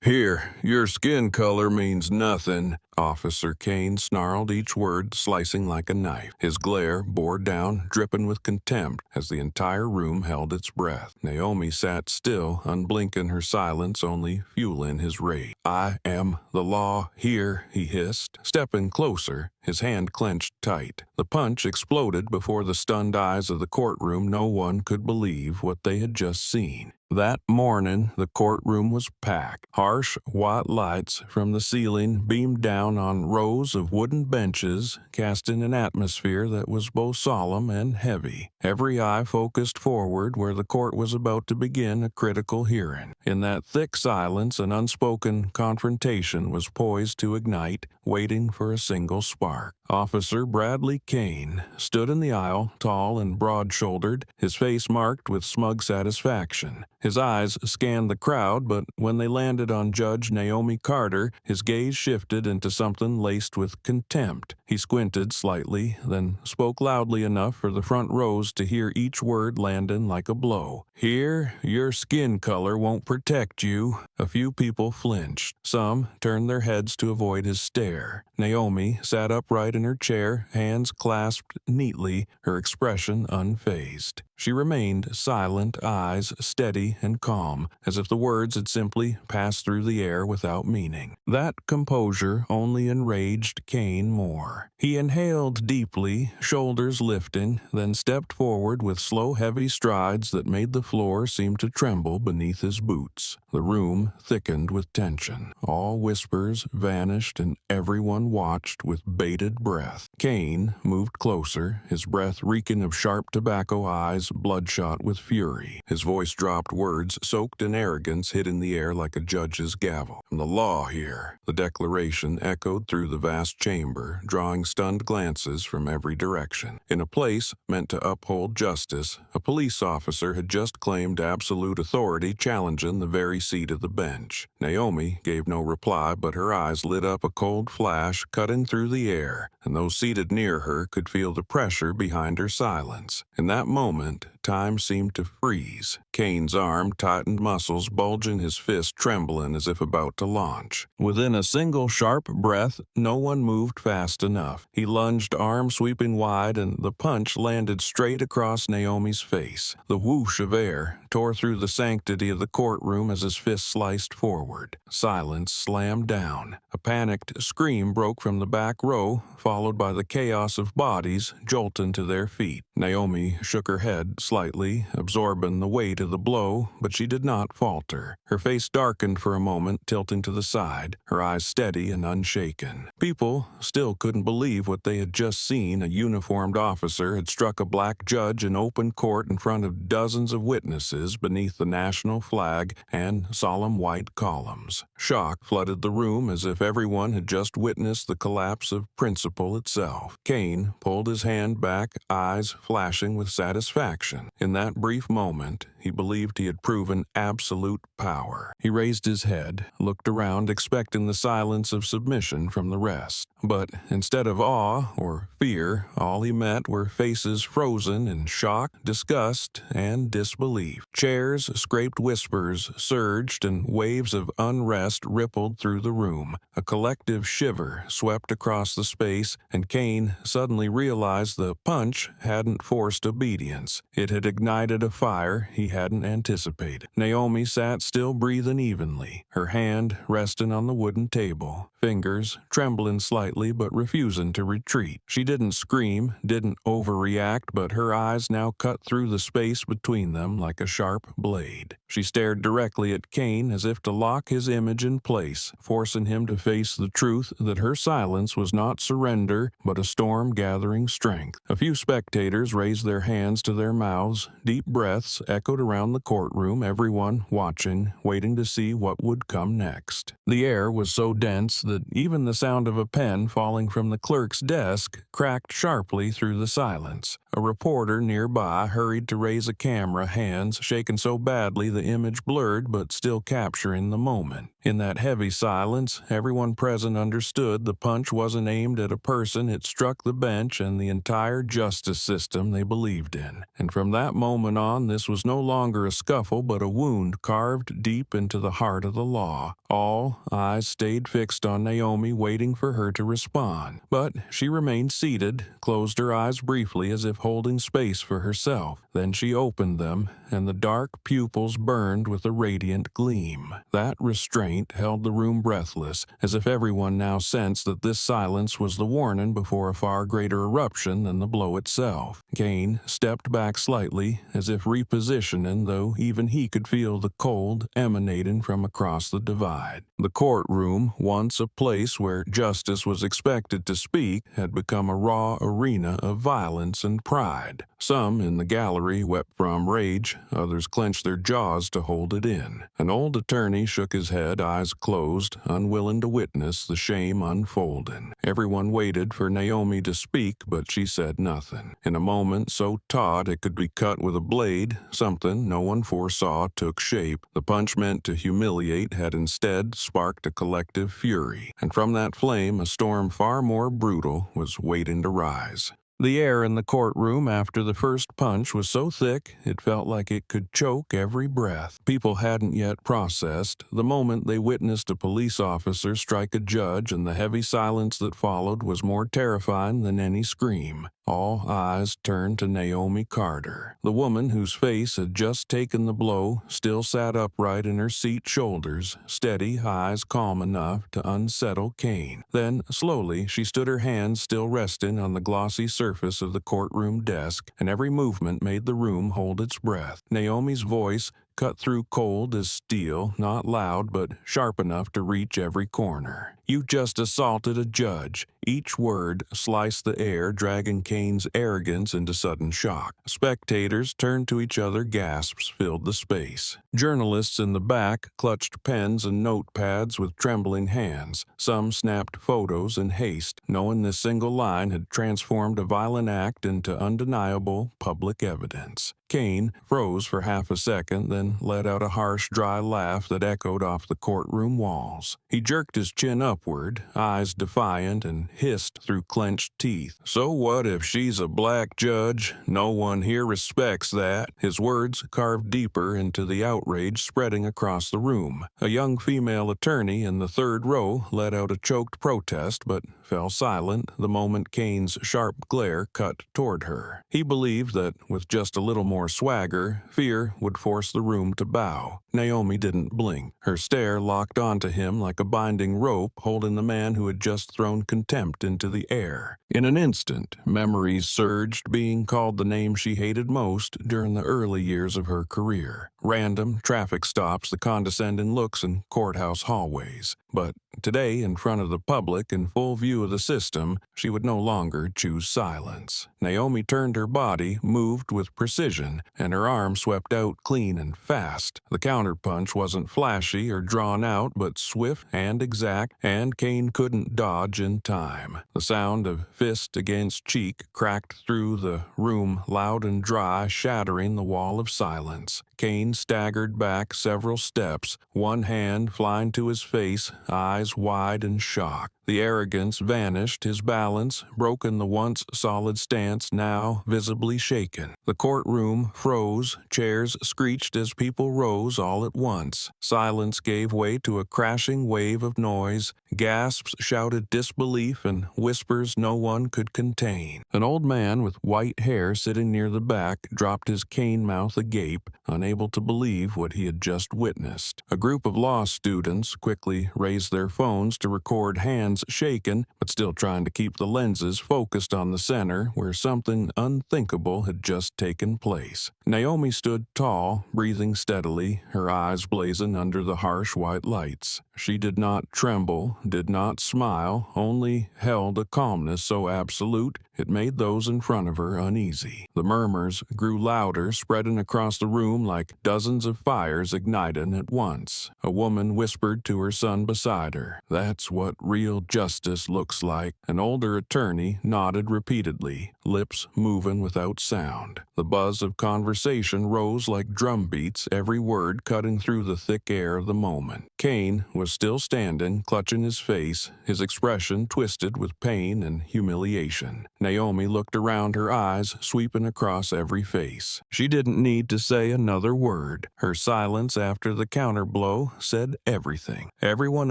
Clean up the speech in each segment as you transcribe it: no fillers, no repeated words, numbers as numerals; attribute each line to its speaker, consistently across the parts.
Speaker 1: Here, your skin color means nothing. Officer Kane snarled each word, slicing like a knife. His glare bore down, dripping with contempt, as the entire room held its breath. Naomi sat still, unblinking, her silence only fueling his rage. "I am the law here," he hissed, stepping closer, his hand clenched tight. The punch exploded before the stunned eyes of the courtroom. No one could believe what they had just seen. That morning, the courtroom was packed. Harsh white lights from the ceiling beamed down on rows of wooden benches, casting an atmosphere that was both solemn and heavy. Every eye focused forward where the court was about to begin a critical hearing. In that thick silence, an unspoken confrontation was poised to ignite, waiting for a single spark. Officer Bradley Kane stood in the aisle, tall and broad-shouldered, his face marked with smug satisfaction. His eyes scanned the crowd, but when they landed on Judge Naomi Carter, his gaze shifted into something laced with contempt. He squinted slightly, then spoke loudly enough for the front rows to hear each word landing like a blow. "Here, your skin color won't protect you." A few people flinched. Some turned their heads to avoid his stare. Naomi sat upright in her chair, hands clasped neatly, her expression unfazed. She remained silent, eyes steady and calm, as if the words had simply passed through the air without meaning. That composure only enraged Kane more. He inhaled deeply, shoulders lifting, then stepped forward with slow, heavy strides that made the floor seem to tremble beneath his boots. The room thickened with tension. All whispers vanished, and everyone watched with bated breath. Kane moved closer, his breath reeking of sharp tobacco, eyes bloodshot with fury. His voice dropped, words soaked in arrogance hitting the air like a judge's gavel. "I'm the law here." The declaration echoed through the vast chamber, drawing stunned glances from every direction. In a place meant to uphold justice, a police officer had just claimed absolute authority, challenging the very seat of the bench. Naomi gave no reply, but her eyes lit up a cold flash, cutting through the air, and those seated near her could feel the pressure behind her silence. In that moment, time seemed to freeze. Kane's arm tightened, muscles bulging, his fist trembling as if about to launch. Within a single sharp breath, no one moved fast enough. He lunged, arm sweeping wide, and the punch landed straight across Naomi's face. The whoosh of air tore through the sanctity of the courtroom as his fist sliced forward. Silence slammed down. A panicked scream broke from the back row, followed by the chaos of bodies jolting to their feet. Naomi shook her head slightly, absorbing the weight of the blow, but she did not falter. Her face darkened for a moment, tilting to the side, her eyes steady and unshaken. People still couldn't believe what they had just seen. A uniformed officer had struck a black judge in open court in front of dozens of witnesses beneath the national flag and solemn white columns. Shock flooded the room as if everyone had just witnessed the collapse of principle itself. Kane pulled his hand back, eyes flashing with satisfaction. In that brief moment, he believed he had proven absolute power. He raised his head, looked around, expecting the silence of submission from the rest. But instead of awe or fear, all he met were faces frozen in shock, disgust, and disbelief. Chairs scraped, whispers surged, and waves of unrest rippled through the room. A collective shiver swept across the space, and Kane suddenly realized the punch hadn't forced obedience. It had ignited a fire he hadn't anticipated. Naomi sat still, breathing evenly, her hand resting on the wooden table, fingers trembling slightly but refusing to retreat. She didn't scream, didn't overreact, but her eyes now cut through the space between them like a sharp blade. She stared directly at Kane as if to lock his image in place, forcing him to face the truth that her silence was not surrender but a storm gathering strength. A few spectators raised their hands to their mouths. Deep breaths echoed around the courtroom, everyone watching, waiting to see what would come next. The air was so dense that even the sound of a pen falling from the clerk's desk cracked sharply through the silence. A reporter nearby hurried to raise a camera, hands shaken so badly the image blurred but still capturing the moment. In that heavy silence, everyone present understood the punch wasn't aimed at a person, it struck the bench and the entire justice system they believed in. And from that moment on, this was no longer a scuffle but a wound carved deep into the heart of the law. All eyes stayed fixed on Naomi, waiting for her to respond. But she remained seated, closed her eyes briefly as if holding space for herself. Then she opened them, and the dark pupils burned with a radiant gleam. That restraint held the room breathless, as if everyone now sensed that this silence was the warning before a far greater eruption than the blow itself. Kane stepped back slightly, as if repositioning, though even he could feel the cold emanating from across the divide. The courtroom, once a place where justice was expected to speak, had become a raw arena of violence and pride. Some in the gallery wept from rage, others clenched their jaws to hold it in. An old attorney shook his head, eyes closed, unwilling to witness the shame unfolding. Everyone waited for Naomi to speak, but she said nothing. In a moment so taut it could be cut with a blade, something no one foresaw took shape. The punch meant to humiliate had instead sparked a collective fury, and from that flame a storm far more brutal was waiting to rise. The air in the courtroom after the first punch was so thick it felt like it could choke every breath. People hadn't yet processed the moment they witnessed a police officer strike a judge, and the heavy silence that followed was more terrifying than any scream. All eyes turned to Naomi Carter. The woman whose face had just taken the blow still sat upright in her seat, shoulders steady, eyes calm enough to unsettle Kane. Then, slowly, she stood, her hands still resting on the glossy surface of the courtroom desk, and every movement made the room hold its breath. Naomi's voice cut through cold as steel, not loud but sharp enough to reach every corner. "You just assaulted a judge." Each word sliced the air, dragging Kane's arrogance into sudden shock. Spectators turned to each other, gasps filled the space. Journalists in the back clutched pens and notepads with trembling hands. Some snapped photos in haste, knowing this single line had transformed a violent act into undeniable public evidence. Kane froze for half a second, then let out a harsh, dry laugh that echoed off the courtroom walls. He jerked his chin upward, eyes defiant, and hissed through clenched teeth. "So what if she's a black judge? No one here respects that." His words carved deeper into the outrage spreading across the room. A young female attorney in the third row let out a choked protest, but fell silent the moment Kane's sharp glare cut toward her. He believed that with just a little more swagger, fear would force the room to bow. Naomi didn't blink. Her stare locked onto him like a binding rope holding the man who had just thrown contempt into the air. In an instant, memories surged, being called the name she hated most during the early years of her career. Random traffic stops, the condescending looks in courthouse hallways. But today, in front of the public, in full view of the system, she would no longer choose silence. Naomi turned her body, moved with precision, and her arm swept out clean and fast. The counterpunch wasn't flashy or drawn out, but swift and exact, and Kane couldn't dodge in time. The sound of fist against cheek cracked through the room, loud and dry, shattering the wall of silence. Kane staggered back several steps, one hand flying to his face, eyes wide in shock. The arrogance vanished, his balance, broken the once solid stance, now visibly shaken. The courtroom froze, chairs screeched as people rose all at once. Silence gave way to a crashing wave of noise, gasps shouted disbelief, and whispers no one could contain. An old man with white hair sitting near the back dropped his cane mouth agape, unable to believe what he had just witnessed. A group of law students quickly raised their phones to record hands shaken, but still trying to keep the lenses focused on the center where something unthinkable had just taken place. Naomi stood tall, breathing steadily, her eyes blazing under the harsh white lights. She did not tremble, did not smile, only held a calmness so absolute it made those in front of her uneasy. The murmurs grew louder, spreading across the room like dozens of fires igniting at once. A woman whispered to her son beside her, "That's what real justice looks like." An older attorney nodded repeatedly. lips moving without sound. The buzz of conversation rose like drum beats, every word cutting through the thick air of the moment. Kane was still standing, clutching his face, his expression twisted with pain and humiliation. Naomi looked around, her eyes sweeping across every face. She didn't need to say another word. Her silence after the counterblow said everything. Everyone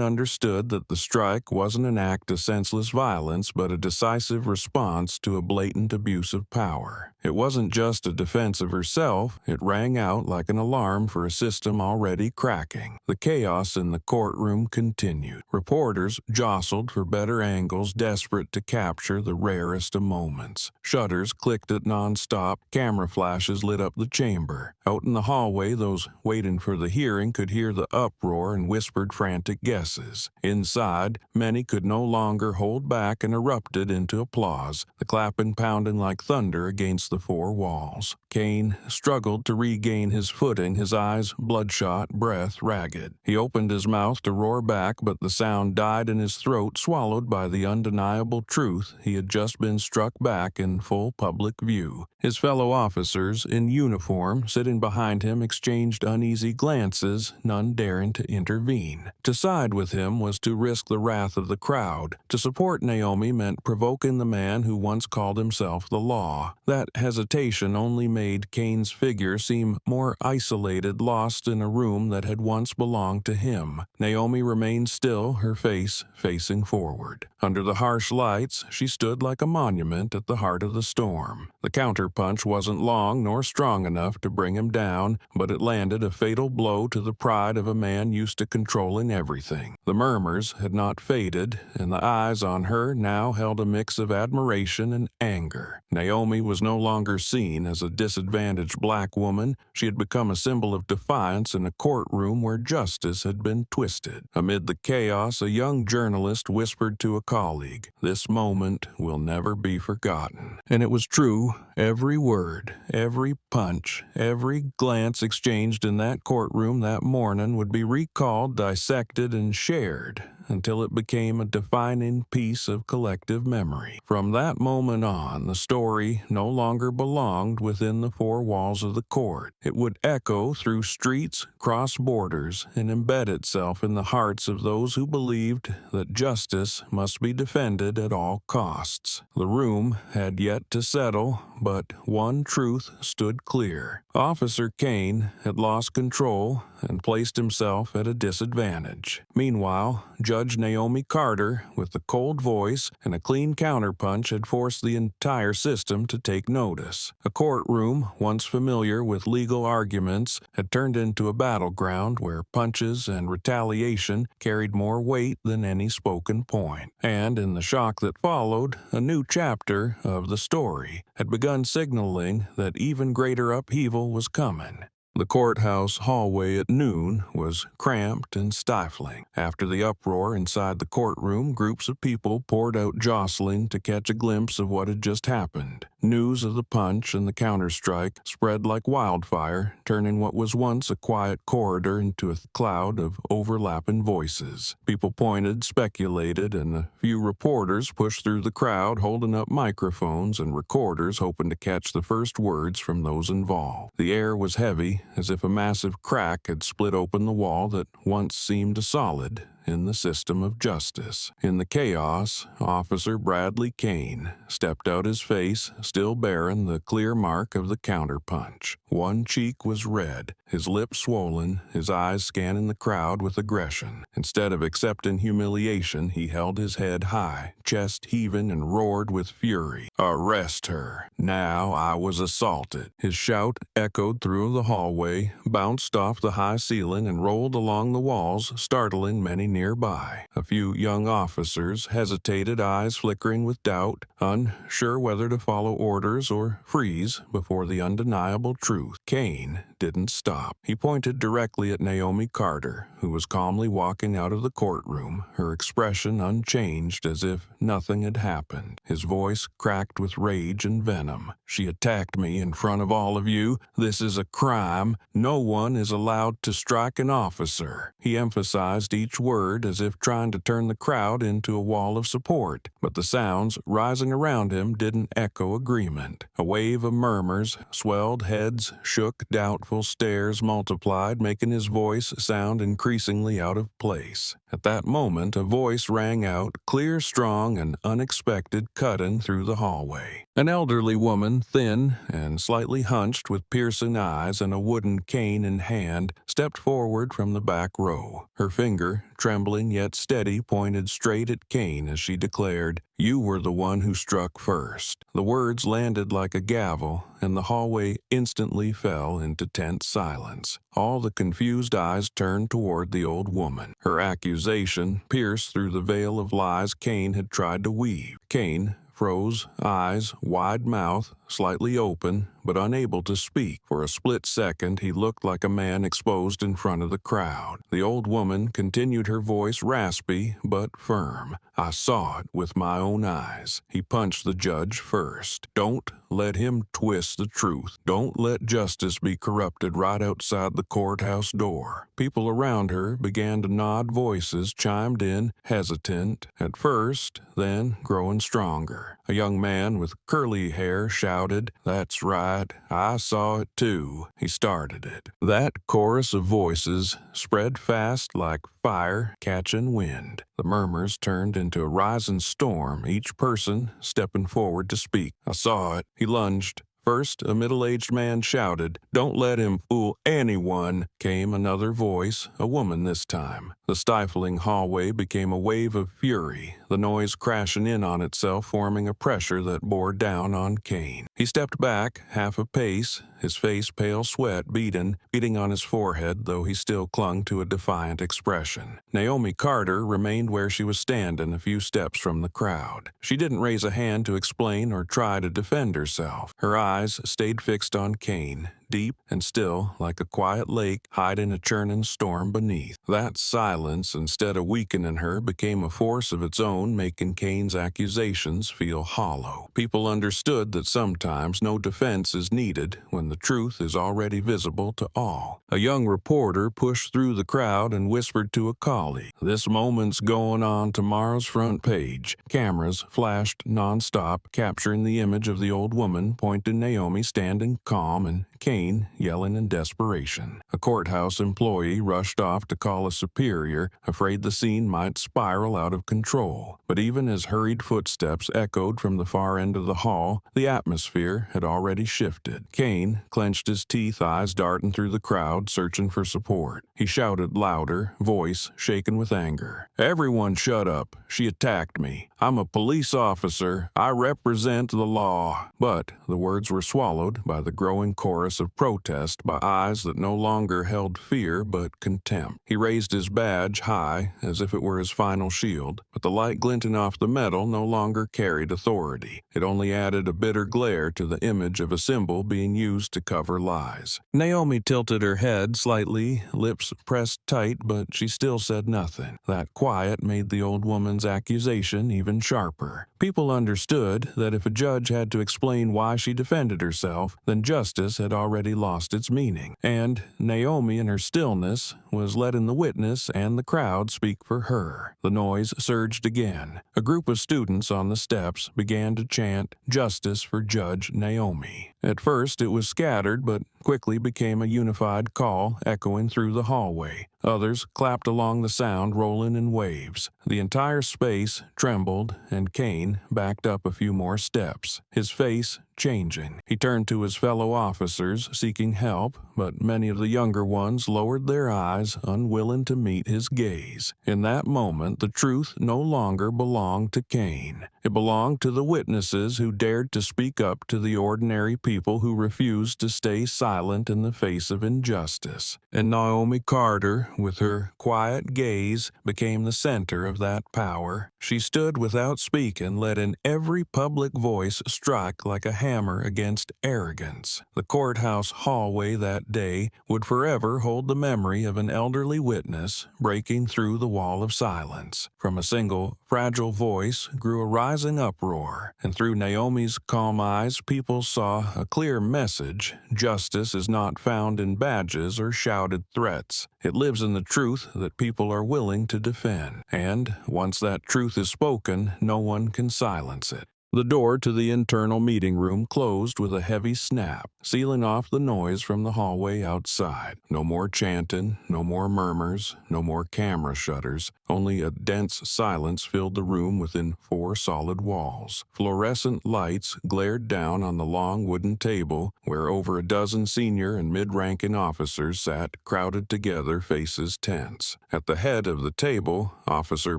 Speaker 1: understood that the strike wasn't an act of senseless violence, but a decisive response to a blatant abuse of power. It wasn't just a defense of herself, it rang out like an alarm for a system already cracking. The chaos in the courtroom continued. Reporters jostled for better angles, desperate to capture the rarest of moments. Shutters clicked at nonstop, camera flashes lit up the chamber. Out in the hallway, those waiting for the hearing could hear the uproar and whispered frantic guesses. Inside, many could no longer hold back and erupted into applause, the clapping pounding like thunder against the four walls. Kane struggled to regain his footing, his eyes bloodshot, breath ragged. He opened his mouth to roar back, but the sound died in his throat, swallowed by the undeniable truth he had just been struck back in full public view. His fellow officers, in uniform, sitting behind him, exchanged uneasy glances, none daring to intervene. To side with him was to risk the wrath of the crowd. To support Naomi meant provoking the man who once called himself the law. That hesitation only made Kane's figure seem more isolated, lost in a room that had once belonged to him. Naomi remained still, her face facing forward. Under the harsh lights, she stood like a monument at the heart of the storm. The counterpunch wasn't long nor strong enough to bring him down, but it landed a fatal blow to the pride of a man used to controlling everything. The murmurs had not faded, and the eyes on her now held a mix of admiration and anger. Naomi was no longer seen as a disadvantaged black woman. She had become a symbol of defiance in a courtroom where justice had been twisted. Amid the chaos, a young journalist whispered to a colleague, "This moment will never be forgotten." And it was true. Every word, every punch, every glance exchanged in that courtroom that morning would be recalled, dissected, and shared until it became a defining piece of collective memory. From that moment on, the story no longer belonged within the four walls of the court. It would echo through streets, cross borders, and embed itself in the hearts of those who believed that justice must be defended at all costs. The room had yet to settle, but one truth stood clear. Officer Kane had lost control and placed himself at a disadvantage. Meanwhile, Judge Naomi Carter, with a cold voice and a clean counterpunch, had forced the entire system to take notice. A courtroom, once familiar with legal arguments, had turned into a battleground where punches and retaliation carried more weight than any spoken point. And in the shock that followed, a new chapter of the story had begun signaling that even greater upheaval was coming. The courthouse hallway at noon was cramped and stifling. After the uproar inside the courtroom, groups of people poured out jostling to catch a glimpse of what had just happened. News of the punch and the counterstrike spread like wildfire, turning what was once a quiet corridor into a cloud of overlapping voices. People pointed, speculated, and a few reporters pushed through the crowd, holding up microphones and recorders, hoping to catch the first words from those involved. The air was heavy, as if a massive crack had split open the wall that once seemed solid in the system of justice. In the chaos, Officer Bradley Kane stepped out, his face still bearing the clear mark of the counterpunch. One cheek was red, his lips swollen, his eyes scanning the crowd with aggression. Instead of accepting humiliation, he held his head high, chest heaving, and roared with fury. "Arrest her! Now I was assaulted." His shout echoed through the hallway, bounced off the high ceiling, and rolled along the walls, startling many nearby. A few young officers hesitated, eyes flickering with doubt, unsure whether to follow orders or freeze before the undeniable truth. Kane didn't stop. He pointed directly at Naomi Carter, who was calmly walking out of the courtroom, her expression unchanged as if nothing had happened. His voice cracked with rage and venom. "She attacked me in front of all of you. This is a crime. No one is allowed to strike an officer." He emphasized each word as if trying to turn the crowd into a wall of support, but the sounds rising around him didn't echo agreement. A wave of murmurs swelled, heads shook, doubtful stares multiplied, making his voice sound increasingly out of place. At that moment, a voice rang out, clear, strong, and unexpected, cutting through the hallway. An elderly woman, thin and slightly hunched with piercing eyes and a wooden cane in hand, stepped forward from the back row. Her finger, trembling yet steady, pointed straight at Kane as she declared, "You were the one who struck first." The words landed like a gavel, and the hallway instantly fell into tense silence. All the confused eyes turned toward the old woman. Her accusation pierced through the veil of lies Kane had tried to weave. Kane froze, eyes, wide mouth, slightly open, but unable to speak. For a split second, he looked like a man exposed in front of the crowd. The old woman continued, her voice raspy but firm. "I saw it with my own eyes." He punched the judge first. "Don't let him twist the truth. Don't let justice be corrupted right outside the courthouse door." People around her began to nod, voices chimed in, hesitant at first, then growing stronger. A young man with curly hair shouted, "That's right, I saw it too." He started it. That chorus of voices spread fast like fire catching wind. The murmurs turned into a rising storm, each person stepping forward to speak. "I saw it." He lunged. First, a middle-aged man shouted, "Don't let him fool anyone." Came another voice, a woman this time. The stifling hallway became a wave of fury, the noise crashing in on itself, forming a pressure that bore down on Kane. He stepped back, half a pace, his face pale sweat beading on his forehead, though he still clung to a defiant expression. Naomi Carter remained where she was standing, a few steps from the crowd. She didn't raise a hand to explain or try to defend herself. Her eyes stayed fixed on Kane, deep and still, like a quiet lake hiding a churning storm beneath. That silence, instead of weakening her, became a force of its own, making Kane's accusations feel hollow. People understood that sometimes no defense is needed when the truth is already visible to all. A young reporter pushed through the crowd and whispered to a colleague, "This moment's going on tomorrow's front page." Cameras flashed nonstop, capturing the image of the old woman, pointing Naomi standing calm and Kane yelling in desperation. A courthouse employee rushed off to call a superior, afraid the scene might spiral out of control. But even as hurried footsteps echoed from the far end of the hall, the atmosphere had already shifted. Kane clenched his teeth, eyes darting through the crowd, searching for support. He shouted louder, voice shaken with anger, "Everyone shut up. She attacked me. I'm a police officer. I represent the law." But the words were swallowed by the growing chorus of protest, by eyes that no longer held fear but contempt. He raised his badge high as if it were his final shield, but the light glinting off the metal no longer carried authority. It only added a bitter glare to the image of a symbol being used to cover lies. Naomi tilted her head slightly, lips pressed tight, but she still said nothing. That quiet made the old woman's accusation even sharper. People understood that if a judge had to explain why she defended herself, then justice had already lost its meaning. And Naomi, in her stillness, was letting the witness and the crowd speak for her. The noise surged again. A group of students on the steps began to chant, "Justice for Judge Naomi." At first it was scattered, but quickly became a unified call echoing through the hallway. Others clapped along the sound, rolling in waves. The entire space trembled, and Kane backed up a few more steps, his face changing. He turned to his fellow officers, seeking help, but many of the younger ones lowered their eyes, unwilling to meet his gaze. In that moment, the truth no longer belonged to Kane. It belonged to the witnesses who dared to speak up to the ordinary people who refused to stay silent in the face of injustice. And Naomi Carter, with her quiet gaze, became the center of that power. She stood without speaking, letting every public voice strike like a hammer against arrogance. The courthouse hallway that day would forever hold the memory of an elderly witness breaking through the wall of silence. From a single, fragile voice grew a rising uproar, and through Naomi's calm eyes people saw a clear message: justice is not found in badges or shouted threats. It lives in the truth that people are willing to defend. And once that truth is spoken, no one can silence it. The door to the internal meeting room closed with a heavy snap, sealing off the noise from the hallway outside. No more chanting, no more murmurs, no more camera shutters. Only a dense silence filled the room within 4 solid walls. Fluorescent lights glared down on the long wooden table where over a dozen senior and mid-ranking officers sat crowded together, faces tense. At the head of the table, Officer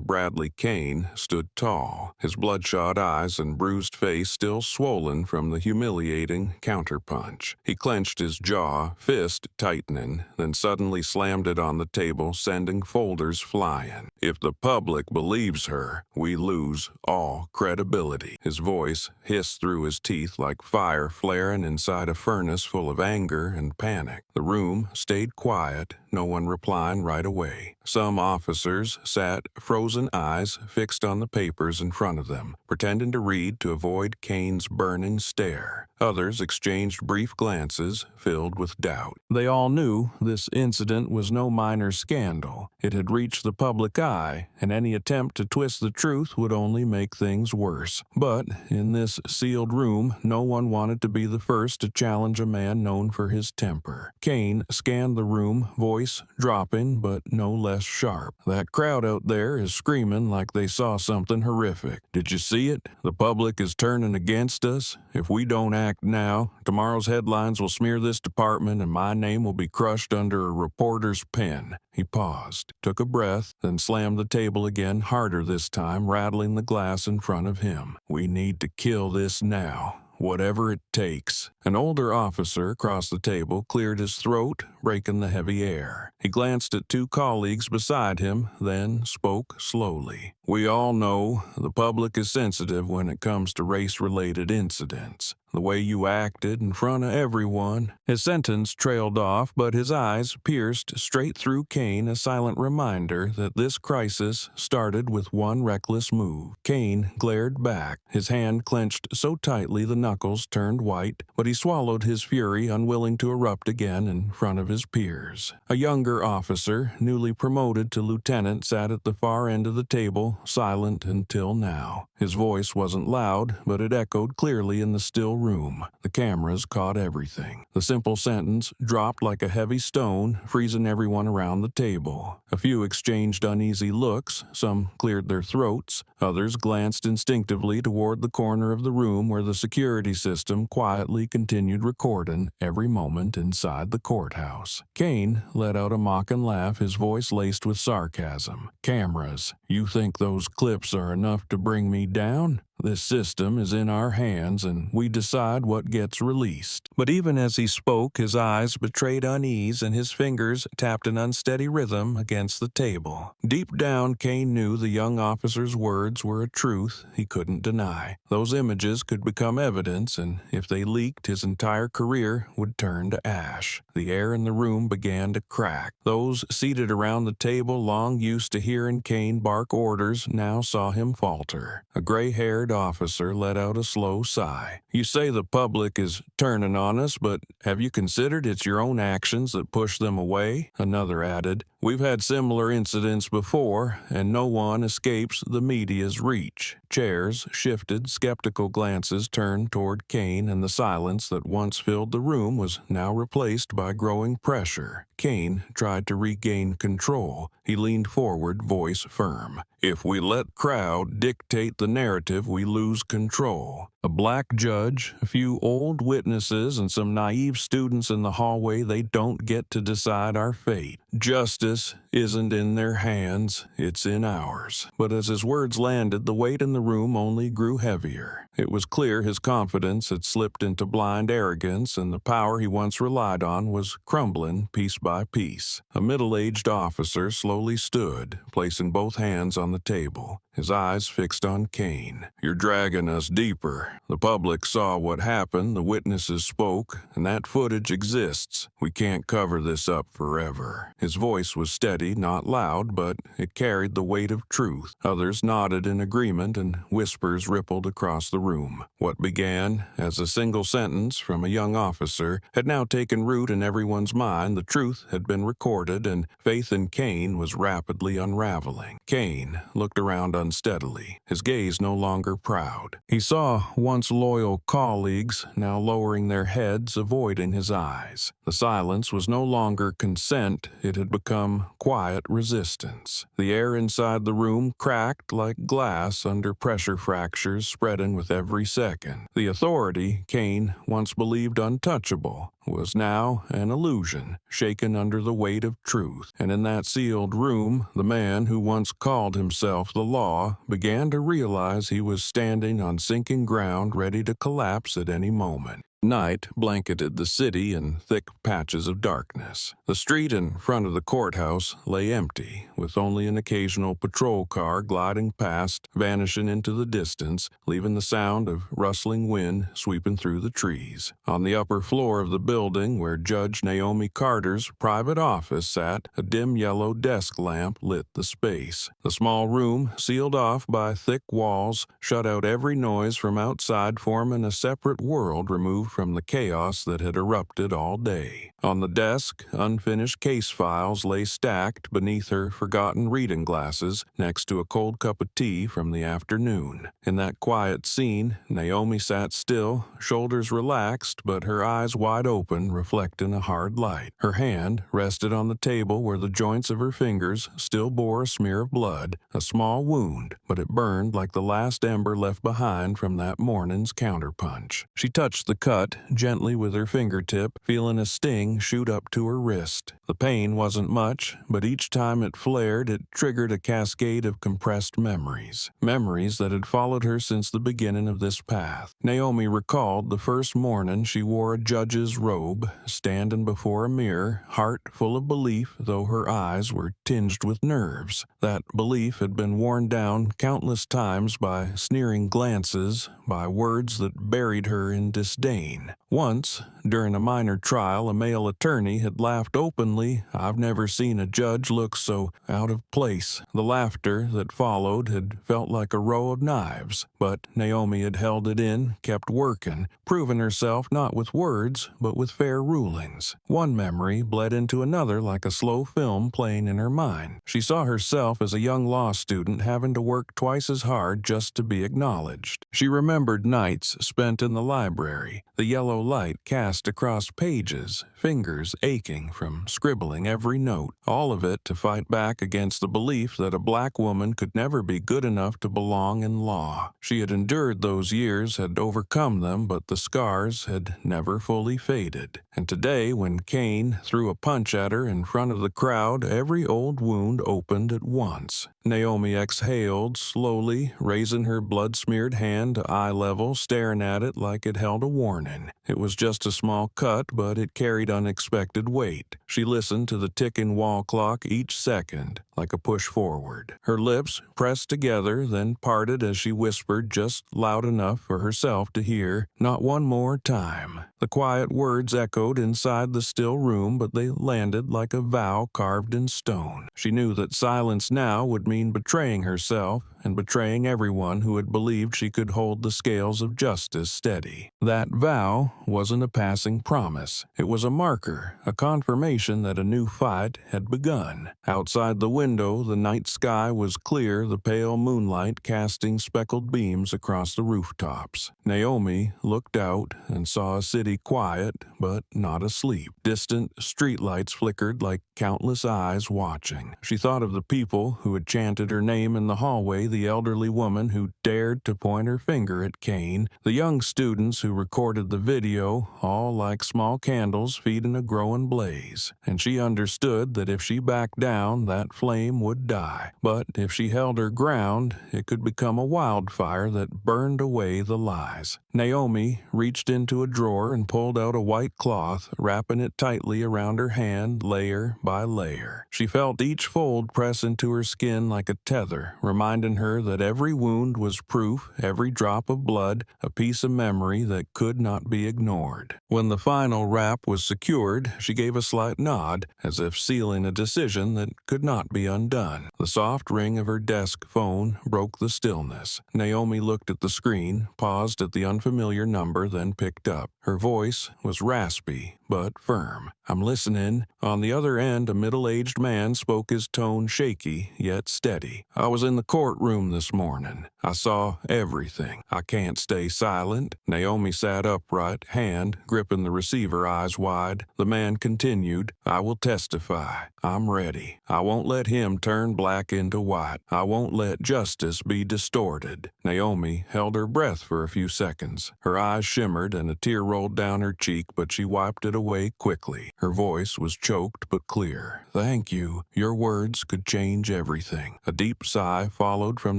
Speaker 1: Bradley Kane stood tall, his bloodshot eyes and bruised face still swollen from the humiliating counterpunch. He clenched his jaw, fist tightening, then suddenly slammed it on the table, sending folders flying. If the public believes her, we lose all credibility. His voice hissed through his teeth like fire flaring inside a furnace full of anger and panic. The room stayed quiet, no one replying right away. Some officers sat, frozen eyes fixed on the papers in front of them, pretending to read to avoid Kane's burning stare. Others exchanged brief glances filled with doubt. They all knew this incident was no minor scandal. It had reached the public eye, and any attempt to twist the truth would only make things worse. But in this sealed room, no one wanted to be the first to challenge a man known for his temper. Kane scanned the room, voice dropping but no less sharp. That crowd out there is screaming like they saw something horrific. Did you see it? The public is turning against us. If we don't act now, tomorrow's headlines will smear this department and my name will be crushed under a reporter's pen. He paused, took a breath, then slammed the table again, harder this time, rattling the glass in front of him. We need to kill this now, whatever it takes. An older officer across the table cleared his throat, breaking the heavy air. He glanced at 2 colleagues beside him, then spoke slowly. We all know the public is sensitive when it comes to race-related incidents. The way you acted in front of everyone. His sentence trailed off, but his eyes pierced straight through Kane, a silent reminder that this crisis started with one reckless move. Kane glared back, his hand clenched so tightly the knuckles turned white, but he swallowed his fury, unwilling to erupt again in front of his peers. A younger officer, newly promoted to lieutenant, sat at the far end of the table, silent until now. His voice wasn't loud, but it echoed clearly in the still room. The cameras caught everything. The simple sentence dropped like a heavy stone, freezing everyone around the table. A few exchanged uneasy looks, some cleared their throats, others glanced instinctively toward the corner of the room where the security system quietly continued recording every moment inside the courthouse. Kane let out a mocking laugh, his voice laced with sarcasm. Cameras, you think those clips are enough to bring me down? This system is in our hands, and we decide what gets released. But even as he spoke, his eyes betrayed unease, and his fingers tapped an unsteady rhythm against the table. Deep down, Kane knew the young officer's words were a truth he couldn't deny. Those images could become evidence, and if they leaked, his entire career would turn to ash. The air in the room began to crack. Those seated around the table, long used to hearing Kane bark orders, now saw him falter. A gray-haired officer let out a slow sigh. You say the public is turning on us, but have you considered it's your own actions that push them away? Another added, we've had similar incidents before, and no one escapes the media's reach. Chairs shifted, skeptical glances turned toward Kane, and the silence that once filled the room was now replaced by growing pressure. Kane tried to regain control. He leaned forward, voice firm. If we let crowd dictate the narrative, we lose control. A black judge, a few old witnesses, and some naive students in the hallway, they don't get to decide our fate. Justice isn't in their hands, it's in ours. But as his words landed, the weight in the room only grew heavier. It was clear his confidence had slipped into blind arrogance, and the power he once relied on was crumbling piece by piece. A middle-aged officer slowly stood, placing both hands on the table. his eyes fixed on Kane. "You're dragging us deeper. The public saw what happened, the witnesses spoke, and that footage exists. We can't cover this up forever." His voice was steady, not loud, but it carried the weight of truth. Others nodded in agreement, and whispers rippled across the room. What began as a single sentence from a young officer had now taken root in everyone's mind. The truth had been recorded, and faith in Kane was rapidly unraveling. Kane looked around unsteadily, his gaze no longer proud. He saw once loyal colleagues now lowering their heads, avoiding his eyes. The silence was no longer consent, it had become quiet resistance. The air inside the room cracked like glass under pressure fractures spreading with every second. The authority Kane once believed untouchable was now an illusion, shaken under the weight of truth. And in that sealed room, the man who once called himself the law began to realize he was standing on sinking ground, ready to collapse at any moment. Night blanketed the city in thick patches of darkness. The street in front of the courthouse lay empty, with only an occasional patrol car gliding past, vanishing into the distance, leaving the sound of rustling wind sweeping through the trees. On the upper floor of the building, where Judge Naomi Carter's private office sat, a dim yellow desk lamp lit the space. The small room, sealed off by thick walls, shut out every noise from outside, forming a separate world removed from the chaos that had erupted all day. On the desk, unfinished case files lay stacked beneath her forgotten reading glasses, next to a cold cup of tea from the afternoon. In that quiet scene, Naomi sat still, shoulders relaxed, but her eyes wide open, reflecting a hard light. Her hand rested on the table where the joints of her fingers still bore a smear of blood, a small wound, but it burned like the last ember left behind from that morning's counterpunch. She touched the cut gently with her fingertip, feeling a sting shoot up to her wrist. The pain wasn't much, but each time it flared, it triggered a cascade of compressed memories. Memories that had followed her since the beginning of this path. Naomi recalled the first morning she wore a judge's robe, standing before a mirror, heart full of belief, though her eyes were tinged with nerves. That belief had been worn down countless times by sneering glances, by words that buried her in disdain. Once, during a minor trial, a male attorney had laughed openly. "I've never seen a judge look so out of place." The laughter that followed had felt like a row of knives, but Naomi had held it in, kept working, proven herself not with words, but with fair rulings. One memory bled into another like a slow film playing in her mind. She saw herself as a young law student having to work twice as hard just to be acknowledged. She remembered nights spent in the library, the yellow light cast across pages, fingers aching from scribbling every note, all of it to fight back against the belief that a black woman could never be good enough to belong in law. She had endured those years, had overcome them, but the scars had never fully faded. And today, when Kane threw a punch at her in front of the crowd, every old wound opened at once. Naomi exhaled slowly, raising her blood-smeared hand to eye level, staring at it like it held a warning. It was just a small cut, but it carried unexpected weight. She listened to the ticking wall clock each second, like a push forward. Her lips pressed together, then parted as she whispered just loud enough for herself to hear, "Not one more time." The quiet words echoed inside the still room, but they landed like a vow carved in stone. She knew that silence now would mean betraying herself and betraying everyone who had believed she could hold the scales of justice steady. That vow wasn't a passing promise. It was a marker, a confirmation that a new fight had begun. Outside the window, the night sky was clear, the pale moonlight casting speckled beams across the rooftops. Naomi looked out and saw a city quiet, but not asleep. Distant streetlights flickered like countless eyes watching. She thought of the people who had chanted her name in the hallway, the elderly woman who dared to point her finger at Kane, the young students who recorded the video, all like small candles feeding a growing blaze. And she understood that if she backed down, that flame flame would die. But if she held her ground, it could become a wildfire that burned away the lies. Naomi reached into a drawer and pulled out a white cloth, wrapping it tightly around her hand, layer by layer. She felt each fold press into her skin like a tether, reminding her that every wound was proof, every drop of blood, a piece of memory that could not be ignored. When the final wrap was secured, she gave a slight nod, as if sealing a decision that could not be undone. The soft ring of her desk phone broke the stillness. Naomi looked at the screen, paused at the unfamiliar number, then picked up. Her voice was raspy, but firm. "I'm listening." On the other end, a middle-aged man spoke, his tone shaky, yet steady. "I was in the courtroom this morning. I saw everything. I can't stay silent." Naomi sat upright, hand gripping the receiver, eyes wide. The man continued, "I will testify. I'm ready. I won't let him turn black into white. I won't let justice be distorted." Naomi held her breath for a few seconds. Her eyes shimmered and a tear rolled down her cheek, but she wiped it away quickly. Her voice was choked but clear. "Thank you. Your words could change everything." A deep sigh followed from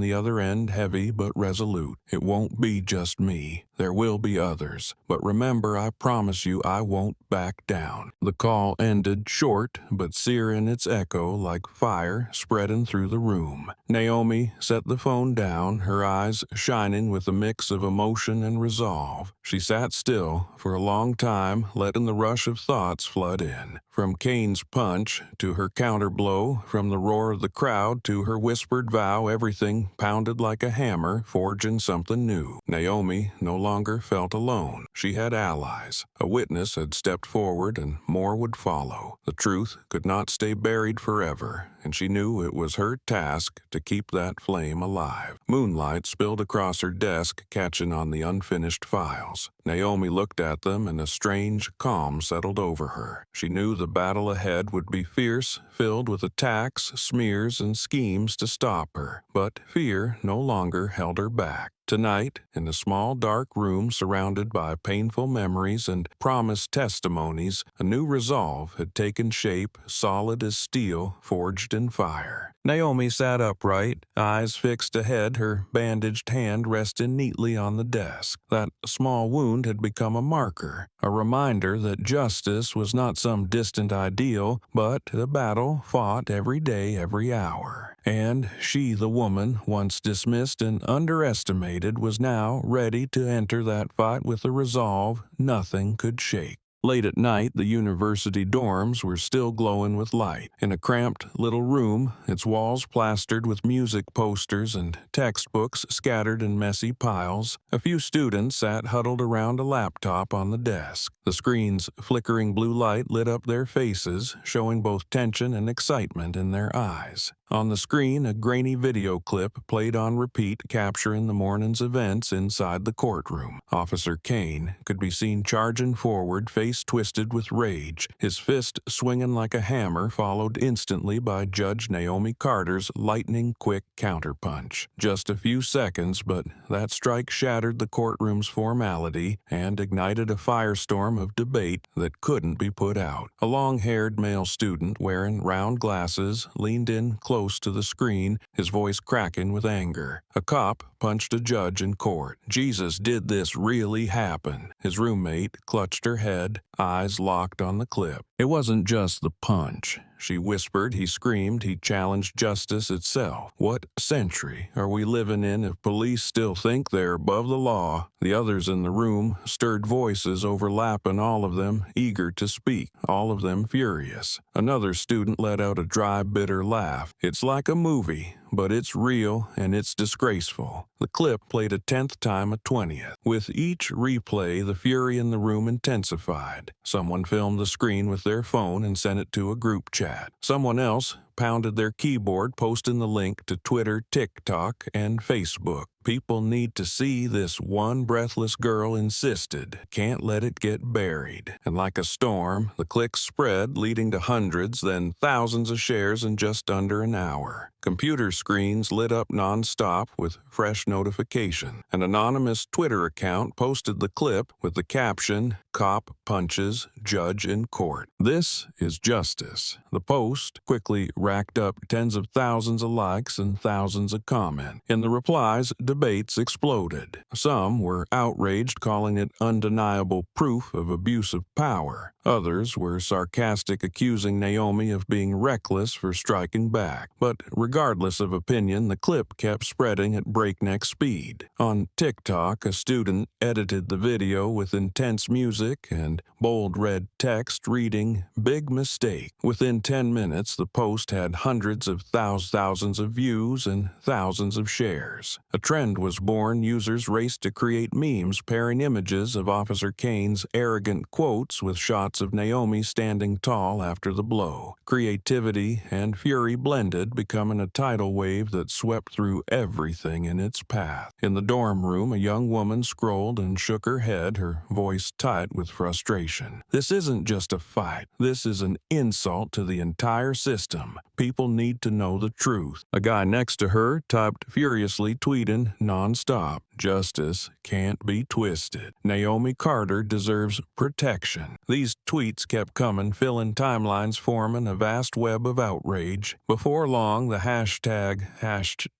Speaker 1: the other end, heavy but resolute. "It won't be just me. There will be others. But remember, I promise you I won't back down." The call ended, short but sear in its echo, like fire spreading through the room. Naomi set the phone down, her eyes shining with a mix of emotion and resolve. She sat still for a long time, letting the rush of thoughts flood in. From Kane's punch to her counterblow, from the roar of the crowd to her whispered vow, everything pounded like a hammer, forging something new. Naomi no longer felt alone. She had allies. A witness had stepped forward, and more would follow. The truth could not stay buried forever, and she knew it was her task to keep that flame alive. Moonlight spilled across her desk, catching on the unfinished files. Naomi looked at them, and a strange calm settled over her. She knew the battle ahead would be fierce, filled with attacks, smears, and schemes to stop her. But fear no longer held her back. Tonight, in a small dark room surrounded by painful memories and promised testimonies, a new resolve had taken shape, solid as steel forged in fire. Naomi sat upright, eyes fixed ahead, her bandaged hand resting neatly on the desk. That small wound had become a marker, a reminder that justice was not some distant ideal, but a battle fought every day, every hour. And she, the woman, once dismissed and underestimated, was now ready to enter that fight with a resolve nothing could shake. Late at night, the university dorms were still glowing with light. In a cramped little room, its walls plastered with music posters and textbooks scattered in messy piles, a few students sat huddled around a laptop on the desk. The screen's flickering blue light lit up their faces, showing both tension and excitement in their eyes. On the screen, a grainy video clip played on repeat, capturing the morning's events inside the courtroom. Officer Kane could be seen charging forward, face twisted with rage, his fist swinging like a hammer, followed instantly by Judge Naomi Carter's lightning-quick counterpunch. Just a few seconds, but that strike shattered the courtroom's formality and ignited a firestorm of debate that couldn't be put out. A long-haired male student wearing round glasses leaned in close to the screen, his voice cracking with anger. A cop punched a judge in court. "Jesus, did this really happen?" His roommate clutched her head, eyes locked on the clip. "It wasn't just the punch," she whispered. "He screamed. He challenged justice itself. What century are we living in if police still think they're above the law?" The others in the room stirred voices, overlapping, all of them eager to speak, all of them furious. Another student let out a dry, bitter laugh. "It's like a movie, but it's real and it's disgraceful." The clip played a 10th time, a 20th. With each replay, the fury in the room intensified. Someone filmed the screen with their phone and sent it to a group chat. Someone else pounded their keyboard, posting the link to Twitter, TikTok, and Facebook. "People need to see this," one breathless girl insisted. "Can't let it get buried." And like a storm, the clicks spread, leading to hundreds, then thousands of shares in just under an hour. Computer screens lit up non-stop with fresh notification. An anonymous Twitter account posted the clip with the caption, cop punches judge in court. This is justice. The post quickly racked up tens of thousands of likes and thousands of comments. In the replies, debates exploded. Some were outraged, calling it undeniable proof of abuse of power. Others were sarcastic, accusing Naomi of being reckless for striking back. But regardless of opinion, the clip kept spreading at breakneck speed. On TikTok, a student edited the video with intense music and bold red text reading, "Big mistake." Within 10 minutes, the post had hundreds of thousands of views and thousands of shares. A trend was born. Users raced to create memes pairing images of Officer Kane's arrogant quotes with shots of Naomi standing tall after the blow. Creativity and fury blended, becoming a tidal wave that swept through everything in its path. In the dorm room, a young woman scrolled and shook her head, her voice tight with frustration. "This isn't just a fight. This is an insult to the entire system. People need to know the truth." A guy next to her typed furiously, tweeting nonstop, "Justice can't be twisted. Naomi Carter deserves protection." These tweets kept coming, filling timelines, forming a vast web of outrage. Before long, the hashtag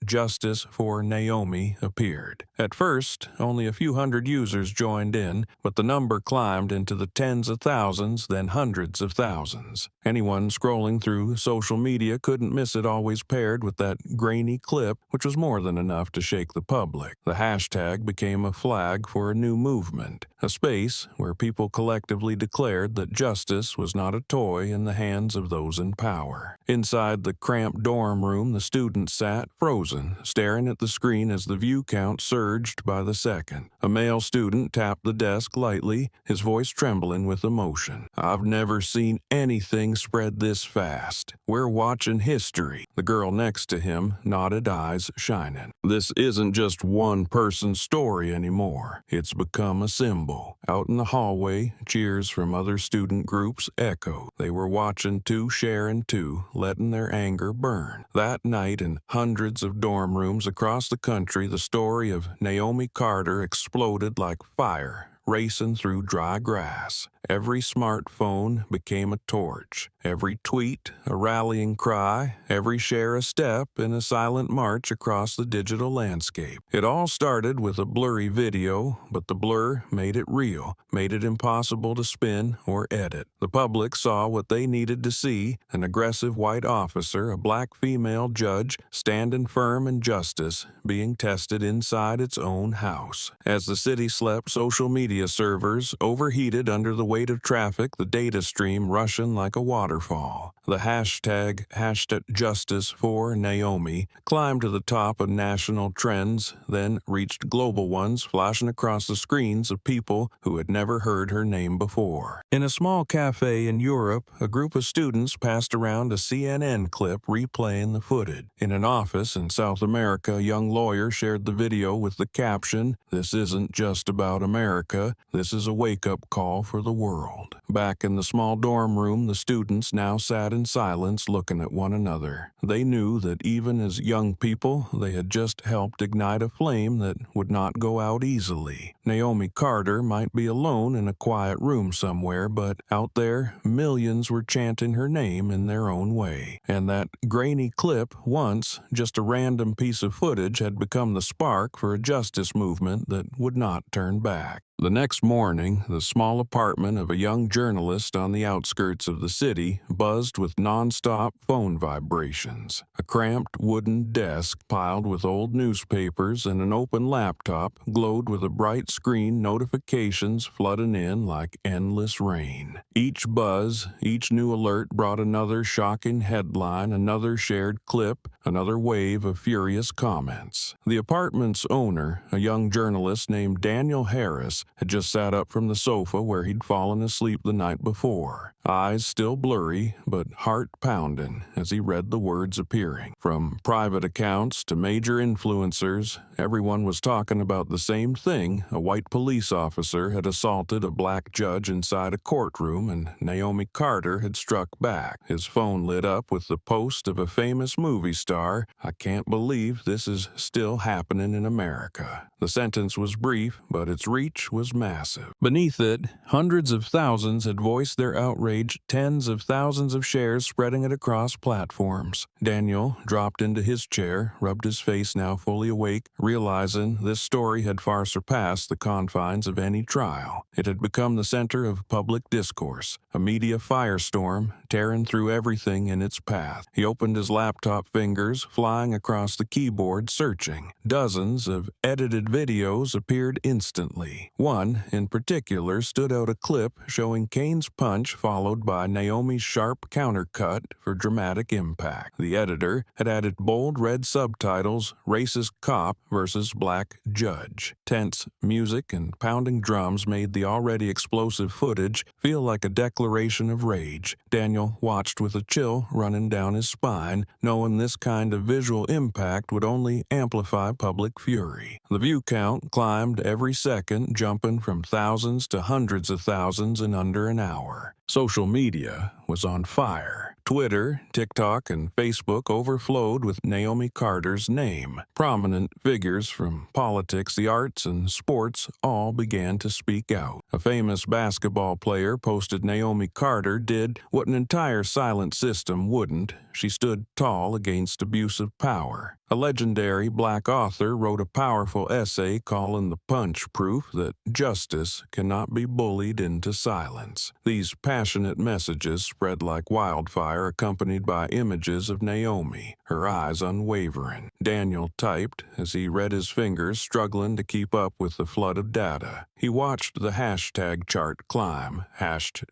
Speaker 1: #JusticeForNaomi appeared. At first, only a few hundred users joined in, but the number climbed into the tens of thousands, then hundreds of thousands. Anyone scrolling through social media couldn't miss it, always paired with that grainy clip, which was more than enough to shake the public. The hashtag became a flag for a new movement, a space where people collectively declared that justice was not a toy in the hands of those in power. Inside the cramped dorm room, the students sat frozen, staring at the screen as the view count surged by the second. A male student tapped the desk lightly, his voice trembling with emotion. "I've never seen anything spread this fast. We're watching history." The girl next to him nodded, eyes shining. "This isn't just one person's story anymore. It's become a symbol." Out in the hallway, cheers from other student groups echoed. They were watching too, sharing too, letting their anger burn. That night, in hundreds of dorm rooms across the country, the story of Naomi Carter exploded like fire, racing through dry grass. Every smartphone became a torch, every tweet a rallying cry, every share a step in a silent march across the digital landscape. It all started with a blurry video, but the blur made it real, made it impossible to spin or edit. The public saw what they needed to see: an aggressive white officer, a black female judge, standing firm in justice, being tested inside its own house. As the city slept, social media servers overheated under the weight of traffic, the data stream rushing like a waterfall. The hashtag #JusticeForNaomi climbed to the top of national trends, then reached global ones, flashing across the screens of people who had never heard her name before. In a small cafe in Europe, a group of students passed around a CNN clip replaying the footage. In an office in South America, a young lawyer shared the video with the caption, "This isn't just about America. This is a wake-up call for the world." Back in the small dorm room, the students now sat in silence, looking at one another. They knew that even as young people, they had just helped ignite a flame that would not go out easily. Naomi Carter might be alone in a quiet room somewhere, but out there, millions were chanting her name in their own way. And that grainy clip, once just a random piece of footage, had become the spark for a justice movement that would not turn back. The next morning, the small apartment of a young journalist on the outskirts of the city buzzed with nonstop phone vibrations. A cramped wooden desk piled with old newspapers and an open laptop glowed with a bright screen, notifications flooding in like endless rain. Each buzz, each new alert brought another shocking headline, another shared clip, another wave of furious comments. The apartment's owner, a young journalist named Daniel Harris, had just sat up from the sofa where he'd fallen asleep the night before, eyes still blurry but heart pounding as he read the words appearing. From private accounts to major influencers, everyone was talking about the same thing. A white police officer had assaulted a black judge inside a courtroom, and Naomi Carter had struck back. His phone lit up with the post of a famous movie star, "I can't believe this is still happening in America." The sentence was brief, but its reach was was massive. Beneath it, hundreds of thousands had voiced their outrage, tens of thousands of shares spreading it across platforms. Daniel dropped into his chair, rubbed his face now fully awake, realizing this story had far surpassed the confines of any trial. It had become the center of public discourse, a media firestorm tearing through everything in its path. He opened his laptop, fingers flying across the keyboard, searching. Dozens of edited videos appeared instantly. One, in particular, stood out, a clip showing Kane's punch followed by Naomi's sharp countercut for dramatic impact. The editor had added bold red subtitles, "Racist Cop versus Black Judge." Tense music and pounding drums made the already explosive footage feel like a declaration of rage. Daniel watched with a chill running down his spine, knowing this kind of visual impact would only amplify public fury. The view count climbed every second, jumping from thousands to hundreds of thousands in under an hour. Social media was on fire. Twitter, TikTok, and Facebook overflowed with Naomi Carter's name. Prominent figures from politics, the arts, and sports all began to speak out. A famous basketball player posted Naomi Carter did what an entire silent system wouldn't. She stood tall against abusive power. A legendary black author wrote a powerful essay calling the punch proof that justice cannot be bullied into silence. These passionate messages spread like wildfire, accompanied by images of Naomi, her eyes unwavering. Daniel typed as he read, his fingers struggling to keep up with the flood of data. He watched the hashtag chart climb,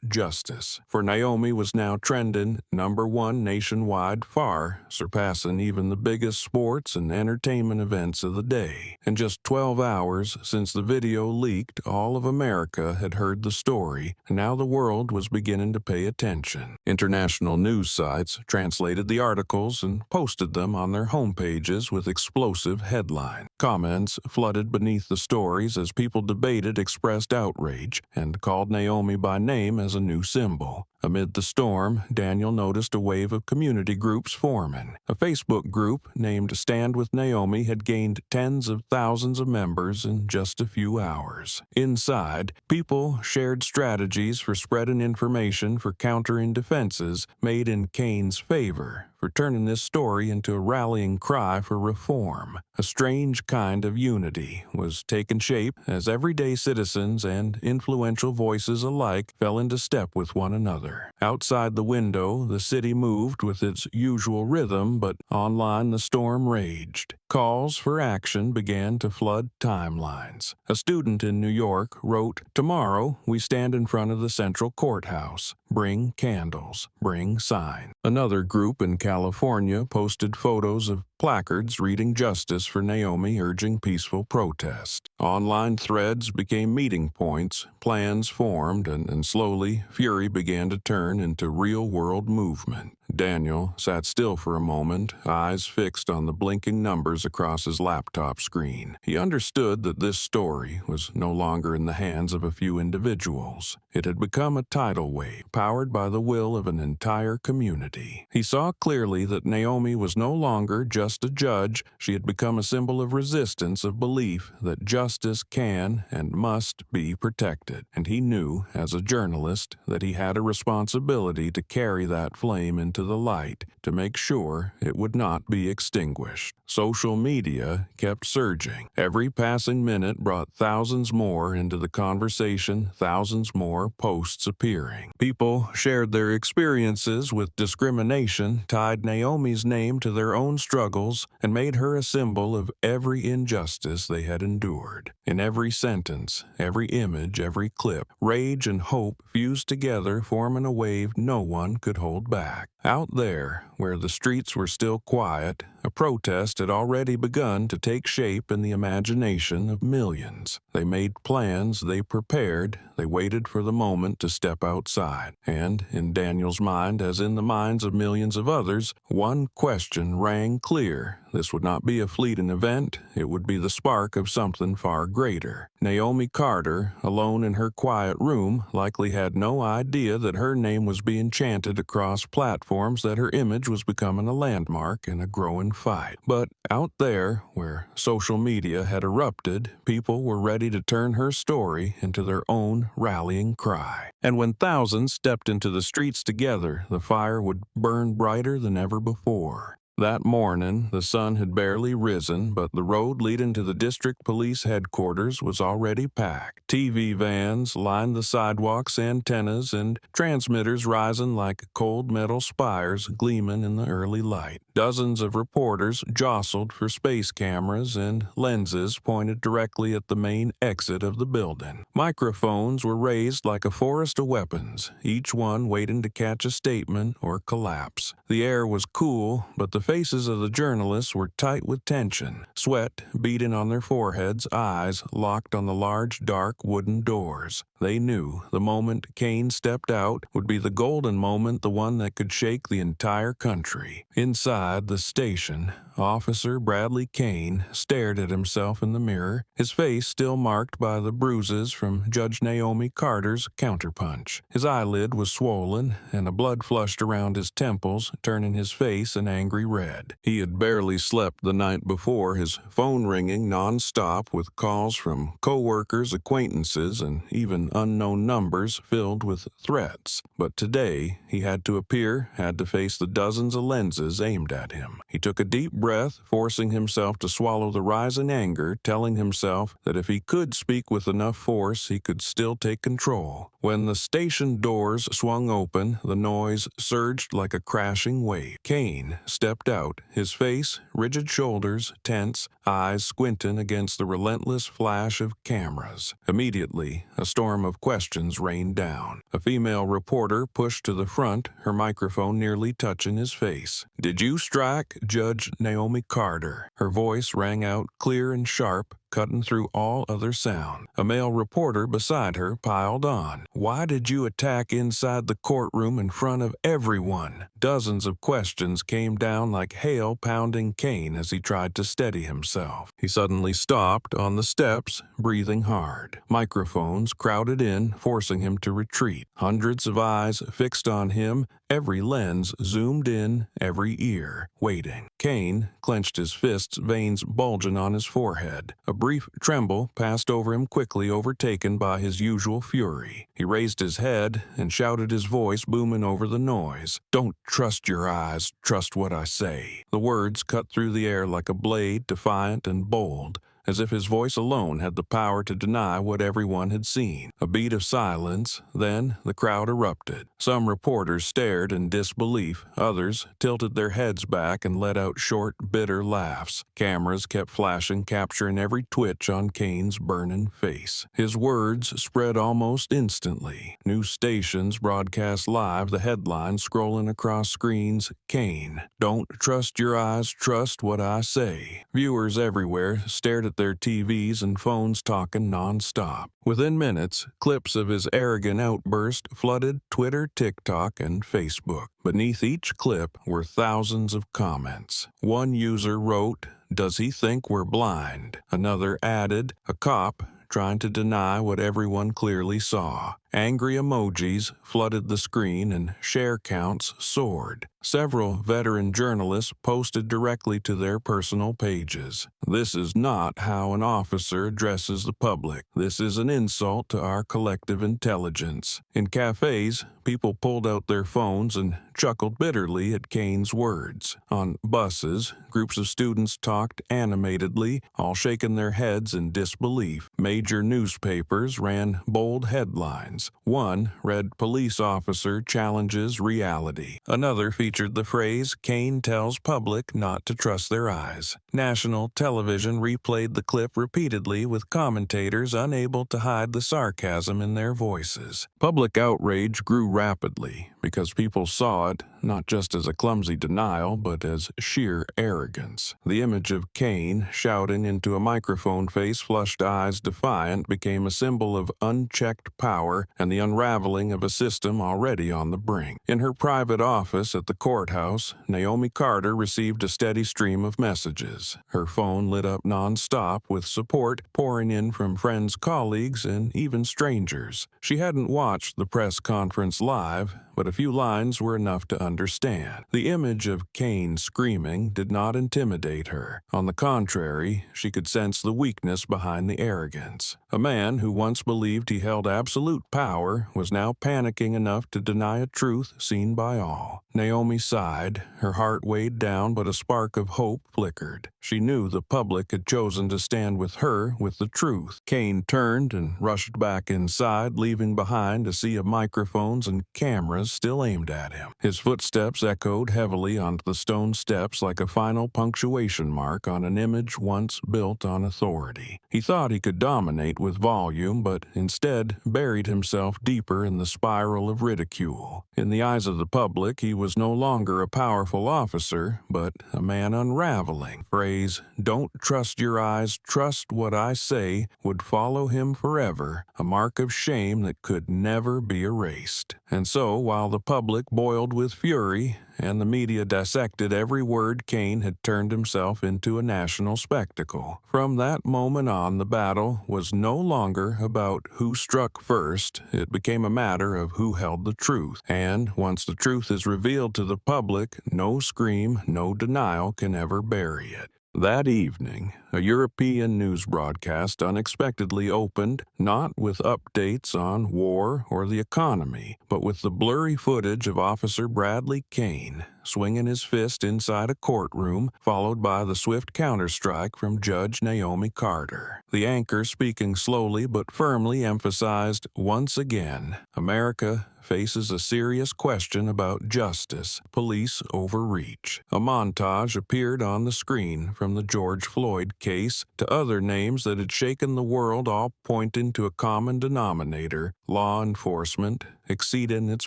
Speaker 1: #justice. For Naomi was now trending #1 nationwide, far surpassing even the biggest sports and entertainment events of the day. In just 12 hours since the video leaked, all of America had heard the story, and now the world was beginning to pay attention. International news sites translated the articles and posted them on their homepages with explosive headlines. Comments flooded beneath the stories as people debated, expressed outrage, and called Naomi by name as a new symbol. Amid the storm, Daniel noticed a wave of community groups forming. A Facebook group named Stand With Naomi had gained tens of thousands of members in just a few hours. Inside, people shared strategies for spreading information, for countering defenses made in Kane's favor, for turning this story into a rallying cry for reform. A strange kind of unity was taking shape as everyday citizens and influential voices alike fell into step with one another. Outside the window, the city moved with its usual rhythm, but online the storm raged. Calls for action began to flood timelines. A student in New York wrote, "Tomorrow we stand in front of the central courthouse. Bring candles. Bring signs." Another group in California posted photos of placards reading justice for Naomi, urging peaceful protest. Online threads became meeting points, plans formed, and slowly fury began to turn into real-world movement. Daniel sat still for a moment, eyes fixed on the blinking numbers across his laptop screen. He understood that this story was no longer in the hands of a few individuals. It had become a tidal wave, powered by the will of an entire community. He saw clearly that Naomi was no longer just a judge. She had become a symbol of resistance, of belief that justice can and must be protected. And he knew, as a journalist, that he had a responsibility to carry that flame into the light, to make sure it would not be extinguished. Social media kept surging. Every passing minute brought thousands more into the conversation, thousands more posts appearing. People shared their experiences with discrimination, tied Naomi's name to their own struggles, and made her a symbol of every injustice they had endured. In every sentence, every image, every clip, rage and hope fused together, forming a wave no one could hold back. Out there, where the streets were still quiet, a protest had already begun to take shape in the imagination of millions. They made plans, they prepared, they waited for the moment to step outside. And, in Daniel's mind, as in the minds of millions of others, one question rang clear. This would not be a fleeting event, it would be the spark of something far greater. Naomi Carter, alone in her quiet room, likely had no idea that her name was being chanted across platforms platforms that her image was becoming a landmark in a growing fight. But out there, where social media had erupted, people were ready to turn her story into their own rallying cry. And when thousands stepped into the streets together, the fire would burn brighter than ever before. That morning, the sun had barely risen, but the road leading to the district police headquarters was already packed. TV vans lined the sidewalks, antennas and transmitters rising like cold metal spires gleaming in the early light. Dozens of reporters jostled for space cameras, and lenses pointed directly at the main exit of the building. Microphones were raised like a forest of weapons, each one waiting to catch a statement or collapse. The air was cool, but the faces of the journalists were tight with tension, sweat beading on their foreheads, eyes locked on the large, dark wooden doors. They knew the moment Kane stepped out would be the golden moment, the one that could shake the entire country. Inside the station, Officer Bradley Kane stared at himself in the mirror, his face still marked by the bruises from Judge Naomi Carter's counterpunch. His eyelid was swollen, and a blood flushed around his temples, turning his face an angry red. He had barely slept the night before, his phone ringing non-stop with calls from co-workers, acquaintances, and even unknown numbers filled with threats. But today, he had to face the dozens of lenses aimed at him. He took a deep breath, forcing himself to swallow the rising anger, telling himself that if he could speak with enough force, he could still take control. When the station doors swung open, the noise surged like a crashing wave. Kane stepped out, his face, rigid shoulders, tense, eyes squinting against the relentless flash of cameras. Immediately, a storm of questions rained down. A female reporter pushed to the front, her microphone nearly touching his face. "Did you strike Judge Naomi Carter?" Her voice rang out clear and sharp, cutting through all other sound. A male reporter beside her piled on. "Why did you attack inside the courtroom in front of everyone?" Dozens of questions came down like hail, pounding Kane as he tried to steady himself. He suddenly stopped on the steps, breathing hard. Microphones crowded in, forcing him to retreat. Hundreds of eyes fixed on him, every lens zoomed in, every ear waiting. Kane clenched his fists, veins bulging on his forehead. A brief tremble passed over him, quickly overtaken by his usual fury. He raised his head and shouted, his voice booming over the noise. "Don't trust your eyes, trust what I say." The words cut through the air like a blade, defiant and bold, as if his voice alone had the power to deny what everyone had seen. A beat of silence, then the crowd erupted. Some reporters stared in disbelief, others tilted their heads back and let out short, bitter laughs. Cameras kept flashing, capturing every twitch on Kane's burning face. His words spread almost instantly. News stations broadcast live, the headlines scrolling across screens, "Kane, don't trust your eyes, trust what I say." Viewers everywhere stared at their TVs and phones, talking non-stop. Within minutes, clips of his arrogant outburst flooded Twitter, TikTok, and Facebook. Beneath each clip were thousands of comments. One user wrote, "Does he think we're blind?" Another added, "A cop trying to deny what everyone clearly saw." Angry emojis flooded the screen and share counts soared. Several veteran journalists posted directly to their personal pages. "This is not how an officer addresses the public. This is an insult to our collective intelligence." In cafes, people pulled out their phones and chuckled bitterly at Kane's words. On buses, groups of students talked animatedly, all shaking their heads in disbelief. Major newspapers ran bold headlines. One read, "Police officer challenges reality." Another featured the phrase, "Kane tells public not to trust their eyes." National television replayed the clip repeatedly, with commentators unable to hide the sarcasm in their voices. Public outrage grew rapidly because people saw it not just as a clumsy denial, but as sheer arrogance. The image of Kane shouting into a microphone, face flushed, eyes defiant, became a symbol of unchecked power, power and the unraveling of a system already on the brink. In her private office at the courthouse, Naomi Carter received a steady stream of messages. Her phone lit up non-stop with support pouring in from friends, colleagues, and even strangers. She hadn't watched the press conference live, but a few lines were enough to understand. The image of Kane screaming did not intimidate her. On the contrary, she could sense the weakness behind the arrogance. A man who once believed he held absolute power was now panicking enough to deny a truth seen by all. Naomi sighed, her heart weighed down, but a spark of hope flickered. She knew the public had chosen to stand with her with the truth. Kane turned and rushed back inside, leaving behind a sea of microphones and cameras still aimed at him. His footsteps echoed heavily onto the stone steps like a final punctuation mark on an image once built on authority. He thought he could dominate with volume, but instead buried himself deeper in the spiral of ridicule. In the eyes of the public, he was no longer a powerful officer, but a man unraveling. Phrase, "Don't trust your eyes, trust what I say," would follow him forever, a mark of shame that could never be erased. And so, while the public boiled with fury, and the media dissected every word, Kane had turned himself into a national spectacle. From that moment on, the battle was no longer about who struck first. It became a matter of who held the truth. And once the truth is revealed to the public, no scream, no denial can ever bury it. That evening, a European news broadcast unexpectedly opened, not with updates on war or the economy, but with the blurry footage of Officer Bradley Kane swinging his fist inside a courtroom, followed by the swift counterstrike from Judge Naomi Carter. The anchor, speaking slowly but firmly, emphasized, once again, America faces a serious question about justice, police overreach. A montage appeared on the screen from the George Floyd case to other names that had shaken the world, all pointing to a common denominator: law enforcement exceeding its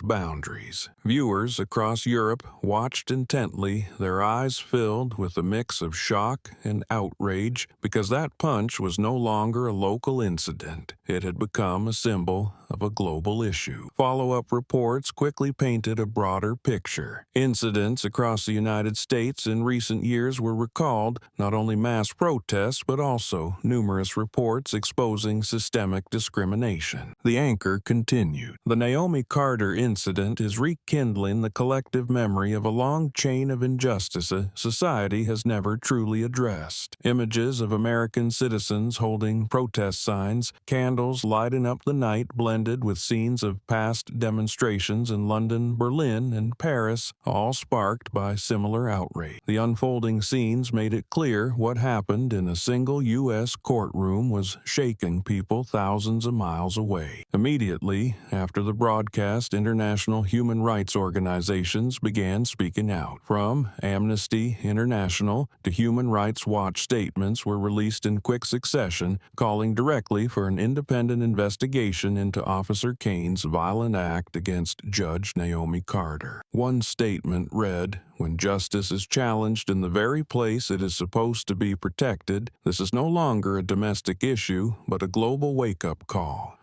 Speaker 1: boundaries. Viewers across Europe watched intently, their eyes filled with a mix of shock and outrage, because that punch was no longer a local incident. It had become a symbol of a global issue. Follow-up reports quickly painted a broader picture. Incidents across the United States in recent years were recalled, not only mass protests, but also numerous reports exposing systemic discrimination. The anchor continued. The Naomi Carter incident is rekindling the collective memory of a long chain of injustice society has never truly addressed. Images of American citizens holding protest signs, candles lighting up the night blended with scenes of past demonstrations in London, Berlin, and Paris, all sparked by similar outrage. The unfolding scenes made it clear what happened in a single U.S. courtroom was shaking people thousands of miles away. Immediately after the broadcast, international human rights organizations began speaking out. From Amnesty International to Human Rights Watch, statements were released in quick succession, calling directly for an independent investigation into Officer Kane's violent act against Judge Naomi Carter. One statement read, "When justice is challenged in the very place it is supposed to be protected, this is no longer a domestic issue, but a global wake-up call."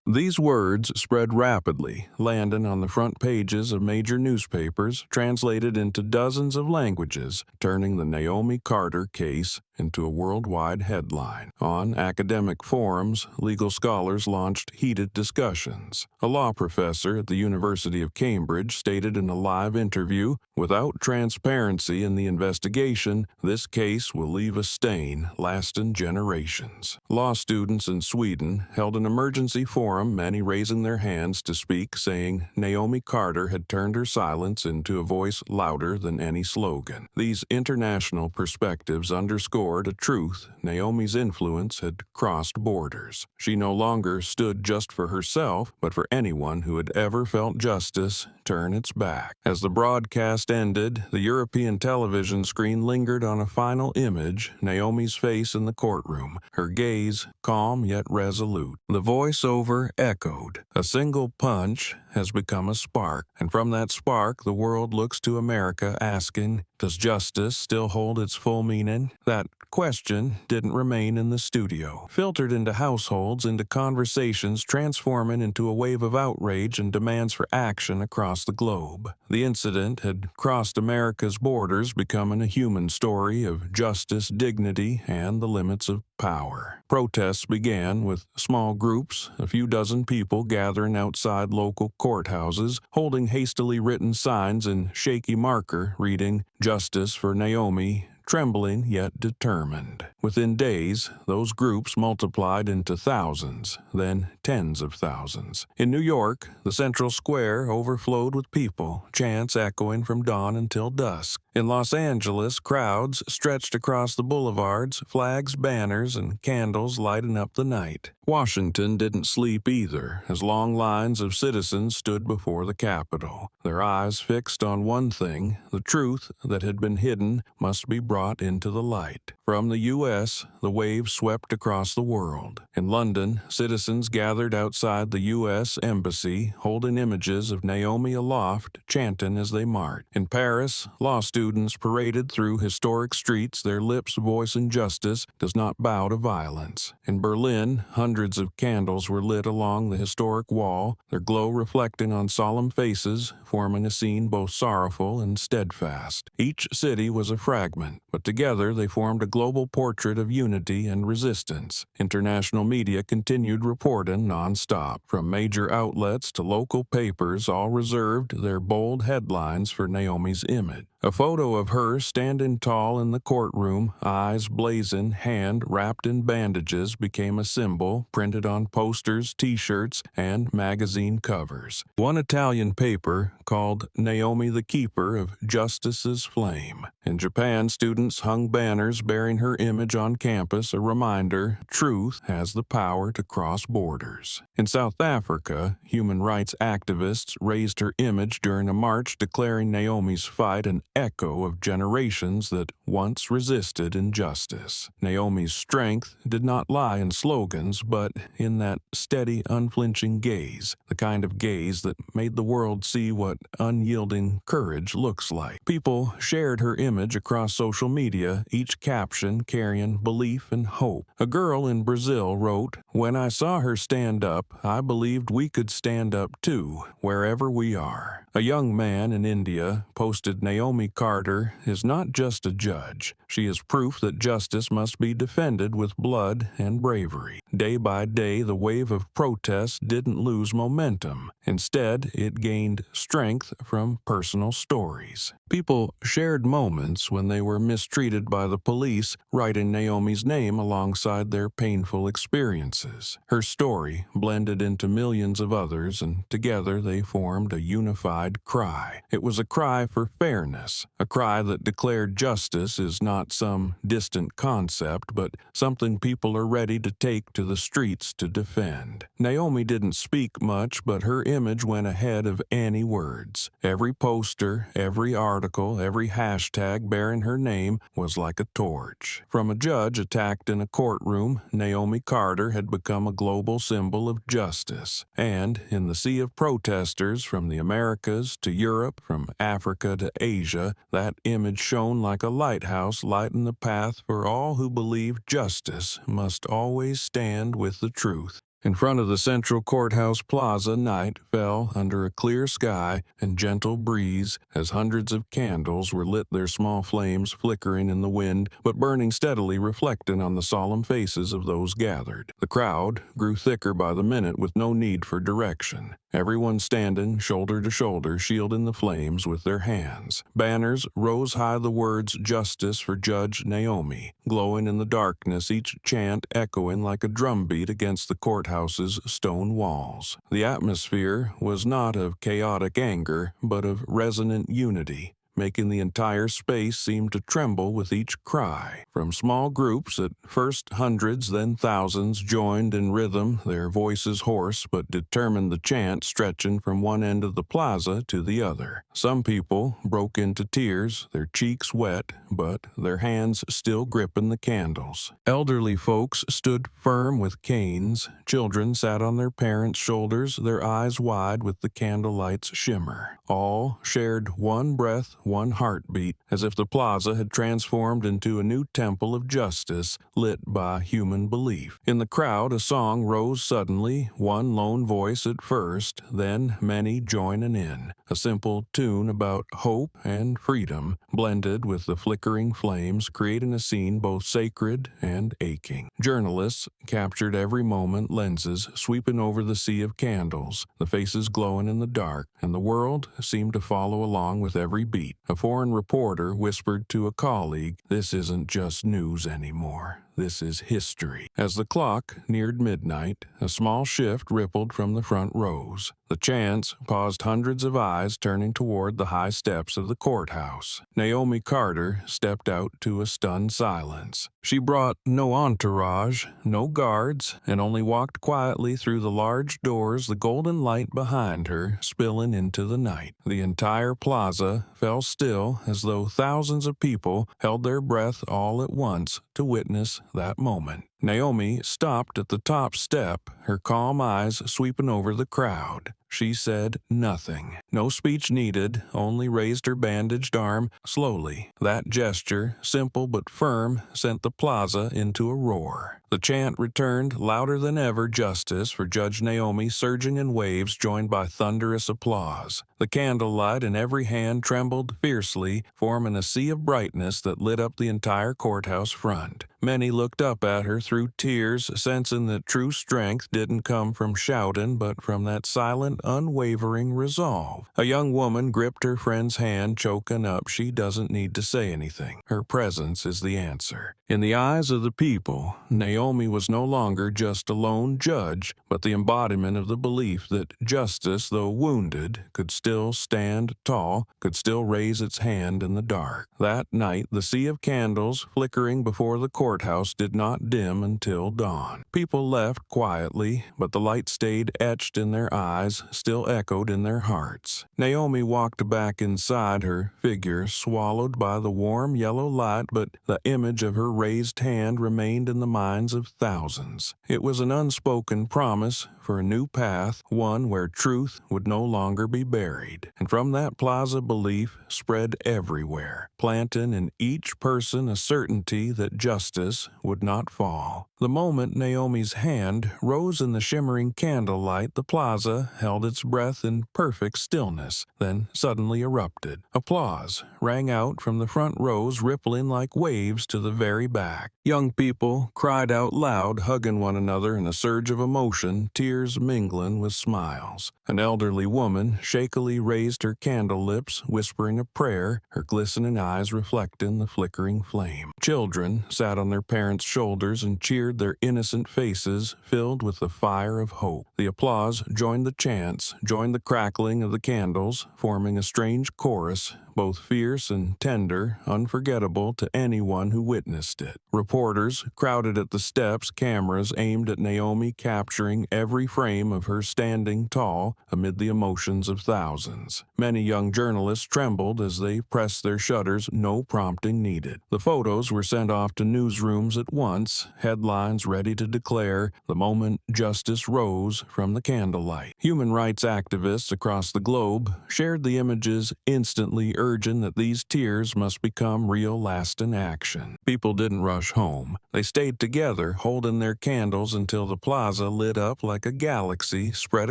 Speaker 1: These words spread rapidly, landing on the front pages of major newspapers, translated into dozens of languages, turning the Naomi Carter case into a worldwide headline. On academic forums, legal scholars launched heated discussions. A law professor at the University of Cambridge stated in a live interview, "Without transparency in the investigation, this case will leave a stain lasting generations." Law students in Sweden held an emergency forum, many raising their hands to speak, saying Naomi Carter had turned her silence into a voice louder than any slogan. These international perspectives underscored a truth: Naomi's influence had crossed borders. She no longer stood just for herself, but for anyone who had ever felt justice turn its back. As the broadcast ended, the European television screen lingered on a final image: Naomi's face in the courtroom, her gaze calm yet resolute. The voiceover echoed, "A single punch has become a spark, and from that spark the world looks to America asking, does justice still hold its full meaning?" That question didn't remain in the studio. Filtered into households, into conversations, transforming into a wave of outrage and demands for action across the globe. The incident had crossed America's borders, becoming a human story of justice, dignity, and the limits of power. Protests began with small groups, a few dozen people gathering outside local courthouses, holding hastily written signs in shaky marker reading, "Justice for Naomi," trembling yet determined. Within days, those groups multiplied into thousands, then tens of thousands. In New York, the central square overflowed with people, chants echoing from dawn until dusk. In Los Angeles, crowds stretched across the boulevards, flags, banners, and candles lighting up the night. Washington didn't sleep either, as long lines of citizens stood before the Capitol, their eyes fixed on one thing: the truth that had been hidden must be brought into the light. From the U.S., the wave swept across the world. In London, citizens gathered outside the U.S. Embassy, holding images of Naomi aloft, chanting as they marched. In Paris, law students paraded through historic streets, their lips voicing justice does not bow to violence. In Berlin, hundreds of candles were lit along the historic wall, their glow reflecting on solemn faces, forming a scene both sorrowful and steadfast. Each city was a fragment, but together they formed a global portrait of unity and resistance. International media continued reporting non-stop. From major outlets to local papers, all reserved their bold headlines for Naomi's image. A photo of her standing tall in the courtroom, eyes blazing, hand wrapped in bandages, became a symbol printed on posters, t-shirts, and magazine covers. One Italian paper called Naomi the Keeper of Justice's Flame. In Japan, students hung banners bearing her image on campus, a reminder truth has the power to cross borders. In South Africa, human rights activists raised her image during a march declaring Naomi's fight an echo of generations that once resisted injustice. Naomi's strength did not lie in slogans, but in that steady, unflinching gaze, the kind of gaze that made the world see what unyielding courage looks like. People shared her image across social media, each caption carrying belief and hope. A girl in Brazil wrote, "When I saw her stand up, I believed we could stand up too, wherever we are." A young man in India posted, "Naomi Carter is not just a judge. She is proof that justice must be defended with blood and bravery." Day by day, the wave of protest didn't lose momentum. Instead, it gained strength from personal stories. People shared moments when they were mistreated by the police, writing Naomi's name alongside their painful experiences. Her story blended into millions of others, and together they formed a unified cry. It was a cry for fairness, a cry that declared justice is not some distant concept, but something people are ready to take to the streets to defend. Naomi didn't speak much, but her image went ahead of any words. Every poster, every article, every hashtag bearing her name was like a torch. From a judge attacked in a courtroom, Naomi Carter had become a global symbol of justice. And in the sea of protesters from the Americas to Europe, from Africa to Asia, that image shone like a lighthouse lighting the path for all who believe justice must always stand with the truth. In front of the central courthouse plaza, night fell under a clear sky and gentle breeze as hundreds of candles were lit, their small flames flickering in the wind but burning steadily, reflecting on the solemn faces of those gathered. The crowd grew thicker by the minute with no need for direction. Everyone standing shoulder to shoulder, shielding the flames with their hands. Banners rose high, the words "Justice for Judge Naomi," glowing in the darkness, each chant echoing like a drumbeat against the courthouse's stone walls. The atmosphere was not of chaotic anger, but of resonant unity, making the entire space seem to tremble with each cry. From small groups, at first hundreds, then thousands, joined in rhythm, their voices hoarse but determined, the chant stretching from one end of the plaza to the other. Some people broke into tears, their cheeks wet, but their hands still gripping the candles. Elderly folks stood firm with canes. Children sat on their parents' shoulders, their eyes wide with the candlelight's shimmer. All shared one breath, one heartbeat, as if the plaza had transformed into a new temple of justice lit by human belief. In the crowd, a song rose suddenly, one lone voice at first, then many joining in. A simple tune about hope and freedom, blended with the flickering flames, creating a scene both sacred and aching. Journalists captured every moment, lenses sweeping over the sea of candles, the faces glowing in the dark, and the world seemed to follow along with every beat. A foreign reporter whispered to a colleague, "This isn't just news anymore. This is history." As the clock neared midnight, a small shift rippled from the front rows. The chants paused, hundreds of eyes turning toward the high steps of the courthouse. Naomi Carter stepped out to a stunned silence. She brought no entourage, no guards, and only walked quietly through the large doors, the golden light behind her spilling into the night. The entire plaza fell still, as though thousands of people held their breath all at once to witness that moment. Naomi stopped at the top step, her calm eyes sweeping over the crowd. She said nothing. No speech needed, only raised her bandaged arm slowly. That gesture, simple but firm, sent the plaza into a roar. The chant returned, louder than ever, justice for Judge Naomi, surging in waves joined by thunderous applause. The candlelight in every hand trembled fiercely, forming a sea of brightness that lit up the entire courthouse front. Many looked up at her through tears, sensing that true strength didn't come from shouting, but from that silent, unwavering resolve. A young woman gripped her friend's hand, choking up. She doesn't need to say anything. Her presence is the answer. In the eyes of the people, Naomi was no longer just a lone judge, but the embodiment of the belief that justice, though wounded, could still stand tall, could still raise its hand in the dark. That night, the sea of candles flickering before the courthouse did not dim until dawn. People left quietly, but the light stayed etched in their eyes, still echoed in their hearts. Naomi walked back inside, her figure swallowed by the warm yellow light, but the image of her raised hand remained in the minds of thousands. It was an unspoken promise for a new path, one where truth would no longer be buried. And from that plaza, belief spread everywhere, planting in each person a certainty that justice would not fall. The moment Naomi's hand rose in the shimmering candlelight, the plaza held its breath in perfect stillness, then suddenly erupted. Applause rang out from the front rows, rippling like waves to the very back. Young people cried out loud, hugging one another in a surge of emotion, tears mingling with smiles. An elderly woman shakily raised her candle lips, whispering a prayer, her glistening eyes reflecting the flickering flame. Children sat on their parents' shoulders and cheered, their innocent faces filled with the fire of hope. The applause joined the chants, joined the crackling of the candles, forming a strange chorus, both fierce and tender, unforgettable to anyone who witnessed it. Reporters crowded at the steps, cameras aimed at Naomi, capturing every frame of her standing tall amid the emotions of thousands. Many young journalists trembled as they pressed their shutters, no prompting needed. The photos were sent off to newsrooms at once, headlines ready to declare the moment justice rose from the candlelight. Human rights activists across the globe shared the images, instantly urging that these tears must become real, lasting action. People didn't rush home. They stayed together, holding their candles until the plaza lit up like a galaxy spread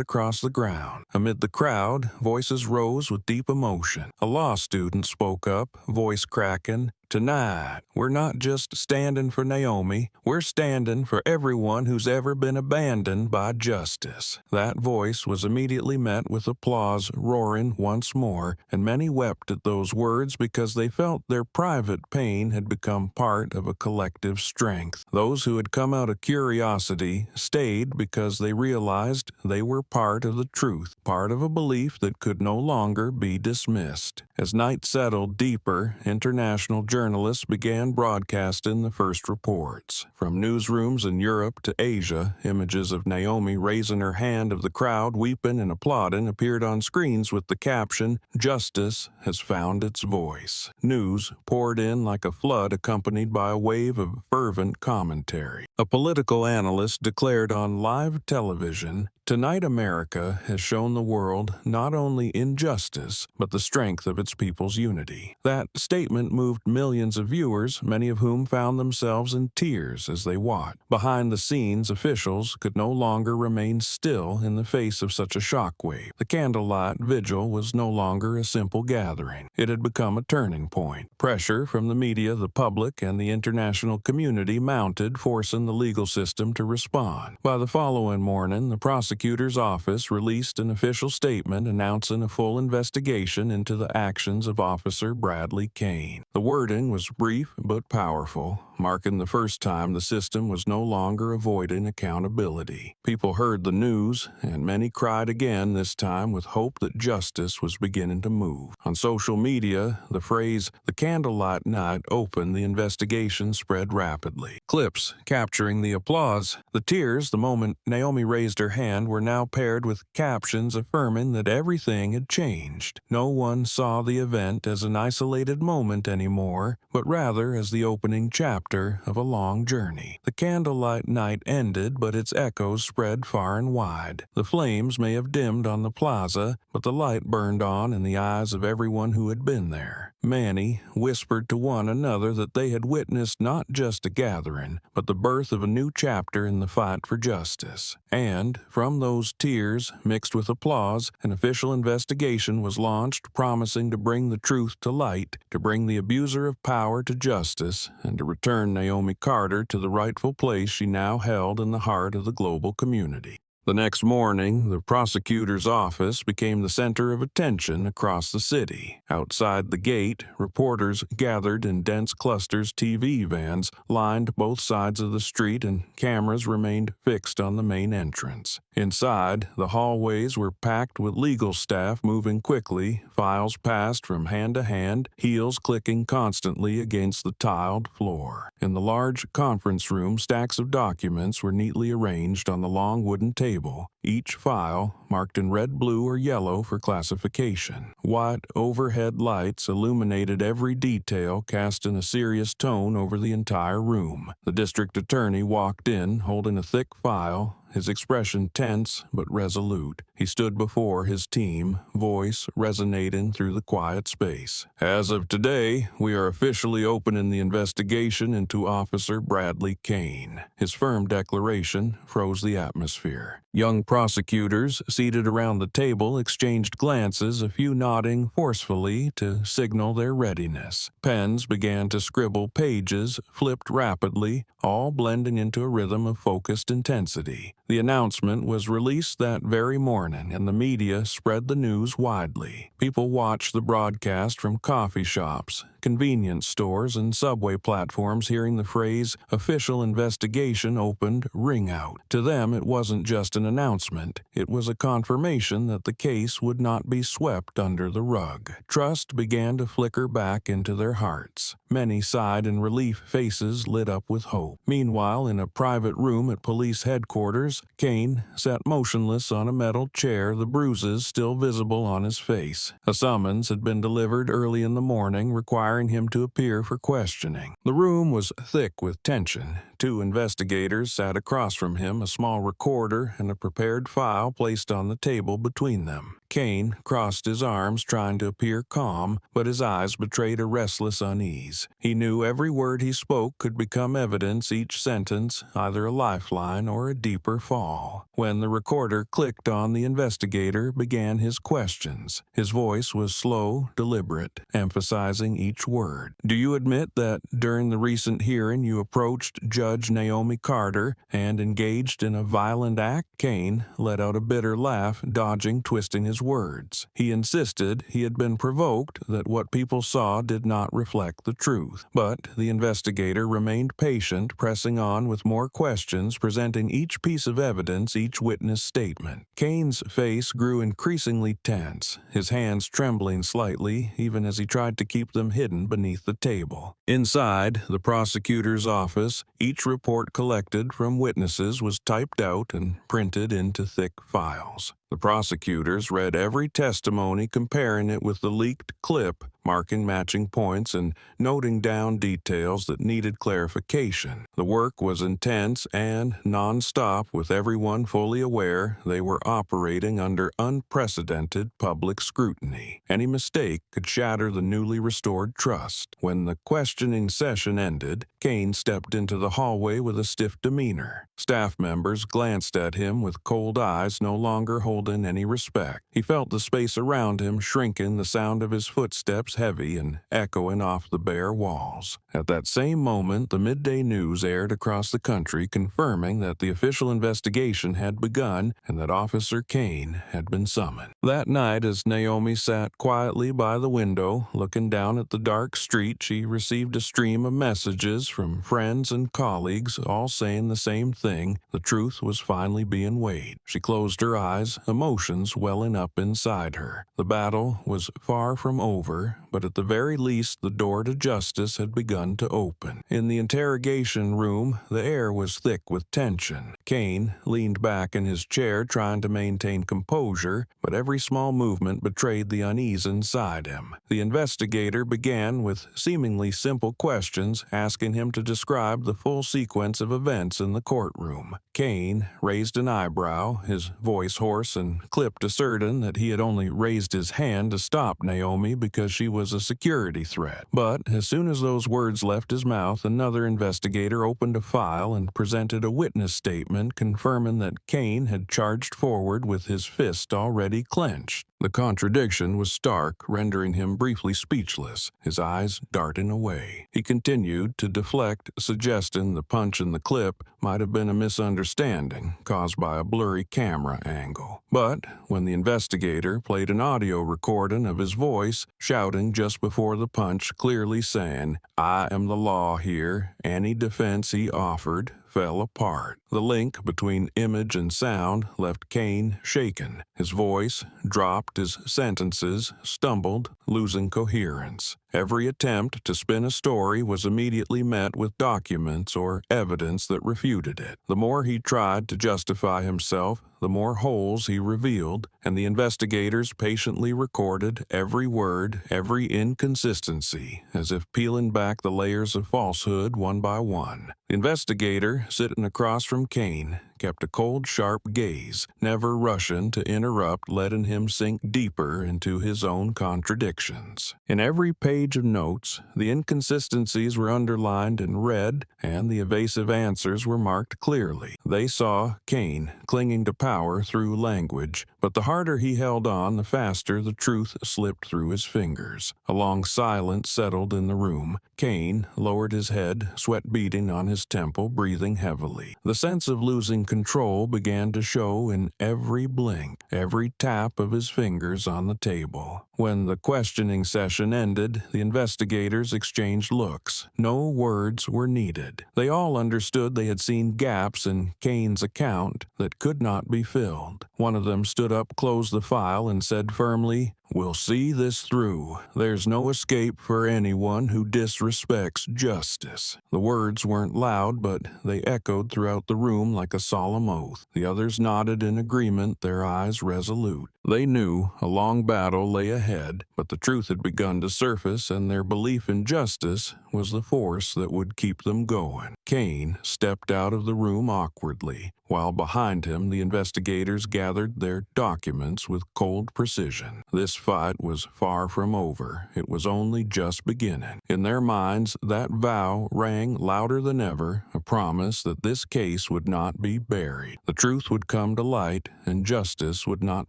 Speaker 1: across the ground. Amid the crowd, voices rose with deep emotion. A law student spoke up, voice cracking, "Tonight, we're not just standing for Naomi, we're standing for everyone who's ever been abandoned by justice." That voice was immediately met with applause roaring once more, and many wept at those words because they felt their private pain had become part of a collective strength. Those who had come out of curiosity stayed because they realized they were part of the truth, part of a belief that could no longer be dismissed. As night settled deeper, international journalists began broadcasting the first reports. From newsrooms in Europe to Asia, images of Naomi raising her hand of the crowd weeping and applauding appeared on screens with the caption, "Justice has found its voice." News poured in like a flood, accompanied by a wave of fervent commentary. A political analyst declared on live television, Tonight America has shown the world not only injustice, but the strength of its people's unity. That statement moved millions of viewers, many of whom found themselves in tears as they watched. Behind the scenes, officials could no longer remain still in the face of such a shockwave. The Candlelight Vigil was no longer a simple gathering. It had become a turning point. Pressure from the media, the public, and the international community mounted, forcing the legal system to respond. By the following morning, the prosecutor's office released an official statement announcing a full investigation into the actions of Officer Bradley Kane. The wording was brief but powerful, marking the first time the system was no longer avoiding accountability. People heard the news, and many cried again, this time with hope that justice was beginning to move. On social media, the phrase, "the Candlelight Night opened," the investigation spread rapidly. Clips capturing the applause, the tears the moment Naomi raised her hand were now paired with captions affirming that everything had changed. No one saw the event as an isolated moment anymore, but rather as the opening chapter of a long journey. The candlelight night ended, but its echoes spread far and wide. The flames may have dimmed on the plaza, but the light burned on in the eyes of everyone who had been there. Many whispered to one another that they had witnessed not just a gathering, but the birth of a new chapter in the fight for justice. And, from those tears, mixed with applause, an official investigation was launched promising to bring the truth to light, to bring the abuser of power to justice, and to return Naomi Carter to the rightful place she now held in the heart of the global community. The next morning, the prosecutor's office became the center of attention across the city. Outside the gate, reporters gathered in dense clusters. TV vans lined both sides of the street, and cameras remained fixed on the main entrance. Inside, the hallways were packed with legal staff moving quickly, files passed from hand to hand, heels clicking constantly against the tiled floor. In the large conference room, stacks of documents were neatly arranged on the long wooden table, each file marked in red, blue, or yellow for classification. White overhead lights illuminated every detail, casting a serious tone over the entire room. The district attorney walked in, holding a thick file, his expression tense but resolute. He stood before his team, voice resonating through the quiet space. "As of today, we are officially opening the investigation into Officer Bradley Kane." His firm declaration froze the atmosphere. Young prosecutors seated around the table exchanged glances, a few nodding forcefully to signal their readiness. Pens began to scribble pages, flipped rapidly, all blending into a rhythm of focused intensity. The announcement was released that very morning, and the media spread the news widely. People watched the broadcast from coffee shops, convenience stores, and subway platforms, hearing the phrase, "official investigation opened," ring out. To them, it wasn't just an announcement. It was a confirmation that the case would not be swept under the rug. Trust began to flicker back into their hearts. Many sighed in relief, faces lit up with hope. Meanwhile, in a private room at police headquarters, Kane sat motionless on a metal chair, the bruises still visible on his face. A summons had been delivered early in the morning, requiring him to appear for questioning. The room was thick with tension. Two investigators sat across from him, a small recorder and a prepared file placed on the table between them. Kane crossed his arms, trying to appear calm, but his eyes betrayed a restless unease. He knew every word he spoke could become evidence, each sentence either a lifeline or a deeper fall. When the recorder clicked on, the investigator began his questions. His voice was slow, deliberate, emphasizing each word. "Do you admit that during the recent hearing you approached Judge Naomi Carter and engaged in a violent act?" Kane let out a bitter laugh, dodging, twisting his words. He insisted he had been provoked, that what people saw did not reflect the truth. But the investigator remained patient, pressing on with more questions, presenting each piece of evidence, each witness statement. Kane's face grew increasingly tense, his hands trembling slightly, even as he tried to keep them hidden beneath the table. Inside the prosecutor's office, each report collected from witnesses was typed out and printed into thick files. The prosecutors read every testimony, comparing it with the leaked clip, marking matching points and noting down details that needed clarification. The work was intense and non-stop, with everyone fully aware they were operating under unprecedented public scrutiny. Any mistake could shatter the newly restored trust. When the questioning session ended, Kane stepped into the hallway with a stiff demeanor. Staff members glanced at him with cold eyes, no longer holding any respect. He felt the space around him shrinking, the sound of his footsteps heavy and echoing off the bare walls. At that same moment, the midday news aired across the country, confirming that the official investigation had begun and that Officer Kane had been summoned. That night, as Naomi sat quietly by the window, looking down at the dark street, she received a stream of messages from friends and colleagues, all saying the same thing: the truth was finally being weighed. She closed her eyes, emotions welling up inside her. The battle was far from over, but at the very least the door to justice had begun to open. In the interrogation room, the air was thick with tension. Kane leaned back in his chair, trying to maintain composure, but every small movement betrayed the unease inside him. The investigator began with seemingly simple questions, asking him to describe the full sequence of events in the courtroom. Kane raised an eyebrow, his voice hoarse and clipped, asserting that he had only raised his hand to stop Naomi because she was a security threat. But as soon as those words left his mouth, another investigator opened a file and presented a witness statement confirming that Kane had charged forward with his fist already clenched. The contradiction was stark, rendering him briefly speechless, his eyes darting away. He continued to deflect, suggesting the punch in the clip might have been a misunderstanding caused by a blurry camera angle. But when the investigator played an audio recording of his voice, shouting just before the punch, clearly saying, "I am the law here," any defense he offered fell apart. The link between image and sound left Kane shaken. His voice dropped, his sentences stumbled, losing coherence. Every attempt to spin a story was immediately met with documents or evidence that refuted it. The more he tried to justify himself, the more holes he revealed, and the investigators patiently recorded every word, every inconsistency, as if peeling back the layers of falsehood one by one. The investigator, sitting across from Kane, kept a cold, sharp gaze, never rushing to interrupt, letting him sink deeper into his own contradictions. In every page of notes, the inconsistencies were underlined in red, and the evasive answers were marked clearly. They saw Kane clinging to power through language, but the harder he held on, the faster the truth slipped through his fingers. A long silence settled in the room. Kane lowered his head, sweat beading on his temple, breathing heavily. The sense of losing control began to show in every blink, every tap of his fingers on the table. When the questioning session ended, the investigators exchanged looks. No words were needed. They all understood they had seen gaps in Kane's account that could not be filled. One of them stood up, closed the file, and said firmly, "We'll see this through. There's no escape for anyone who disrespects justice." The words weren't loud, but they echoed throughout the room like a solemn oath. The others nodded in agreement, their eyes resolute. They knew a long battle lay ahead, but the truth had begun to surface, and their belief in justice was the force that would keep them going. Kane stepped out of the room awkwardly, while behind him the investigators gathered their documents with cold precision. This fight was far from over. It was only just beginning. In their minds, that vow rang louder than ever, a promise that this case would not be buried. The truth would come to light, and justice would not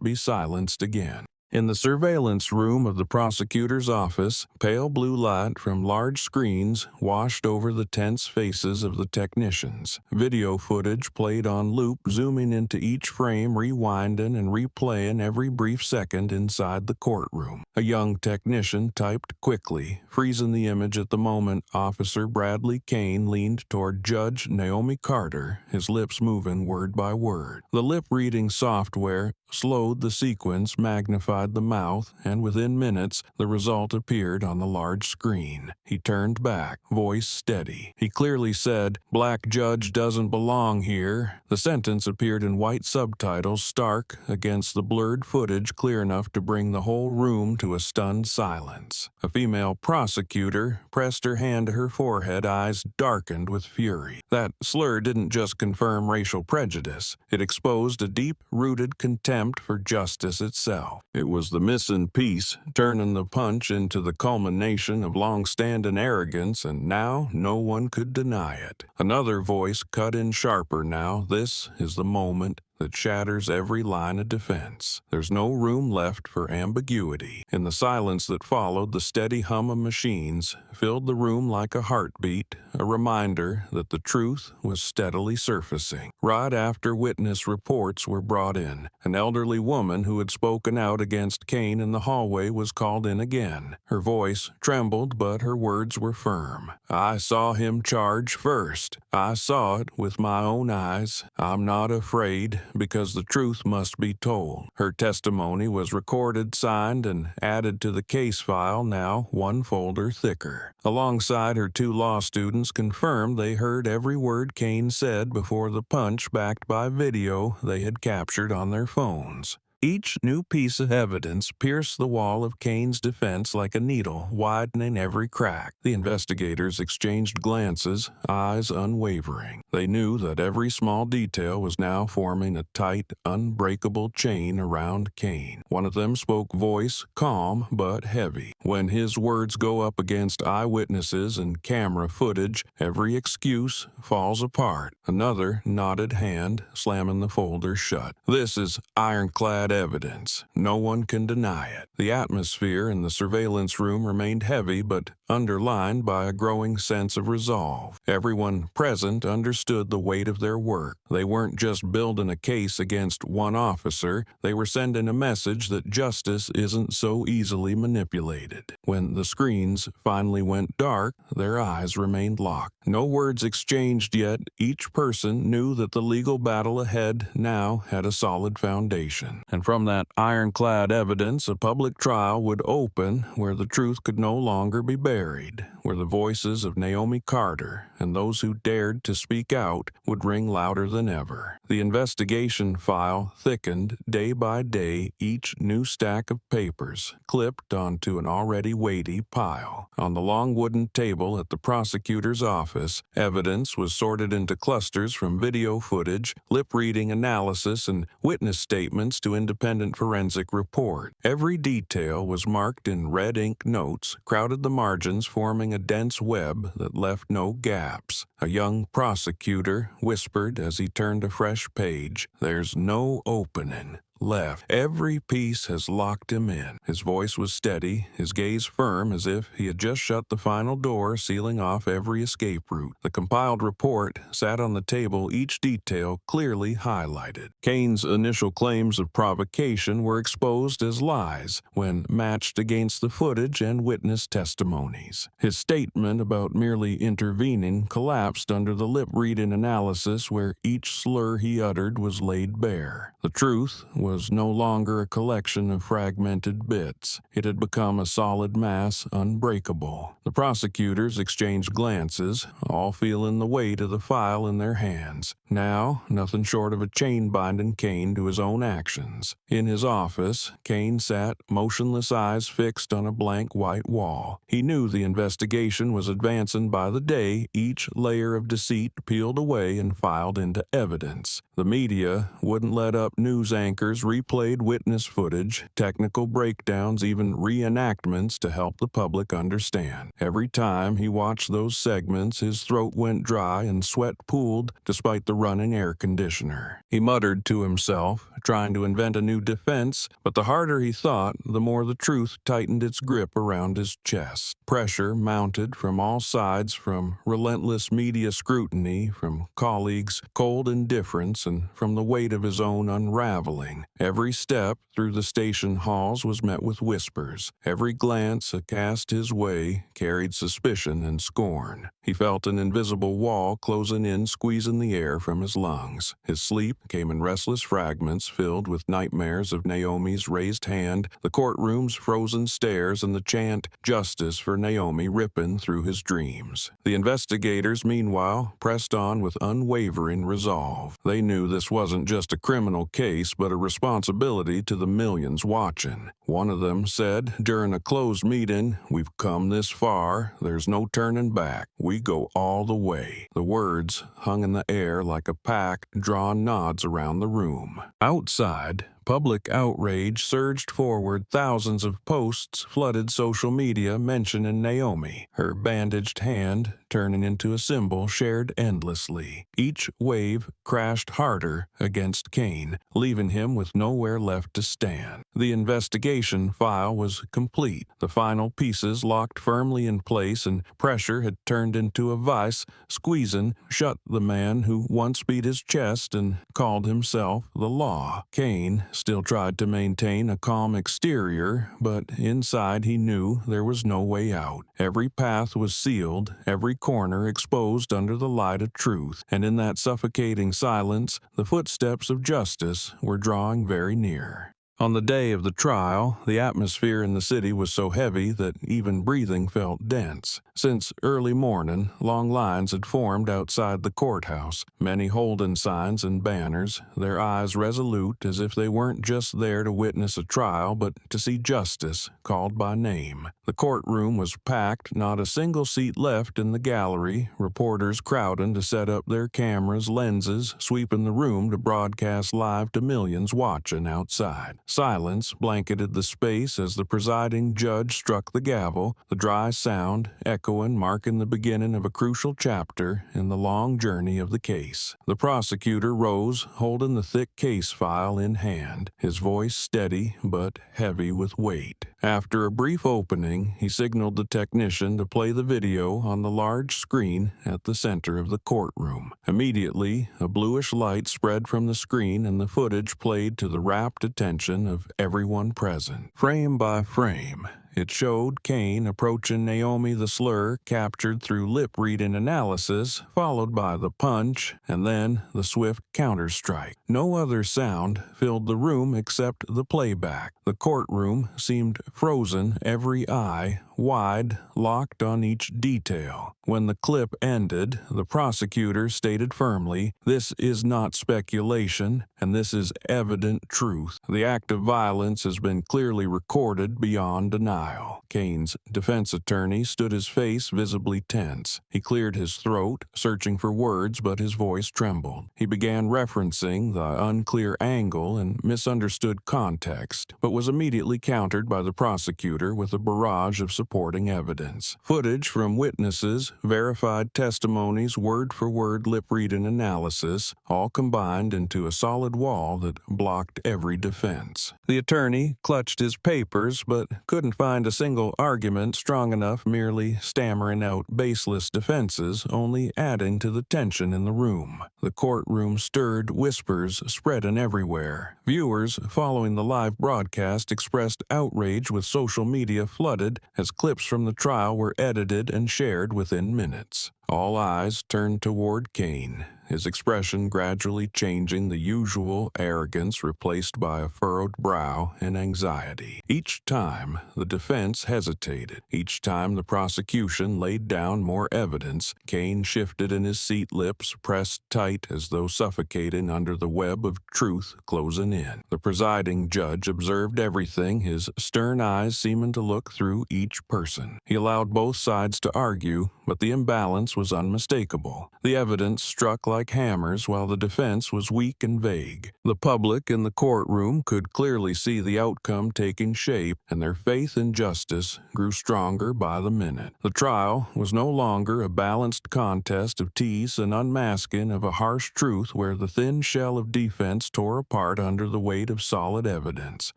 Speaker 1: be silenced again. In the surveillance room of the prosecutor's office, pale blue light from large screens washed over the tense faces of the technicians. Video footage played on loop, zooming into each frame, rewinding and replaying every brief second inside the courtroom. A young technician typed quickly, freezing the image at the moment Officer Bradley Kane leaned toward Judge Naomi Carter, his lips moving word by word. The lip-reading software slowed the sequence, magnified the mouth, and within minutes, the result appeared on the large screen. He turned back, voice steady. He clearly said, "Black judge doesn't belong here." The sentence appeared in white subtitles, stark against the blurred footage, clear enough to bring the whole room to a stunned silence. A female prosecutor pressed her hand to her forehead, eyes darkened with fury. That slur didn't just confirm racial prejudice. It exposed a deep-rooted contempt for justice itself. It was the missing piece, turning the punch into the culmination of long-standing arrogance, and now no one could deny it. Another voice cut in sharper now. "This is the moment that shatters every line of defense. There's no room left for ambiguity." In the silence that followed, the steady hum of machines filled the room like a heartbeat, a reminder that the truth was steadily surfacing. Right after witness reports were brought in, an elderly woman who had spoken out against Kane in the hallway was called in again. Her voice trembled, but her words were firm. "I saw him charge first. I saw it with my own eyes. I'm not afraid, because the truth must be told." Her testimony was recorded, signed, and added to the case file, now one folder thicker. Alongside her, 2 law students confirmed they heard every word Kane said before the punch, backed by video they had captured on their phones. Each new piece of evidence pierced the wall of Kane's defense like a needle, widening every crack. The investigators exchanged glances, eyes unwavering. They knew that every small detail was now forming a tight, unbreakable chain around Kane. One of them spoke, voice calm but heavy. "When his words go up against eyewitnesses and camera footage, every excuse falls apart." Another nodded, hand slamming the folder shut. "This is ironclad evidence. No one can deny it." The atmosphere in the surveillance room remained heavy but underlined by a growing sense of resolve. Everyone present understood the weight of their work. They weren't just building a case against one officer, they were sending a message that justice isn't so easily manipulated. When the screens finally went dark, their eyes remained locked. No words exchanged yet. Each person knew that the legal battle ahead now had a solid foundation. And from that ironclad evidence, a public trial would open where the truth could no longer be buried, where the voices of Naomi Carter and those who dared to speak out would ring louder than ever. The investigation file thickened day by day, each new stack of papers clipped onto an already weighty pile. On the long wooden table at the prosecutor's office, evidence was sorted into clusters from video footage, lip-reading analysis, and witness statements to independent forensic report. Every detail was marked in red ink notes, crowded the margins, forming a dense web that left no gaps. A young prosecutor whispered as he turned a fresh page, "There's no opening left. Every piece has locked him in." His voice was steady, his gaze firm, as if he had just shut the final door, sealing off every escape route. The compiled report sat on the table, each detail clearly highlighted. Kane's initial claims of provocation were exposed as lies when matched against the footage and witness testimonies. His statement about merely intervening collapsed under the lip-reading analysis, where each slur he uttered was laid bare. The truth was no longer a collection of fragmented bits. It had become a solid mass, unbreakable. The prosecutors exchanged glances, all feeling the weight of the file in their hands. Now, nothing short of a chain binding Kane to his own actions. In his office, Kane sat, motionless, eyes fixed on a blank white wall. He knew the investigation was advancing by the day, each layer of deceit peeled away and filed into evidence. The media wouldn't let up. News anchors replayed witness footage, technical breakdowns, even reenactments to help the public understand. Every time he watched those segments, his throat went dry and sweat pooled despite the running air conditioner. He muttered to himself, trying to invent a new defense, but the harder he thought, the more the truth tightened its grip around his chest. Pressure mounted from all sides, from relentless media scrutiny, from colleagues' cold indifference, and from the weight of his own unraveling. Every step through the station halls was met with whispers. Every glance cast his way carried suspicion and scorn. He felt an invisible wall closing in, squeezing the air from his lungs. His sleep came in restless fragments, filled with nightmares of Naomi's raised hand, the courtroom's frozen stares, and the chant, "Justice for Naomi," ripping through his dreams. The investigators, meanwhile, pressed on with unwavering resolve. They knew this wasn't just a criminal case, but a responsibility to the millions watching. One of them said during a closed meeting, "We've come this far. There's no turning back. We go all the way." The words hung in the air like a pack, drawing nods around the room. Outside, public outrage surged forward. Thousands of posts flooded social media mentioning Naomi, her bandaged hand turning into a symbol shared endlessly. Each wave crashed harder against Kane, leaving him with nowhere left to stand. The investigation file was complete, the final pieces locked firmly in place, and pressure had turned into a vice, squeezing shut the man who once beat his chest and called himself the law. Kane still tried to maintain a calm exterior, but inside he knew there was no way out. Every path was sealed, every corner exposed under the light of truth, and in that suffocating silence, the footsteps of justice were drawing very near. On the day of the trial, the atmosphere in the city was so heavy that even breathing felt dense. Since early morning, long lines had formed outside the courthouse, many holding signs and banners, their eyes resolute as if they weren't just there to witness a trial but to see justice called by name. The courtroom was packed, not a single seat left in the gallery, reporters crowding to set up their cameras, lenses, sweeping the room to broadcast live to millions watching outside. Silence blanketed the space as the presiding judge struck the gavel, the dry sound echoing, marking the beginning of a crucial chapter in the long journey of the case. The prosecutor rose, holding the thick case file in hand, his voice steady but heavy with weight. After a brief opening, he signaled the technician to play the video on the large screen at the center of the courtroom. Immediately, a bluish light spread from the screen and the footage played to the rapt attention of everyone present. Frame by frame, it showed Kane approaching Naomi, the slur captured through lip-reading analysis, followed by the punch, and then the swift counterstrike. No other sound filled the room except the playback. The courtroom seemed frozen, every eye wide, locked on each detail. When the clip ended, the prosecutor stated firmly, "This is not speculation, and this is evident truth. The act of violence has been clearly recorded beyond denial." Kane's defense attorney stood his face visibly tense. He cleared his throat, searching for words, but his voice trembled. He began referencing the unclear angle and misunderstood context, but was immediately countered by the prosecutor with a barrage of supporting evidence. Footage from witnesses, verified testimonies, word-for-word lip-reading analysis, all combined into a solid wall that blocked every defense. The attorney clutched his papers but couldn't find a single argument strong enough, merely stammering out baseless defenses, only adding to the tension in the room. The courtroom stirred, whispers spreading everywhere. Viewers following the live broadcast expressed outrage, with social media flooded as clips from the trial were edited and shared within minutes. All eyes turned toward Kane, his expression gradually changing, the usual arrogance replaced by a furrowed brow and anxiety. Each time the defense hesitated, each time the prosecution laid down more evidence, Kane shifted in his seat, lips pressed tight as though suffocating under the web of truth closing in. The presiding judge observed everything, his stern eyes seeming to look through each person. He allowed both sides to argue, but the imbalance was unmistakable. The evidence struck like hammers while the defense was weak and vague. The public in the courtroom could clearly see the outcome taking shape, and their faith in justice grew stronger by the minute. The trial was no longer a balanced contest of tease and unmasking of a harsh truth where the thin shell of defense tore apart under the weight of solid evidence.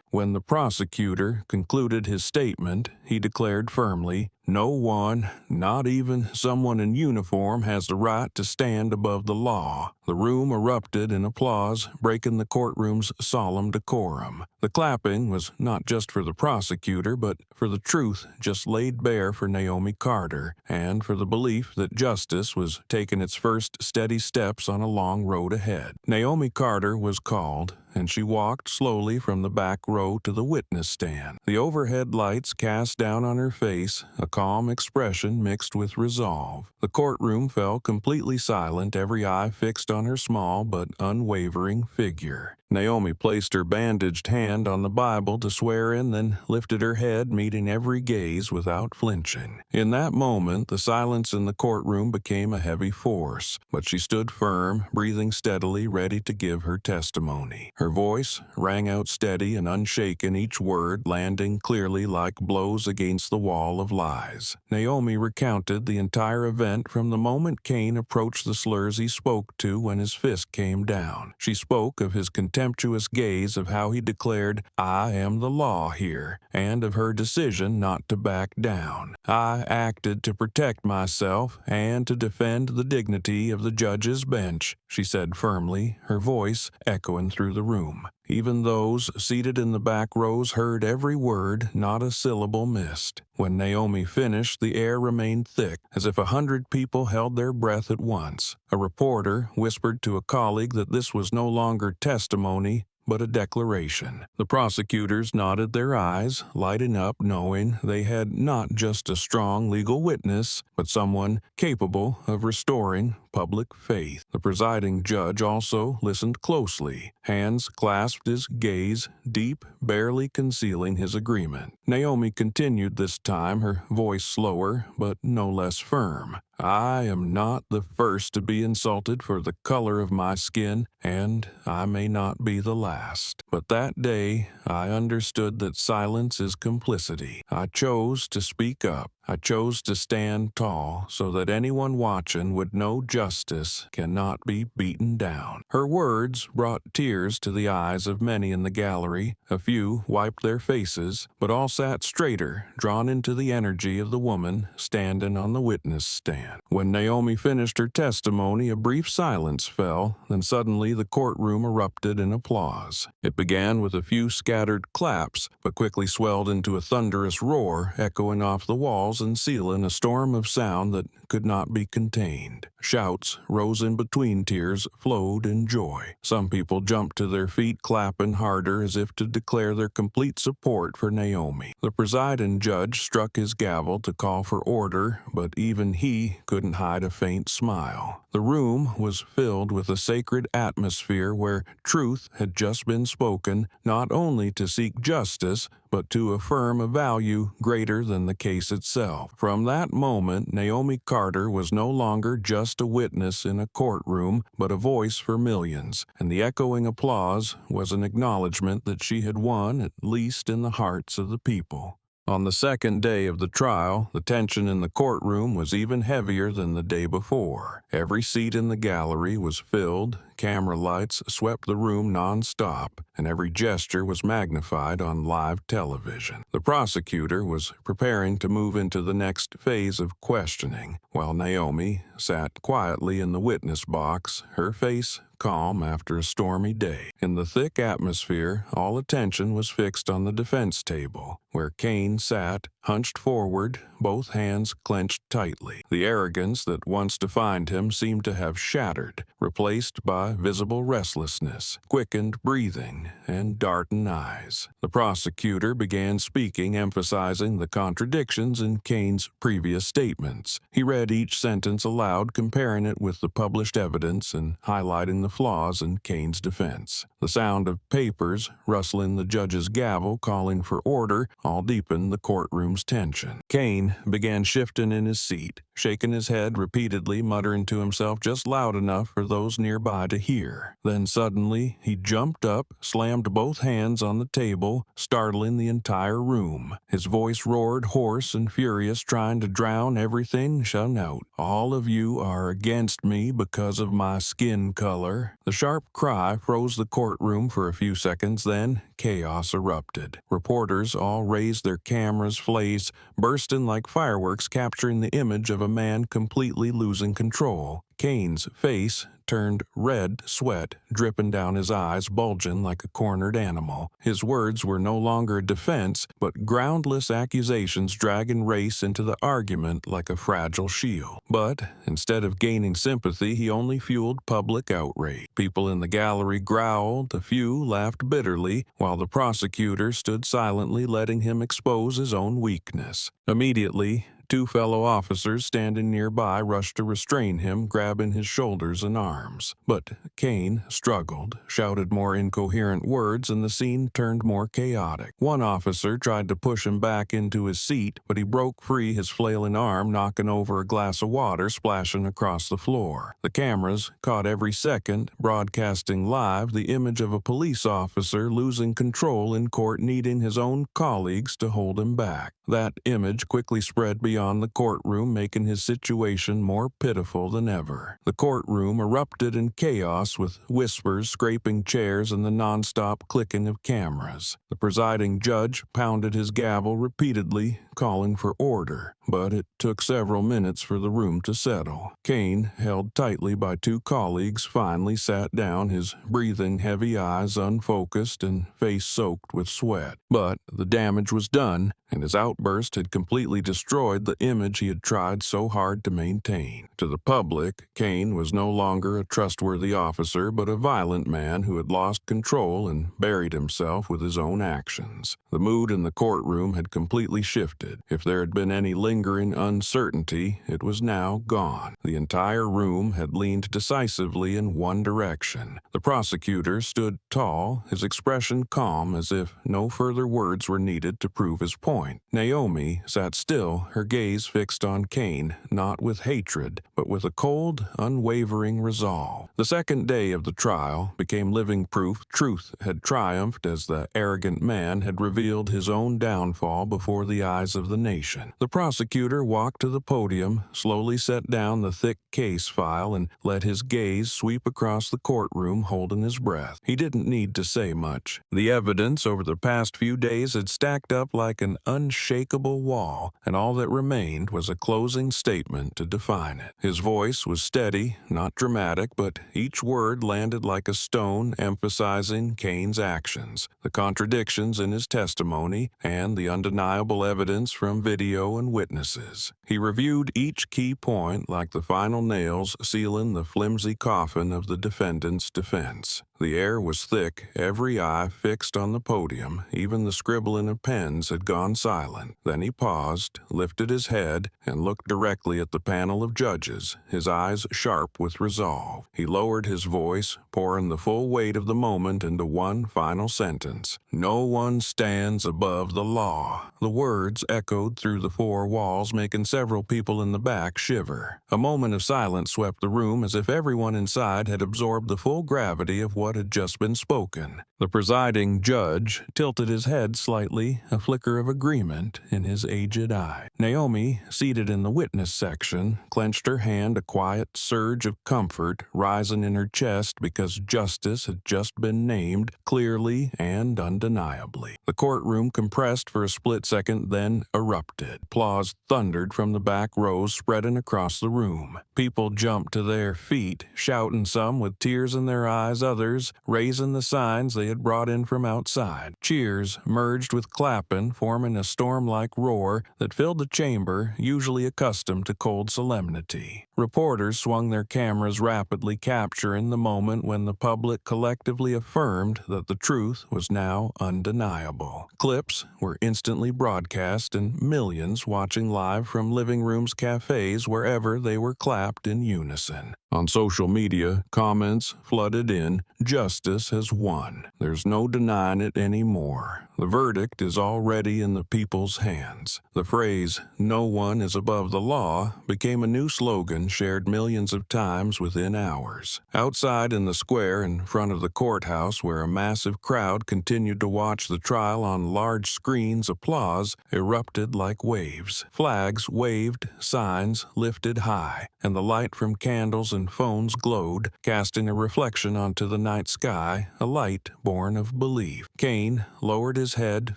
Speaker 1: When the prosecutor concluded his statement, he declared firmly, "No one, not even someone in uniform, has the right to stand above the law." The room erupted in applause, breaking the courtroom's solemn decorum. The clapping was not just for the prosecutor, but for the truth just laid bare for Naomi Carter, and for the belief that justice was taking its first steady steps on a long road ahead. Naomi Carter was called, and she walked slowly from the back row to the witness stand. The overhead lights cast down on her face, a calm expression mixed with resolve. The courtroom fell completely silent, every eye fixed on her small but unwavering figure. Naomi placed her bandaged hand on the Bible to swear in, then lifted her head, meeting every gaze without flinching. In that moment, the silence in the courtroom became a heavy force, but she stood firm, breathing steadily, ready to give her testimony. Her voice rang out steady and unshaken, each word landing clearly like blows against the wall of lies. Naomi recounted the entire event from the moment Kane approached the slurs he spoke to when his fist came down. She spoke of his contemptuous gaze, of how he declared, "I am the law here," and of her decision not to back down. "I acted to protect myself and to defend the dignity of the judge's bench," she said firmly, her voice echoing through the room. Even those seated in the back rows heard every word, not a syllable missed. When Naomi finished, the air remained thick, as if 100 people held their breath at once. A reporter whispered to a colleague that this was no longer testimony, but a declaration. The prosecutors nodded their eyes, lighting up, knowing they had not just a strong legal witness, but someone capable of restoring public faith. The presiding judge also listened closely. Hands clasped, his gaze deep, barely concealing his agreement. Naomi continued this time, her voice slower, but no less firm. "I am not the first to be insulted for the color of my skin, and I may not be the last. But that day, I understood that silence is complicity. I chose to speak up. I chose to stand tall so that anyone watching would know justice cannot be beaten down." Her words brought tears to the eyes of many in the gallery. A few wiped their faces, but all sat straighter, drawn into the energy of the woman standing on the witness stand. When Naomi finished her testimony, a brief silence fell, then suddenly the courtroom erupted in applause. It began with a few scattered claps, but quickly swelled into a thunderous roar, echoing off the walls and ceiling, a storm of sound that could not be contained. Shouts rose in between, tears flowed in joy. Some people jumped to their feet, clapping harder as if to declare their complete support for Naomi. The presiding judge struck his gavel to call for order, but even he couldn't hide a faint smile. The room was filled with a sacred atmosphere where truth had just been spoken, not only to seek justice, but to affirm a value greater than the case itself. From that moment, Naomi Carter was no longer just a witness in a courtroom, but a voice for millions, and the echoing applause was an acknowledgement that she had won, at least in the hearts of the people. On the second day of the trial, the tension in the courtroom was even heavier than the day before. Every seat in the gallery was filled, camera lights swept the room non-stop, and every gesture was magnified on live television. The prosecutor was preparing to move into the next phase of questioning, while Naomi sat quietly in the witness box, her face calm after a stormy day. In the thick atmosphere, all attention was fixed on the defense table, where Kane sat, hunched forward, both hands clenched tightly. The arrogance that once defined him seemed to have shattered, replaced by visible restlessness, quickened breathing, and darting eyes. The prosecutor began speaking, emphasizing the contradictions in Kane's previous statements. He read each sentence aloud, comparing it with the published evidence and highlighting the flaws in Kane's defense. The sound of papers rustling the judge's gavel calling for order all deepened the courtroom's tension. Kane began shifting in his seat, shaking his head repeatedly, muttering to himself just loud enough for those nearby to hear. Then suddenly, he jumped up, slammed both hands on the table, startling the entire room. His voice roared hoarse and furious, trying to drown everything shut out. "All of you are against me because of my skin color." The sharp cry froze the courtroom for a few seconds, then chaos erupted. Reporters all raised their cameras, flames bursting like fireworks, capturing the image of a man completely losing control. Kane's face turned red, sweat dripping down his eyes, bulging like a cornered animal. His words were no longer a defense, but groundless accusations dragging race into the argument like a fragile shield. But instead of gaining sympathy, he only fueled public outrage. People in the gallery growled, a few laughed bitterly, while the prosecutor stood silently, letting him expose his own weakness. Immediately, two fellow officers standing nearby rushed to restrain him, grabbing his shoulders and arms. But Kane struggled, shouted more incoherent words, and the scene turned more chaotic. One officer tried to push him back into his seat, but he broke free, his flailing arm knocking over a glass of water splashing across the floor. The cameras caught every second, broadcasting live the image of a police officer losing control in court, needing his own colleagues to hold him back. That image quickly spread beyond the courtroom, making his situation more pitiful than ever. The courtroom erupted in chaos, with whispers scraping chairs and the nonstop clicking of cameras. The presiding judge pounded his gavel repeatedly, calling for order, but it took several minutes for the room to settle. Kane, held tightly by two colleagues, finally sat down, his breathing heavy, eyes unfocused and face soaked with sweat. But the damage was done, and his outburst had completely destroyed the image he had tried so hard to maintain. To the public, Kane was no longer a trustworthy officer, but a violent man who had lost control and buried himself with his own actions. The mood in the courtroom had completely shifted. If there had been any lingering uncertainty, it was now gone. The entire room had leaned decisively in one direction. The prosecutor stood tall, his expression calm, as if no further words were needed to prove his point. Naomi sat still, her gaze fixed on Kane, not with hatred, but with a cold, unwavering resolve. The second day of the trial became living proof truth had triumphed, as the arrogant man had revealed his own downfall before the eyes of the nation. The prosecutor walked to the podium, slowly set down the thick case file, and let his gaze sweep across the courtroom, holding his breath. He didn't need to say much. The evidence over the past few days had stacked up like an unshakable wall, and all that remained was a closing statement to define it. His voice was steady, not dramatic, but each word landed like a stone, emphasizing Kane's actions, the contradictions in his testimony, and the undeniable evidence from video and witnesses. He reviewed each key point like the final nails sealing the flimsy coffin of the defendant's defense. The air was thick, every eye fixed on the podium, even the scribbling of pens had gone silent. Then he paused, lifted his head, and looked directly at the panel of judges, his eyes sharp with resolve. He lowered his voice, pouring the full weight of the moment into one final sentence. "No one stands above the law." The words echoed through the four walls, making several people in the back shiver. A moment of silence swept the room, as if everyone inside had absorbed the full gravity of what had just been spoken. The presiding judge tilted his head slightly, a flicker of agreement in his aged eye. Naomi, seated in the witness section, clenched her hand, a quiet surge of comfort rising in her chest because justice had just been named, clearly and undeniably. The courtroom compressed for a split second, then erupted. Applause thundered from the back rows, spreading across the room. People jumped to their feet, shouting, some with tears in their eyes, others raising the signs they had brought in from outside. Cheers merged with clapping, forming a storm-like roar that filled the chamber, usually accustomed to cold solemnity. Reporters swung their cameras, rapidly capturing the moment when the public collectively affirmed that the truth was now undeniable. Clips were instantly broadcast, and millions watching live from living rooms, cafes, wherever they were clapped in unison. On social media, comments flooded in, "Justice has won. There's no denying it anymore. The verdict is already in the people's hands." The phrase, "no one is above the law," became a new slogan shared millions of times within hours. Outside in the square in front of the courthouse, where a massive crowd continued to watch the trial on large screens, applause erupted like waves. Flags waved, signs lifted high, and the light from candles and phones glowed, casting a reflection onto the night sky, a light born of belief. Kane lowered his head,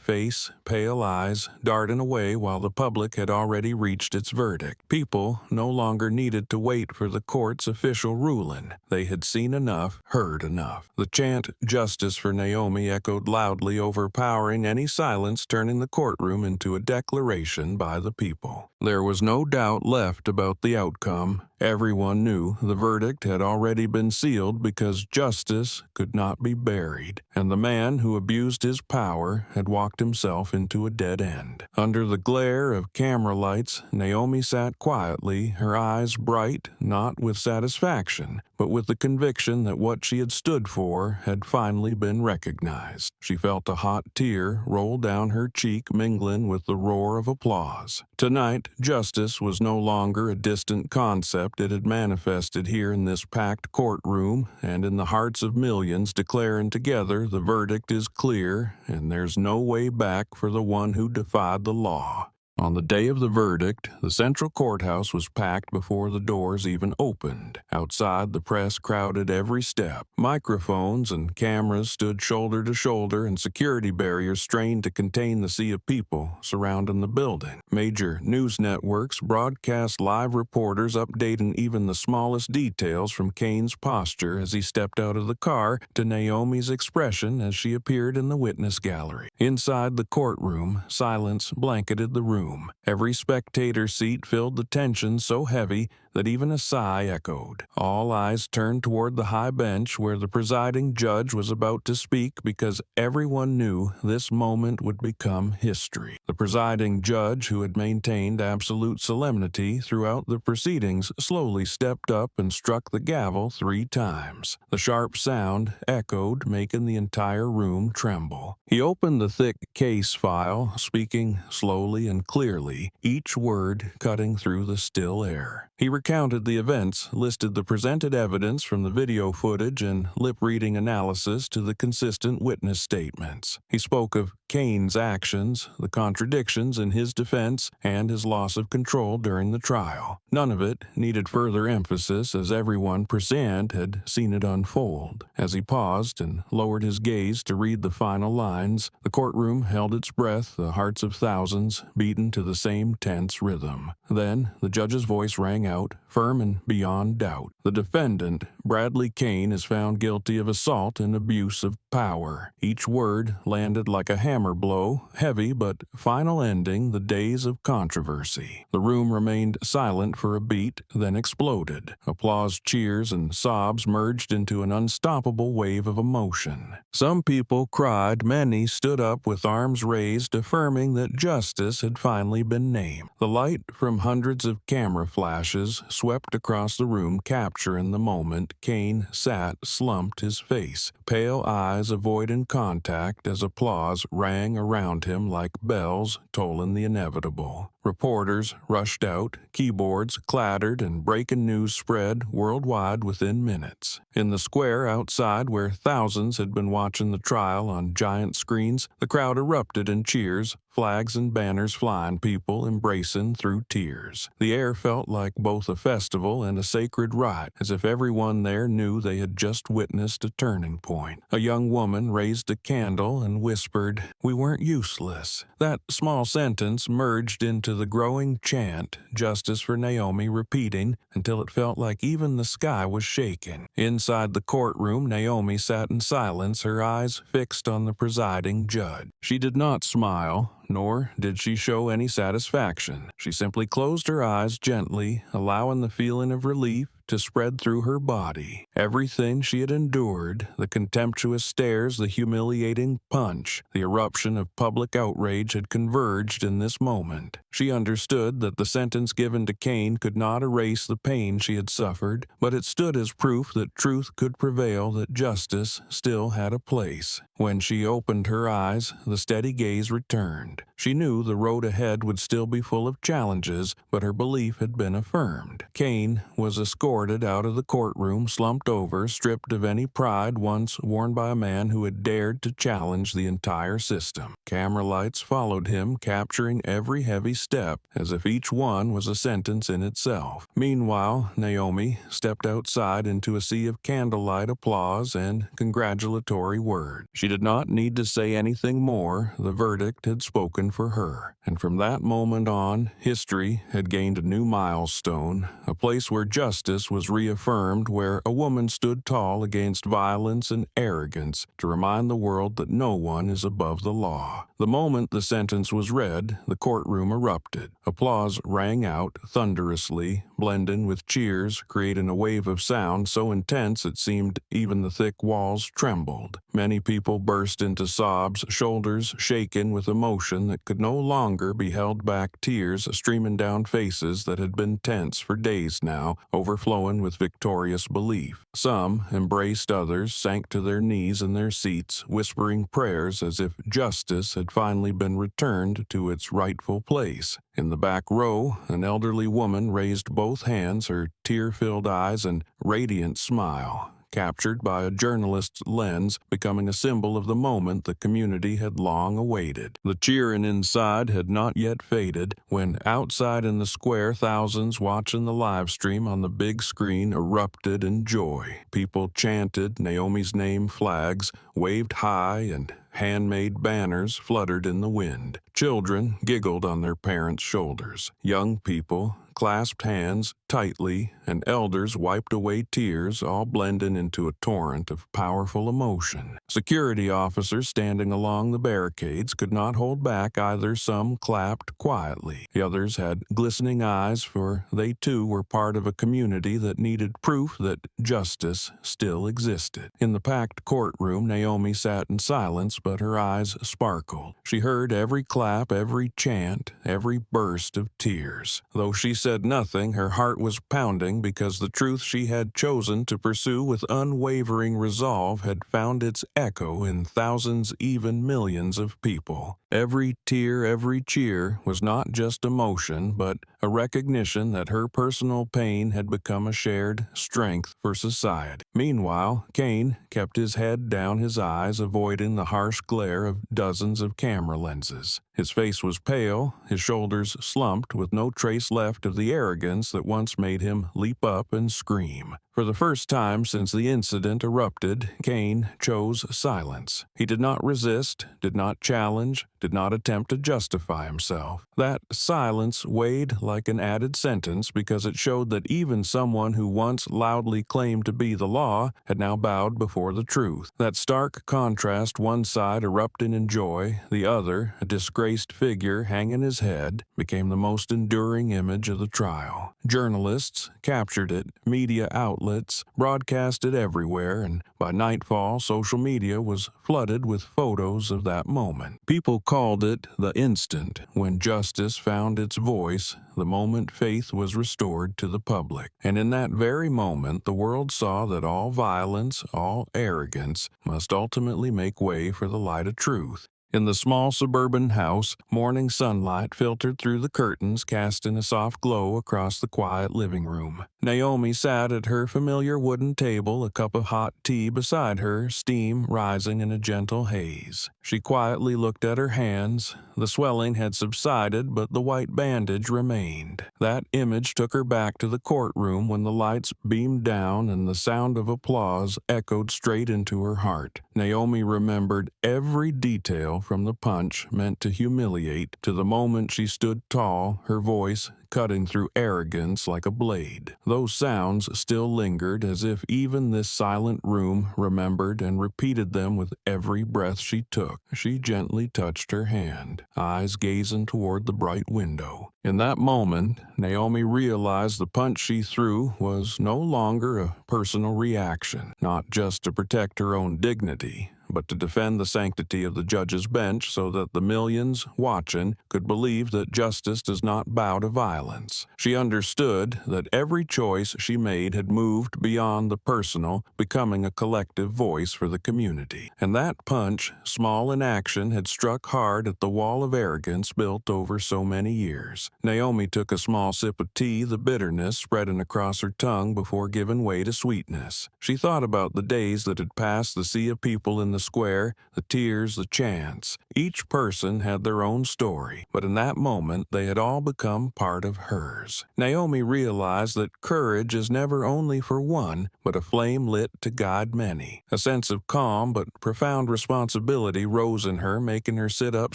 Speaker 1: face, pale eyes, darting away while the public had already reached its verdict. People no longer needed needed to wait for the court's official ruling. They had seen enough, heard enough. The chant, "Justice for Naomi," echoed loudly, overpowering any silence, turning the courtroom into a declaration by the people. There was no doubt left about the outcome. Everyone knew the verdict had already been sealed because justice could not be buried, and the man who abused his power had walked himself into a dead end. Under the glare of camera lights, Naomi sat quietly, her eyes bright, not with satisfaction, but with the conviction that what she had stood for had finally been recognized. She felt a hot tear roll down her cheek, mingling with the roar of applause. Tonight, justice was no longer a distant concept. It had manifested here in this packed courtroom, and in the hearts of millions, declaring together the verdict is clear, and there's no way back for the one who defied the law. On the day of the verdict, the central courthouse was packed before the doors even opened. Outside, the press crowded every step. Microphones and cameras stood shoulder to shoulder, and security barriers strained to contain the sea of people surrounding the building. Major news networks broadcast live reporters updating even the smallest details, from Kane's posture as he stepped out of the car to Naomi's expression as she appeared in the witness gallery. Inside the courtroom, silence blanketed the room. Every spectator seat filled the tension so heavy that even a sigh echoed. All eyes turned toward the high bench where the presiding judge was about to speak, because everyone knew this moment would become history. The presiding judge, who had maintained absolute solemnity throughout the proceedings, slowly stepped up and struck the gavel 3 times. The sharp sound echoed, making the entire room tremble. He opened the thick case file, speaking slowly and clearly, each word cutting through the still air. He recounted the events, listed the presented evidence from the video footage and lip-reading analysis to the consistent witness statements. He spoke of Kane's actions, the contradictions in his defense, and his loss of control during the trial. None of it needed further emphasis, as everyone present had seen it unfold. As he paused and lowered his gaze to read the final lines, the courtroom held its breath, the hearts of thousands beaten to the same tense rhythm. Then the judge's voice rang out, firm and beyond doubt. The defendant, Bradley Kane, is found guilty of assault and abuse of power. Each word landed like a hammer blow, heavy but final, ending the days of controversy. The room remained silent for a beat, then exploded. Applause, cheers, and sobs merged into an unstoppable wave of emotion. Some people cried, many stood up with arms raised, affirming that justice had finally been named. The light from hundreds of camera flashes swept across the room, capturing the moment. Kane sat, slumped, his face, pale eyes avoiding contact, as applause rang around him like bells tolling the inevitable. Reporters rushed out, keyboards clattered, and breaking news spread worldwide within minutes. In the square outside, where thousands had been watching the trial on giant screens, the crowd erupted in cheers, flags and banners flying, people embracing through tears. The air felt like both a festival and a sacred rite, as if everyone there knew they had just witnessed a turning point. A young woman raised a candle and whispered, "We weren't useless." That small sentence merged into the growing chant, "Justice for Naomi," repeating until it felt like even the sky was shaking. Inside the courtroom, Naomi sat in silence, her eyes fixed on the presiding judge. She did not smile, nor did she show any satisfaction. She simply closed her eyes gently, allowing the feeling of relief to spread through her body. Everything she had endured, the contemptuous stares, the humiliating punch, the eruption of public outrage, had converged in this moment. She understood that the sentence given to Kane could not erase the pain she had suffered, but it stood as proof that truth could prevail, that justice still had a place. When she opened her eyes, the steady gaze returned. She knew the road ahead would still be full of challenges, but her belief had been affirmed. Kane was a scorer escorted out of the courtroom, slumped over, stripped of any pride once worn by a man who had dared to challenge the entire system. Camera lights followed him, capturing every heavy step, as if each one was a sentence in itself. Meanwhile, Naomi stepped outside into a sea of candlelight applause and congratulatory words. She did not need to say anything more. The verdict had spoken for her. And from that moment on, history had gained a new milestone, a place where justice was reaffirmed, where a woman stood tall against violence and arrogance to remind the world that no one is above the law. The moment the sentence was read, the courtroom erupted. Applause rang out thunderously, blending with cheers, creating a wave of sound so intense it seemed even the thick walls trembled. Many people burst into sobs, shoulders shaken with emotion that could no longer be held back, tears streaming down faces that had been tense for days now, overflowing with victorious belief. Some embraced others, sank to their knees in their seats, whispering prayers as if justice had finally been returned to its rightful place. In the back row, an elderly woman raised both hands, her tear-filled eyes and radiant smile, captured by a journalist's lens, becoming a symbol of the moment the community had long awaited. The cheering inside had not yet faded, when outside in the square thousands watching the live stream on the big screen erupted in joy. People chanted Naomi's name, flags waved high, and handmade banners fluttered in the wind. Children giggled on their parents' shoulders. Young people clasped hands tightly, and elders wiped away tears, all blending into a torrent of powerful emotion. Security officers standing along the barricades could not hold back either. Some clapped quietly. The others had glistening eyes, for they too were part of a community that needed proof that justice still existed. In the packed courtroom, Naomi sat in silence, but her eyes sparkled. She heard every clap, every chant, every burst of tears. Though she said nothing, her heart was pounding, because the truth she had chosen to pursue with unwavering resolve had found its echo in thousands, even millions of people. Every tear, every cheer was not just emotion, but a recognition that her personal pain had become a shared strength for society. Meanwhile, Kane kept his head down, his eyes avoiding the harsh glare of dozens of camera lenses. His face was pale, his shoulders slumped, with no trace left of the arrogance that once made him leap up and scream. For the first time since the incident erupted, Kane chose silence. He did not resist, did not challenge, did not attempt to justify himself. That silence weighed like an added sentence, because it showed that even someone who once loudly claimed to be the law had now bowed before the truth. That stark contrast, one side erupting in joy, the other, a disgraced figure hanging his head, became the most enduring image of the trial. Journalists captured it, media outlets broadcast it everywhere, and by nightfall, social media was flooded with photos of that moment. People called it the instant when justice found its voice, the moment faith was restored to the public. And in that very moment, the world saw that all violence, all arrogance, must ultimately make way for the light of truth. In the small suburban house, morning sunlight filtered through the curtains, casting a soft glow across the quiet living room. Naomi sat at her familiar wooden table, a cup of hot tea beside her, steam rising in a gentle haze. She quietly looked at her hands. The swelling had subsided, but the white bandage remained. That image took her back to the courtroom when the lights beamed down and the sound of applause echoed straight into her heart. Naomi remembered every detail, from the punch meant to humiliate to the moment she stood tall, her voice cutting through arrogance like a blade. Those sounds still lingered, as if even this silent room remembered and repeated them with every breath she took. She gently touched her hand, eyes gazing toward the bright window. In that moment, Naomi realized the punch she threw was no longer a personal reaction, not just to protect her own dignity, but to defend the sanctity of the judge's bench so that the millions watching could believe that justice does not bow to violence. She understood that every choice she made had moved beyond the personal, becoming a collective voice for the community. And that punch, small in action, had struck hard at the wall of arrogance built over so many years. Naomi took a small sip of tea, the bitterness spreading across her tongue before giving way to sweetness. She thought about the days that had passed, the sea of people in the square, the tears, the chants. Each person had their own story, but in that moment they had all become part of hers. Naomi realized that courage is never only for one, but a flame lit to guide many. A sense of calm but profound responsibility rose in her, making her sit up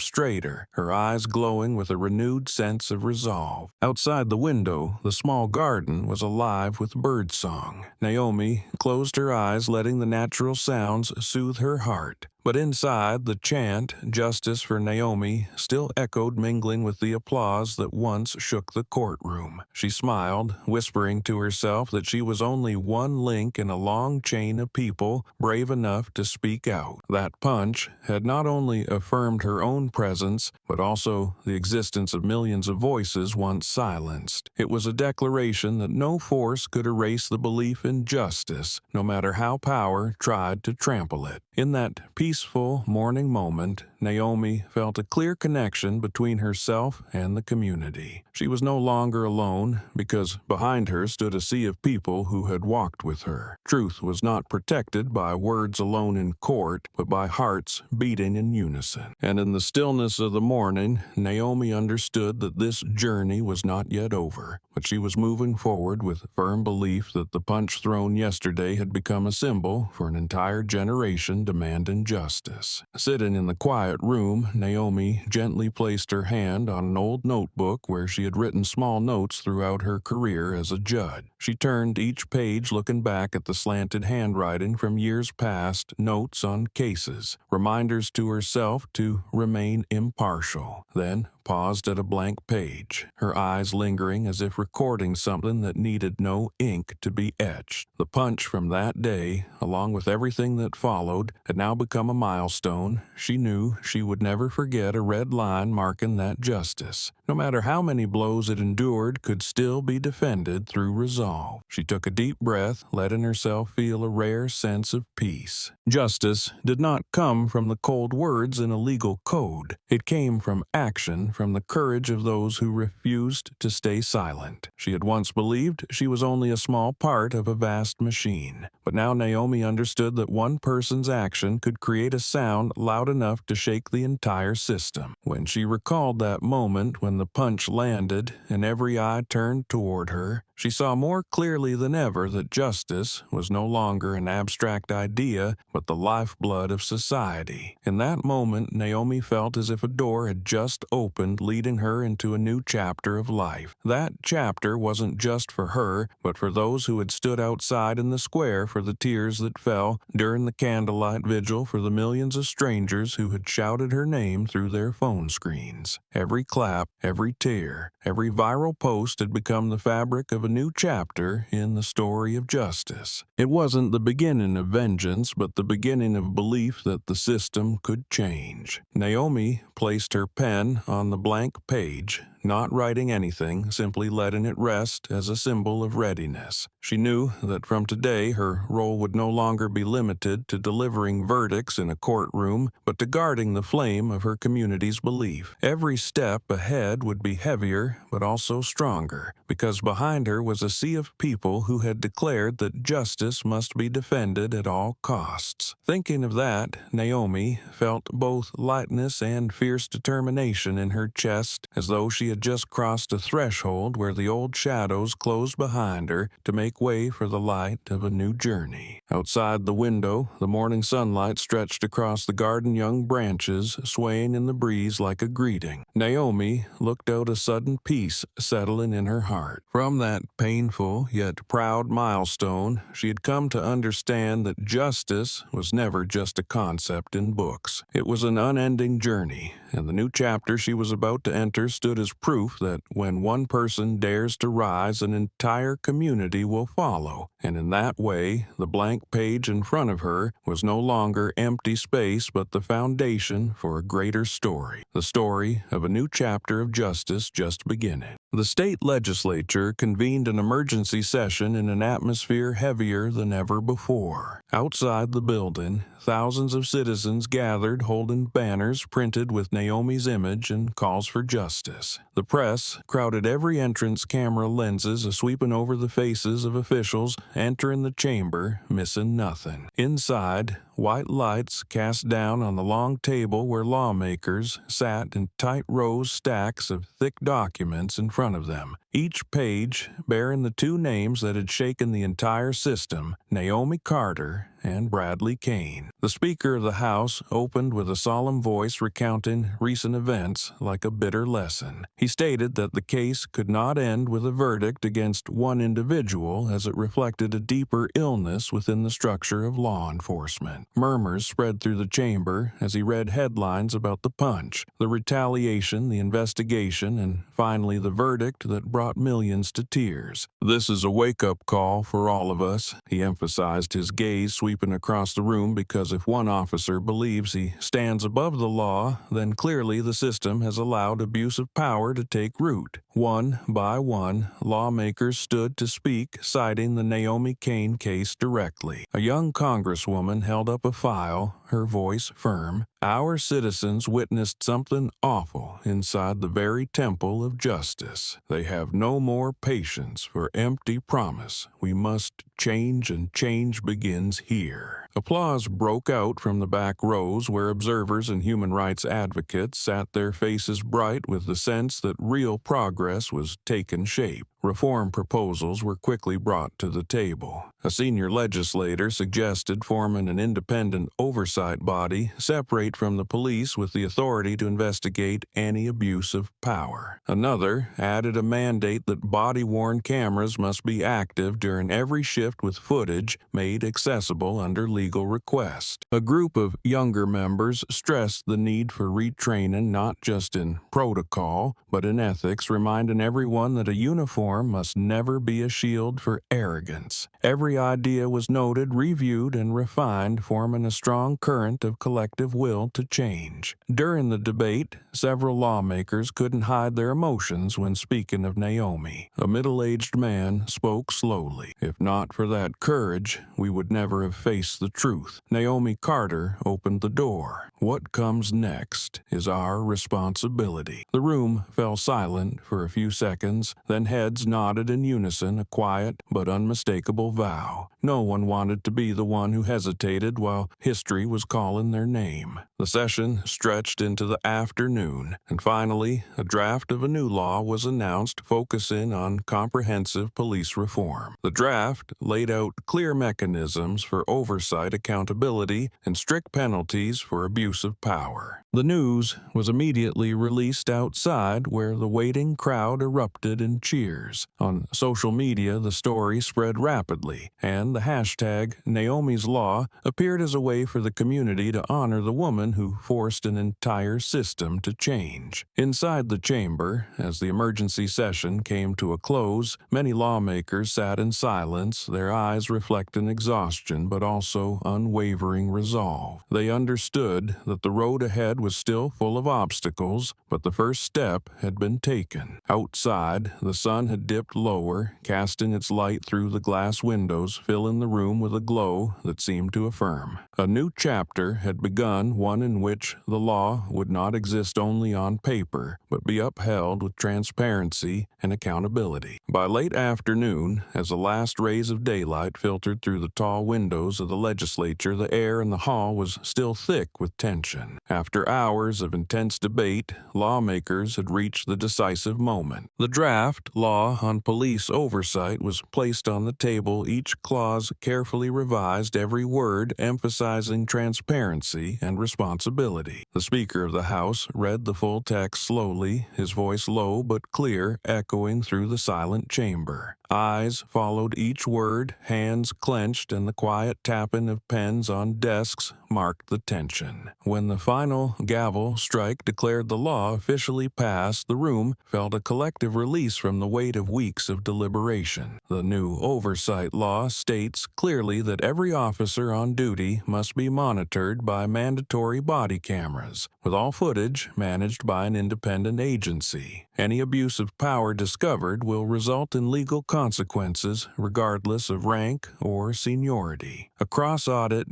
Speaker 1: straighter, her eyes glowing with a renewed sense of resolve. Outside the window, the small garden was alive with birdsong. Naomi closed her eyes, letting the natural sounds soothe her heart. But inside, the chant, "Justice for Naomi," still echoed, mingling with the applause that once shook the courtroom. She smiled, whispering to herself that she was only one link in a long chain of people brave enough to speak out. That punch had not only affirmed her own presence, but also the existence of millions of voices once silenced. It was a declaration that no force could erase the belief in justice, no matter how power tried to trample it. In that peaceful morning moment, Naomi felt a clear connection between herself and the community. She was no longer alone, because behind her stood a sea of people who had walked with her. Truth was not protected by words alone in court, but by hearts beating in unison. And in the stillness of the morning, Naomi understood that this journey was not yet over, but she was moving forward with firm belief that the punch thrown yesterday had become a symbol for an entire generation demanding justice. Sitting in the quiet room, Naomi gently placed her hand on an old notebook where she had written small notes throughout her career as a judge. She turned each page, looking back at the slanted handwriting from years past, notes on cases, reminders to herself to remain impartial. Then paused at a blank page, her eyes lingering as if recording something that needed no ink to be etched. The punch from that day, along with everything that followed, had now become a milestone. She knew she would never forget a red line marking that justice, no matter how many blows it endured, could still be defended through resolve. She took a deep breath, letting herself feel a rare sense of peace. Justice did not come from the cold words in a legal code. It came from action, from the courage of those who refused to stay silent. She had once believed she was only a small part of a vast machine, but now Naomi understood that one person's action could create a sound loud enough to shake the entire system. When she recalled that moment when the punch landed and every eye turned toward her, she saw more clearly than ever that justice was no longer an abstract idea, but the lifeblood of society. In that moment, Naomi felt as if a door had just opened, leading her into a new chapter of life. That chapter wasn't just for her, but for those who had stood outside in the square, for the tears that fell during the Candlelight Vigil, for the millions of strangers who had shouted her name through their phone screens. Every clap, every tear, every viral post had become the fabric of a new chapter in the story of justice. It wasn't the beginning of vengeance, but the beginning of belief that the system could change. Naomi placed her pen on the blank page, not writing anything, simply letting it rest as a symbol of readiness. She knew that from today her role would no longer be limited to delivering verdicts in a courtroom, but to guarding the flame of her community's belief. Every step ahead would be heavier, but also stronger, because behind her was a sea of people who had declared that justice must be defended at all costs. Thinking of that, Naomi felt both lightness and fierce determination in her chest, as though she had just crossed a threshold where the old shadows closed behind her to make way for the light of a new journey. Outside the window, the morning sunlight stretched across the garden, young branches swaying in the breeze like a greeting. Naomi looked out, a sudden peace settling in her heart. From that painful yet proud milestone, she had come to understand that justice was never just a concept in books. It was an unending journey, and the new chapter she was about to enter stood as proof that when one person dares to rise, an entire community will follow. And in that way, the blank page in front of her was no longer empty space but the foundation for a greater story, the story of a new chapter of justice just beginning. The state legislature convened an emergency session in an atmosphere heavier than ever before. Outside the building, thousands of citizens gathered holding banners printed with Naomi's image and calls for justice. The press crowded every entrance, camera lenses sweeping over the faces of officials entering the chamber, missing nothing. Inside, white lights cast down on the long table where lawmakers sat in tight rows, stacks of thick documents in front of them, each page bearing the two names that had shaken the entire system, Naomi Carter and Bradley Kane. The Speaker of the House opened with a solemn voice recounting recent events like a bitter lesson. He stated that the case could not end with a verdict against one individual, as it reflected a deeper illness within the structure of law enforcement. Murmurs spread through the chamber as he read headlines about the punch, the retaliation, the investigation, and finally the verdict that brought millions to tears. "This is a wake-up call for all of us," he emphasized, his gaze sweeping across the room, because if one officer believes he stands above the law, then clearly the system has allowed abuse of power to take root. One by one, lawmakers stood to speak, citing the Naomi Kane case directly. A young congresswoman held up a file, her voice firm. "Our citizens witnessed something awful inside the very temple of justice. They have no more patience for empty promise. We must change, and change begins here." Applause broke out from the back rows, where observers and human rights advocates sat, their faces bright with the sense that real progress was taking shape. Reform proposals were quickly brought to the table. A senior legislator suggested forming an independent oversight body separate from the police with the authority to investigate any abuse of power. Another added a mandate that body-worn cameras must be active during every shift, with footage made accessible under legal request. A group of younger members stressed the need for retraining not just in protocol, but in ethics, reminding everyone that a uniform must never be a shield for arrogance. Every idea was noted, reviewed, and refined, forming a strong current of collective will to change. During the debate, several lawmakers couldn't hide their emotions when speaking of Naomi. A middle-aged man spoke slowly. "If not for that courage, we would never have faced the truth." Naomi Carter opened the door. "What comes next is our responsibility." The room fell silent for a few seconds, then heads nodded in unison, a quiet but unmistakable vow. No one wanted to be the one who hesitated while history was calling their name. The session stretched into the afternoon, and finally, a draft of a new law was announced focusing on comprehensive police reform. The draft laid out clear mechanisms for oversight, accountability, and strict penalties for abuse of power. The news was immediately released outside, where the waiting crowd erupted in cheers. On social media, the story spread rapidly, and the hashtag Naomi's Law appeared as a way for the community to honor the woman who forced an entire system to change. Inside the chamber, as the emergency session came to a close, many lawmakers sat in silence, their eyes reflecting exhaustion but also unwavering resolve. They understood that the road ahead was still full of obstacles, but the first step had been taken. Outside, the sun had dipped lower, casting its light through the glass windows, filling the room with a glow that seemed to affirm. A new chapter had begun, one in which the law would not exist only on paper, but be upheld with transparency and accountability. By late afternoon, as the last rays of daylight filtered through the tall windows of the legislature, the air in the hall was still thick with tension. After hours of intense debate, lawmakers had reached the decisive moment. The draft law on police oversight was placed on the table, each clause carefully revised, every word emphasizing transparency and responsibility. The Speaker of the House read the full text slowly, his voice low but clear, echoing through the silent chamber. Eyes followed each word, hands clenched, and the quiet tapping of pens on desks marked the tension. When the final gavel strike declared the law officially passed, the room felt a collective release from the weight of weeks of deliberation. The new oversight law states clearly that every officer on duty must be monitored by mandatory body cameras, with all footage managed by an independent agency. Any abuse of power discovered will result in legal consequences regardless of rank or seniority. A cross-audit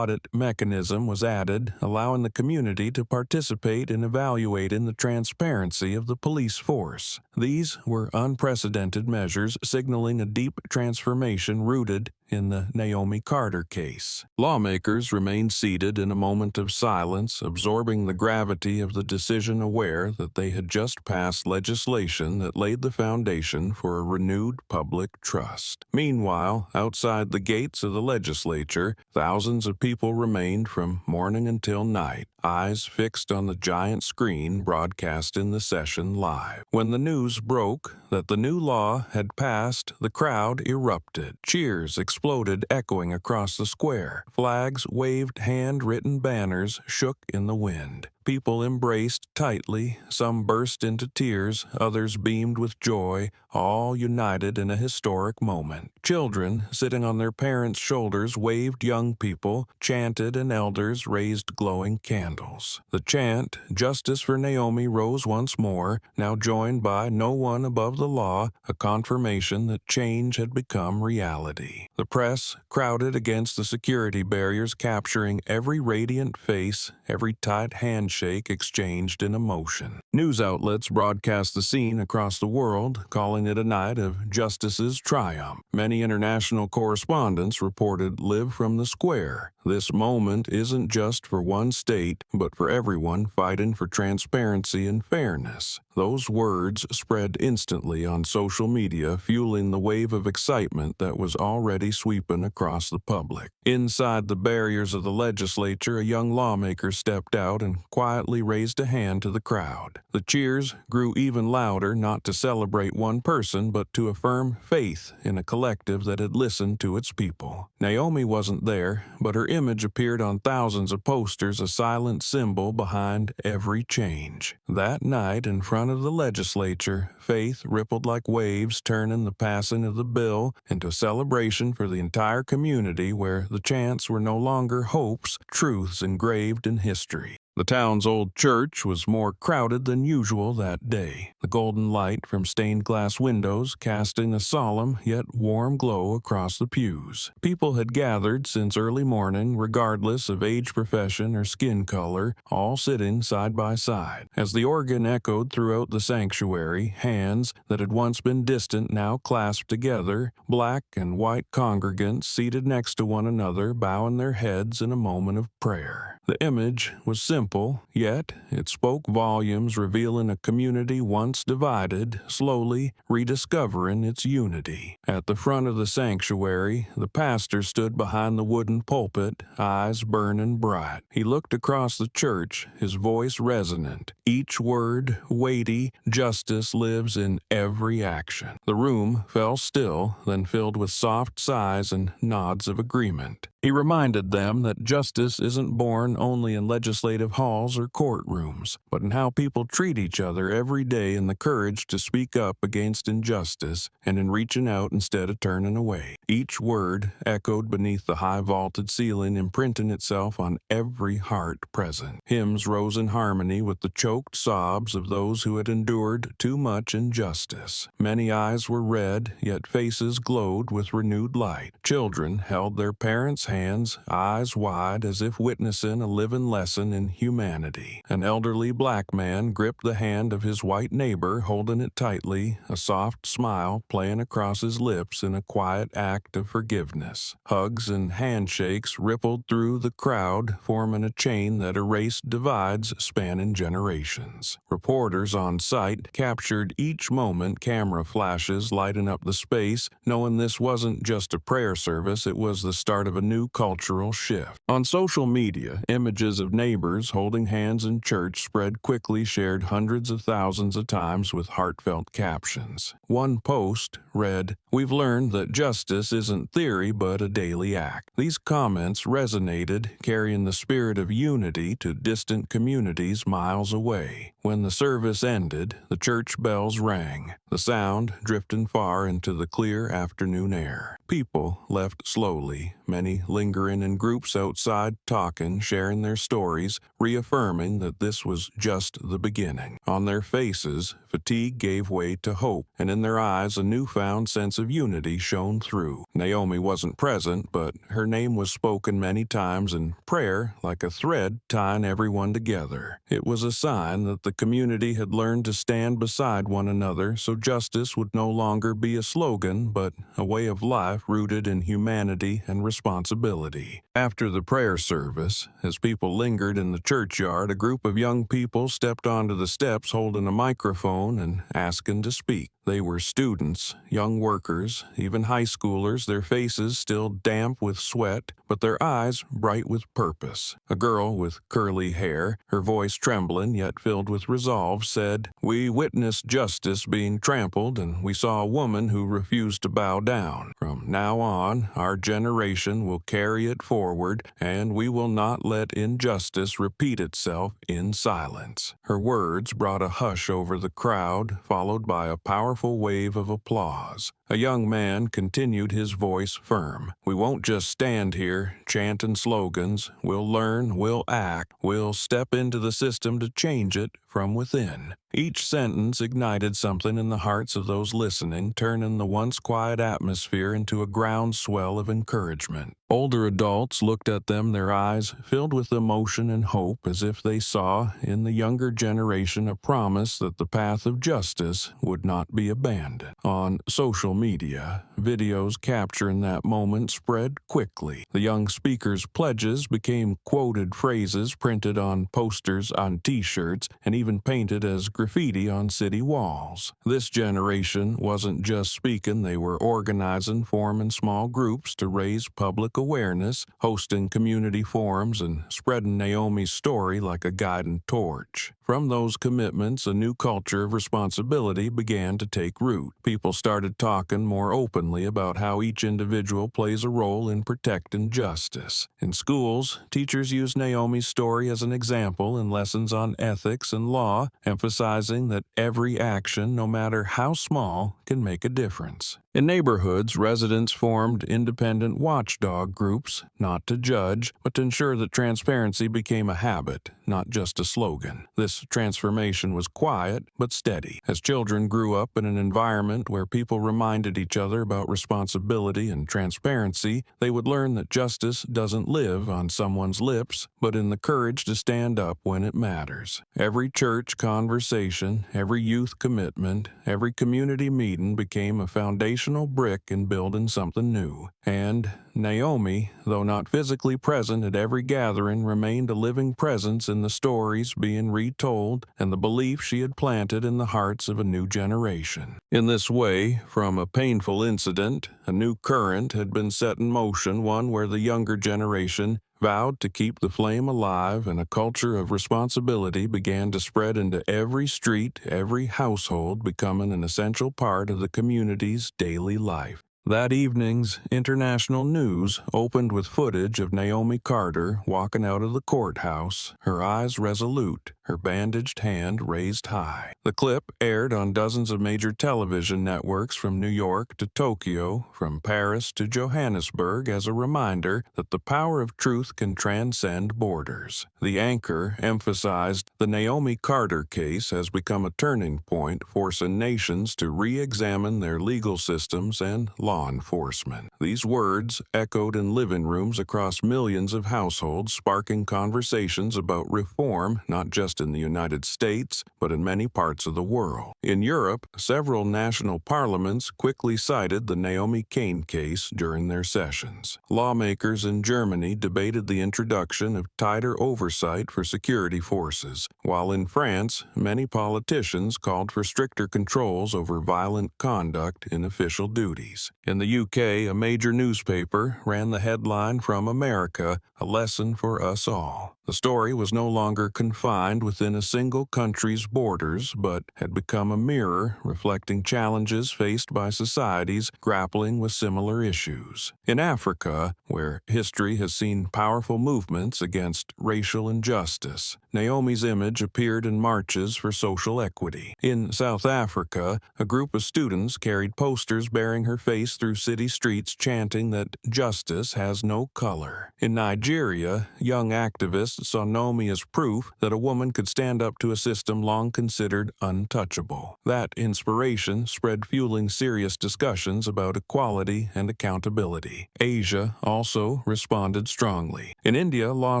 Speaker 1: mechanism was added, allowing the community to participate in evaluating the transparency of the police force. These were unprecedented measures signaling a deep transformation rooted in the Naomi Carter case. Lawmakers remained seated in a moment of silence, absorbing the gravity of the decision, aware that they had just passed legislation that laid the foundation for a renewed public trust. Meanwhile, outside the gates of the legislature, thousands of people remained from morning until night, eyes fixed on the giant screen broadcasting the session live. When the news broke that the new law had passed, the crowd erupted. Cheers exploded, echoing across the square. Flags waved, handwritten banners shook in the wind. People embraced tightly, some burst into tears, others beamed with joy, all united in a historic moment. Children, sitting on their parents' shoulders, waved young people, chanted, and elders raised glowing candles. The chant, "Justice for Naomi," rose once more, now joined by "No one above the law," a confirmation that change had become reality. The press crowded against the security barriers, capturing every radiant face, every tight handshake exchanged in emotion. News outlets broadcast the scene across the world, calling it a night of justice's triumph. Many international correspondents reported live from the square. This moment isn't just for one state, but for everyone fighting for transparency and fairness. Those words spread instantly on social media, fueling the wave of excitement that was already sweeping across the public. Inside the barriers of the legislature, a young lawmaker stepped out and quietly raised a hand to the crowd. The cheers grew even louder, not to celebrate one person, but to affirm faith in a collective that had listened to its people. Naomi wasn't there, but her image appeared on thousands of posters, a silent symbol behind every change. That night, in front of the legislature, faith rippled like waves, turning the passing of the bill into a celebration for the entire community, where the chants were no longer hopes, truths engraved in history. The town's old church was more crowded than usual that day, the golden light from stained glass windows casting a solemn yet warm glow across the pews. People had gathered since early morning, regardless of age, profession, or skin color, all sitting side by side. As the organ echoed throughout the sanctuary, hands that had once been distant now clasped together, black and white congregants seated next to one another, bowing their heads in a moment of prayer. The image was simple, yet it spoke volumes, revealing a community once divided, slowly rediscovering its unity. At the front of the sanctuary, the pastor stood behind the wooden pulpit, eyes burning bright. He looked across the church, his voice resonant, each word weighty. Justice lives in every action. The room fell still, then filled with soft sighs and nods of agreement. He reminded them that justice isn't born only in legislative halls or courtrooms, but in how people treat each other every day, in the courage to speak up against injustice and in reaching out instead of turning away. Each word echoed beneath the high vaulted ceiling, imprinting itself on every heart present. Hymns rose in harmony with the choked sobs of those who had endured too much injustice. Many eyes were red, yet faces glowed with renewed light. Children held their parents' hands, eyes wide, as if witnessing a living lesson in humanity. An elderly black man gripped the hand of his white neighbor, holding it tightly, a soft smile playing across his lips in a quiet act of forgiveness. Hugs and handshakes rippled through the crowd, forming a chain that erased divides spanning generations. Reporters on site captured each moment, camera flashes lighting up the space, knowing this wasn't just a prayer service, it was the start of a new new cultural shift. On social media, images of neighbors holding hands in church spread quickly, shared hundreds of thousands of times with heartfelt captions. One post read, "We've learned that justice isn't theory but a daily act." These comments resonated, carrying the spirit of unity to distant communities miles away. When the service ended, the church bells rang, the sound drifting far into the clear afternoon air. People left slowly, many lingering in groups outside, talking, sharing their stories, reaffirming that this was just the beginning. On their faces, fatigue gave way to hope, and in their eyes a newfound sense of unity shone through. Naomi wasn't present, but her name was spoken many times in prayer, like a thread tying everyone together. It was a sign that the community had learned to stand beside one another, so justice would no longer be a slogan, but a way of life rooted in humanity and responsibility. After the prayer service, as people lingered in the churchyard, a group of young people stepped onto the steps holding a microphone and asking to speak. They were students, young workers, even high schoolers, their faces still damp with sweat, but their eyes bright with purpose. A girl with curly hair, her voice trembling yet filled with resolve, said, "We witnessed justice being trampled, and we saw a woman who refused to bow down. From now on, our generation will carry it forward, and we will not let injustice repeat itself in silence." Her words brought a hush over the crowd, followed by a powerful wave of applause. A young man continued, his voice firm. "We won't just stand here chanting slogans. We'll learn, we'll act, we'll step into the system to change it from within." Each sentence ignited something in the hearts of those listening, turning the once quiet atmosphere into a groundswell of encouragement. Older adults looked at them, their eyes filled with emotion and hope, as if they saw in the younger generation a promise that the path of justice would not be abandoned. On social media, videos capturing that moment spread quickly. The young speaker's pledges became quoted phrases printed on posters, on t-shirts, and even painted as graffiti on city walls. This generation wasn't just speaking, they were organizing, forming small groups to raise public awareness, hosting community forums, and spreading Naomi's story like a guiding torch. From those commitments, a new culture of responsibility began to take root. People started talking more openly about how each individual plays a role in protecting justice. In schools, teachers used Naomi's story as an example in lessons on ethics and law, emphasizing that every action, no matter how small, can make a difference. In neighborhoods, residents formed independent watchdog groups, not to judge, but to ensure that transparency became a habit, not just a slogan. This transformation was quiet but steady. As children grew up in an environment where people reminded each other about responsibility and transparency, they would learn that justice doesn't live on someone's lips, but in the courage to stand up when it matters. Every church conversation, every youth commitment, every community meeting became a foundational brick in building something new. And Naomi, though not physically present at every gathering, remained a living presence in the stories being retold and the belief she had planted in the hearts of a new generation. In this way, from a painful incident, a new current had been set in motion, one where the younger generation vowed to keep the flame alive, and a culture of responsibility began to spread into every street, every household, becoming an essential part of the community's daily life. That evening's international news opened with footage of Naomi Carter walking out of the courthouse, her eyes resolute, her bandaged hand raised high. The clip aired on dozens of major television networks from New York to Tokyo, from Paris to Johannesburg, as a reminder that the power of truth can transcend borders. The anchor emphasized the Naomi Carter case has become a turning point, forcing nations to re-examine their legal systems and law enforcement. These words echoed in living rooms across millions of households, sparking conversations about reform, not just just in the United States, but in many parts of the world. In Europe, several national parliaments quickly cited the Naomi Kane case during their sessions. Lawmakers in Germany debated the introduction of tighter oversight for security forces, while in France, many politicians called for stricter controls over violent conduct in official duties. In the UK, a major newspaper ran the headline "From America, a lesson for us all." The story was no longer confined within a single country's borders, but had become a mirror reflecting challenges faced by societies grappling with similar issues. In Africa, where history has seen powerful movements against racial injustice, Naomi's image appeared in marches for social equity. In South Africa, a group of students carried posters bearing her face through city streets chanting that justice has no color. In Nigeria, young activists saw Naomi as proof that a woman could stand up to a system long considered untouchable. That inspiration spread, fueling serious discussions about equality and accountability. Asia also responded strongly. In India, law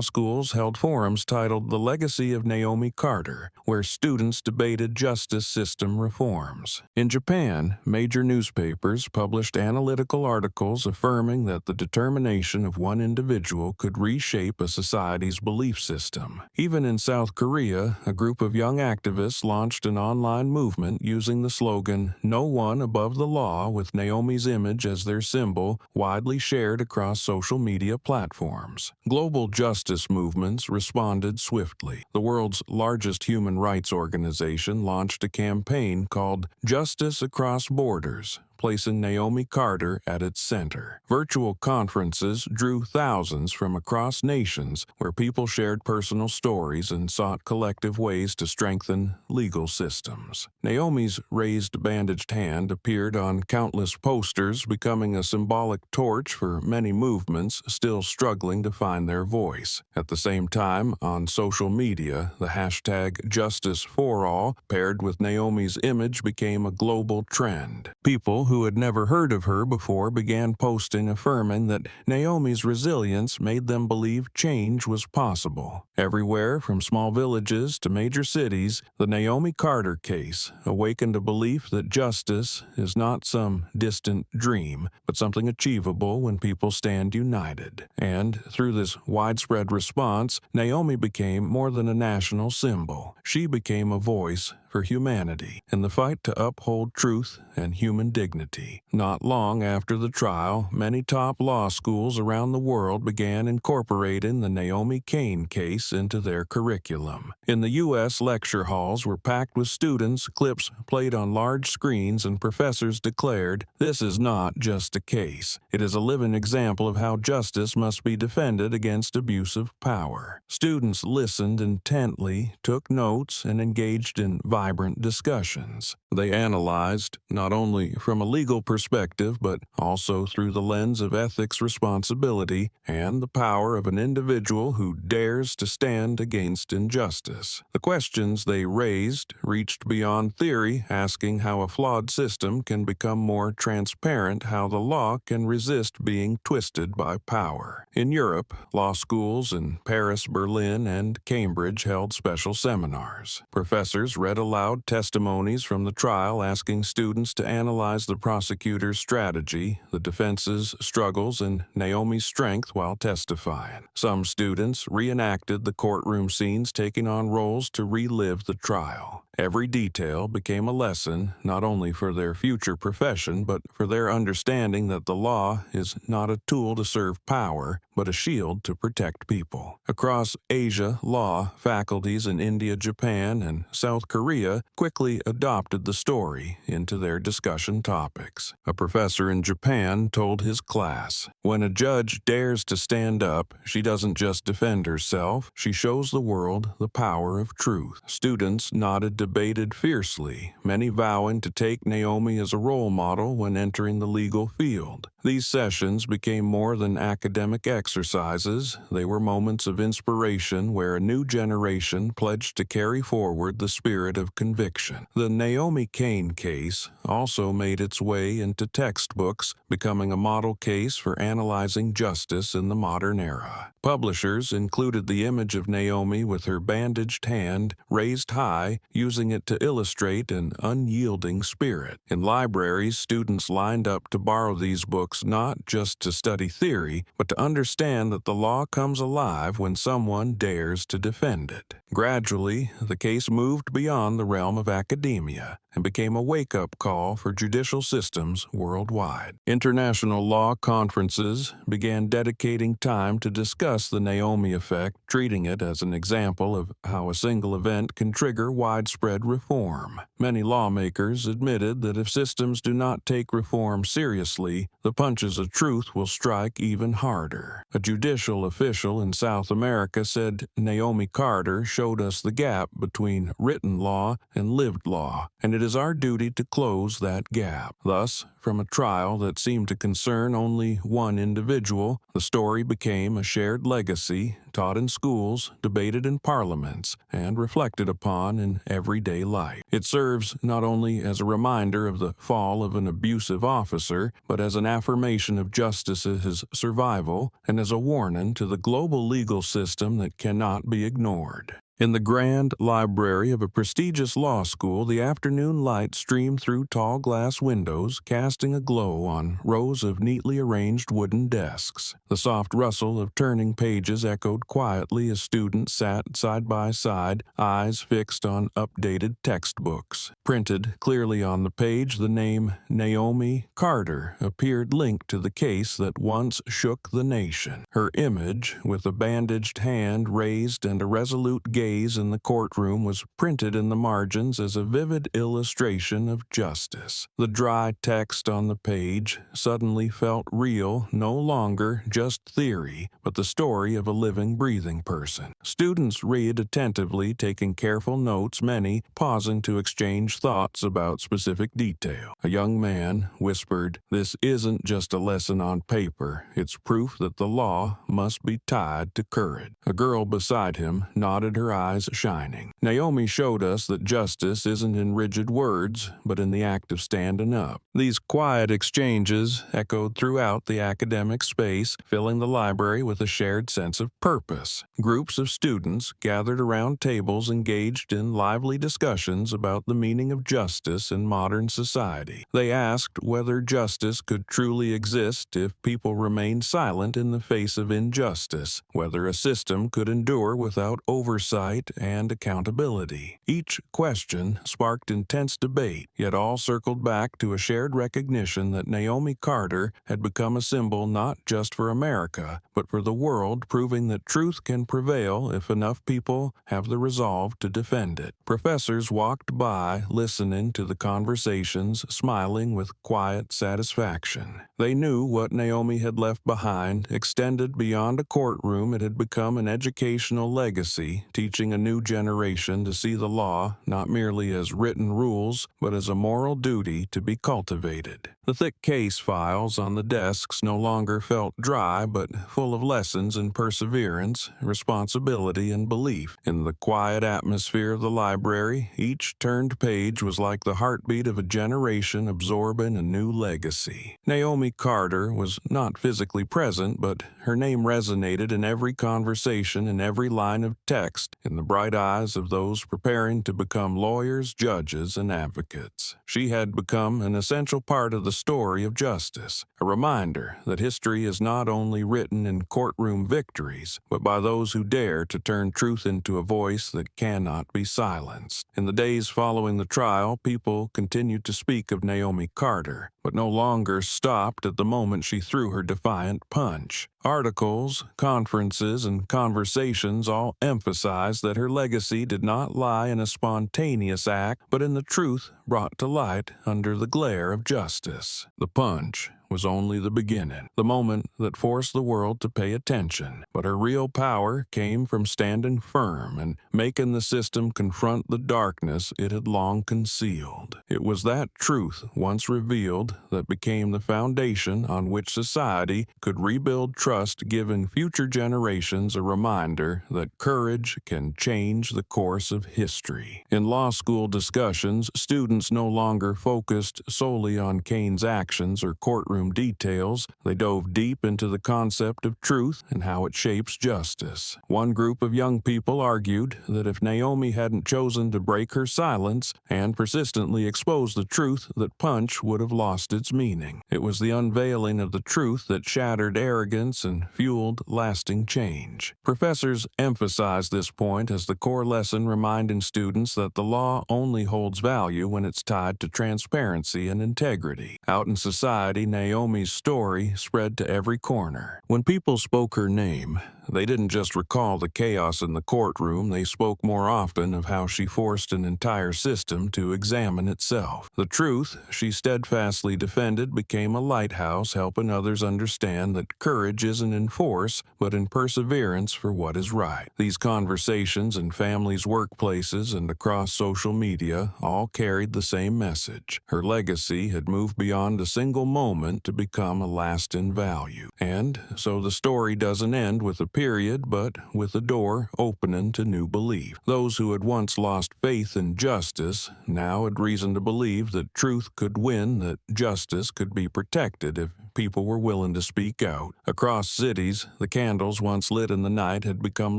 Speaker 1: schools held forums titled "The Legacy of Naomi Carter," where students debated justice system reforms. In Japan, major newspapers published analytical articles affirming that the determination of one individual could reshape a society's belief system. Even in South Korea, a group of young activists launched an online movement using the slogan "No one above the law," with Naomi's image as their symbol, widely shared across social media platforms. Global justice movements responded swiftly. The world's largest human rights organization launched a campaign called "Justice Across Borders," placing Naomi Carter at its center. Virtual conferences drew thousands from across nations, where people shared personal stories and sought collective ways to strengthen legal systems. Naomi's raised bandaged hand appeared on countless posters, becoming a symbolic torch for many movements still struggling to find their voice. At the same time, on social media, the hashtag #JusticeForAll, paired with Naomi's image, became a global trend. People who had never heard of her before began posting affirming that Naomi's resilience made them believe change was possible. Everywhere from small villages to major cities, the Naomi Carter case awakened a belief that justice is not some distant dream, but something achievable when people stand united. And through this widespread response, Naomi became more than a national symbol. She became a voice for humanity in the fight to uphold truth and human dignity. Not long after the trial, many top law schools around the world began incorporating the Naomi Kane case into their curriculum. In the U.S., lecture halls were packed with students, clips played on large screens, and professors declared, "This is not just a case. It is a living example of how justice must be defended against abuse of power." Students listened intently, took notes, and engaged in vibrant discussions. They analyzed, not only from a legal perspective, but also through the lens of ethics, responsibility, and the power of an individual who dares to stand against injustice. The questions they raised reached beyond theory, asking how a flawed system can become more transparent, how the law can resist being twisted by power. In Europe, law schools in Paris, Berlin, and Cambridge held special seminars. Professors read aloud testimonies from the trial, asking students to analyze the prosecutor's strategy, the defense's struggles, and Naomi's strength while testifying. Some students reenacted the courtroom scenes, taking on roles to relive the trial. Every detail became a lesson, not only for their future profession, but for their understanding that the law is not a tool to serve power, but a shield to protect people. Across Asia, law faculties in India, Japan, and South Korea quickly adopted the story into their discussion topics. A professor in Japan told his class, "When a judge dares to stand up, she doesn't just defend herself, she shows the world the power of truth." Students nodded debated fiercely, many vowing to take Naomi as a role model when entering the legal field. These sessions became more than academic exercises. They were moments of inspiration where a new generation pledged to carry forward the spirit of conviction. The Naomi Kane case also made its way into textbooks, becoming a model case for analyzing justice in the modern era. Publishers included the image of Naomi with her bandaged hand raised high, using it to illustrate an unyielding spirit. In libraries, students lined up to borrow these books not just to study theory, but to understand that the law comes alive when someone dares to defend it. Gradually, the case moved beyond the realm of academia and became a wake-up call for judicial systems worldwide. International law conferences began dedicating time to discuss the Naomi effect, treating it as an example of how a single event can trigger widespread reform. Many lawmakers admitted that if systems do not take reform seriously, the punches of truth will strike even harder. A judicial official in South America said Naomi Carter showed us the gap between written law and lived law, and it is our duty to close that gap. Thus, from a trial that seemed to concern only one individual, the story became a shared legacy, taught in schools, debated in parliaments, and reflected upon in everyday life. It serves not only as a reminder of the fall of an abusive officer, but as an affirmation of justice's survival and as a warning to the global legal system that cannot be ignored. In the grand library of a prestigious law school, the afternoon light streamed through tall glass windows, casting a glow on rows of neatly arranged wooden desks. The soft rustle of turning pages echoed quietly as students sat side by side, eyes fixed on updated textbooks. Printed clearly on the page, the name Naomi Carter appeared linked to the case that once shook the nation. Her image, with a bandaged hand raised and a resolute gaze in the courtroom, was printed in the margins as a vivid illustration of justice. The dry text on the page suddenly felt real, no longer just theory, but the story of a living, breathing person. Students read attentively, taking careful notes, many pausing to exchange thoughts about specific detail. A young man whispered, "This isn't just a lesson on paper. It's proof that the law must be tied to courage." A girl beside him nodded, her eyes shining. Naomi showed us that justice isn't in rigid words, but in the act of standing up. These quiet exchanges echoed throughout the academic space, filling the library with a shared sense of purpose. Groups of students gathered around tables, engaged in lively discussions about the meaning of justice in modern society. They asked whether justice could truly exist if people remained silent in the face of injustice, whether a system could endure without oversight and accountability. Each question sparked intense debate, yet all circled back to a shared recognition that Naomi Carter had become a symbol not just for America, but for the world, proving that truth can prevail if enough people have the resolve to defend it. Professors walked by, listening to the conversations, smiling with quiet satisfaction. They knew what Naomi had left behind extended beyond a courtroom. It had become an educational legacy, teaching a new generation to see the law not merely as written rules, but as a moral duty to be cultivated. The thick case files on the desks no longer felt dry, but full of lessons in perseverance, responsibility, and belief. In the quiet atmosphere of the library, each turned page was like the heartbeat of a generation absorbing a new legacy. Naomi Carter was not physically present, but her name resonated in every conversation and every line of text, in the bright eyes of those preparing to become lawyers, judges, and advocates. She had become an essential part of the story of justice, a reminder that history is not only written in courtroom victories, but by those who dare to turn truth into a voice that cannot be silenced. In the days following the trial, people continued to speak of Naomi Carter, but no longer stopped at the moment she threw her defiant punch. Articles, conferences, and conversations all emphasized that her legacy did not lie in a spontaneous act, but in the truth brought to light under the glare of justice. The punch was only the beginning, the moment that forced the world to pay attention. But her real power came from standing firm and making the system confront the darkness it had long concealed. It was that truth, once revealed, that became the foundation on which society could rebuild trust, giving future generations a reminder that courage can change the course of history. In law school discussions, students no longer focused solely on Kane's actions or courtroom details. They dove deep into the concept of truth and how it shapes justice. One group of young people argued that if Naomi hadn't chosen to break her silence and persistently expose the truth, that Punch would have lost its meaning. It was the unveiling of the truth that shattered arrogance and fueled lasting change. Professors emphasized this point as the core lesson, reminding students that the law only holds value when it's tied to transparency and integrity. Out in society, Naomi's story spread to every corner. When people spoke her name, they didn't just recall the chaos in the courtroom, they spoke more often of how she forced an entire system to examine itself. The truth she steadfastly defended became a lighthouse, helping others understand that courage isn't in force, but in perseverance for what is right. These conversations in families, workplaces, and across social media all carried the same message. Her legacy had moved beyond a single moment to become a lasting value. And so the story doesn't end with a period, but with a door opening to new belief. Those who had once lost faith in justice now had reason to believe that truth could win, that justice could be protected if people were willing to speak out. Across cities, the candles once lit in the night had become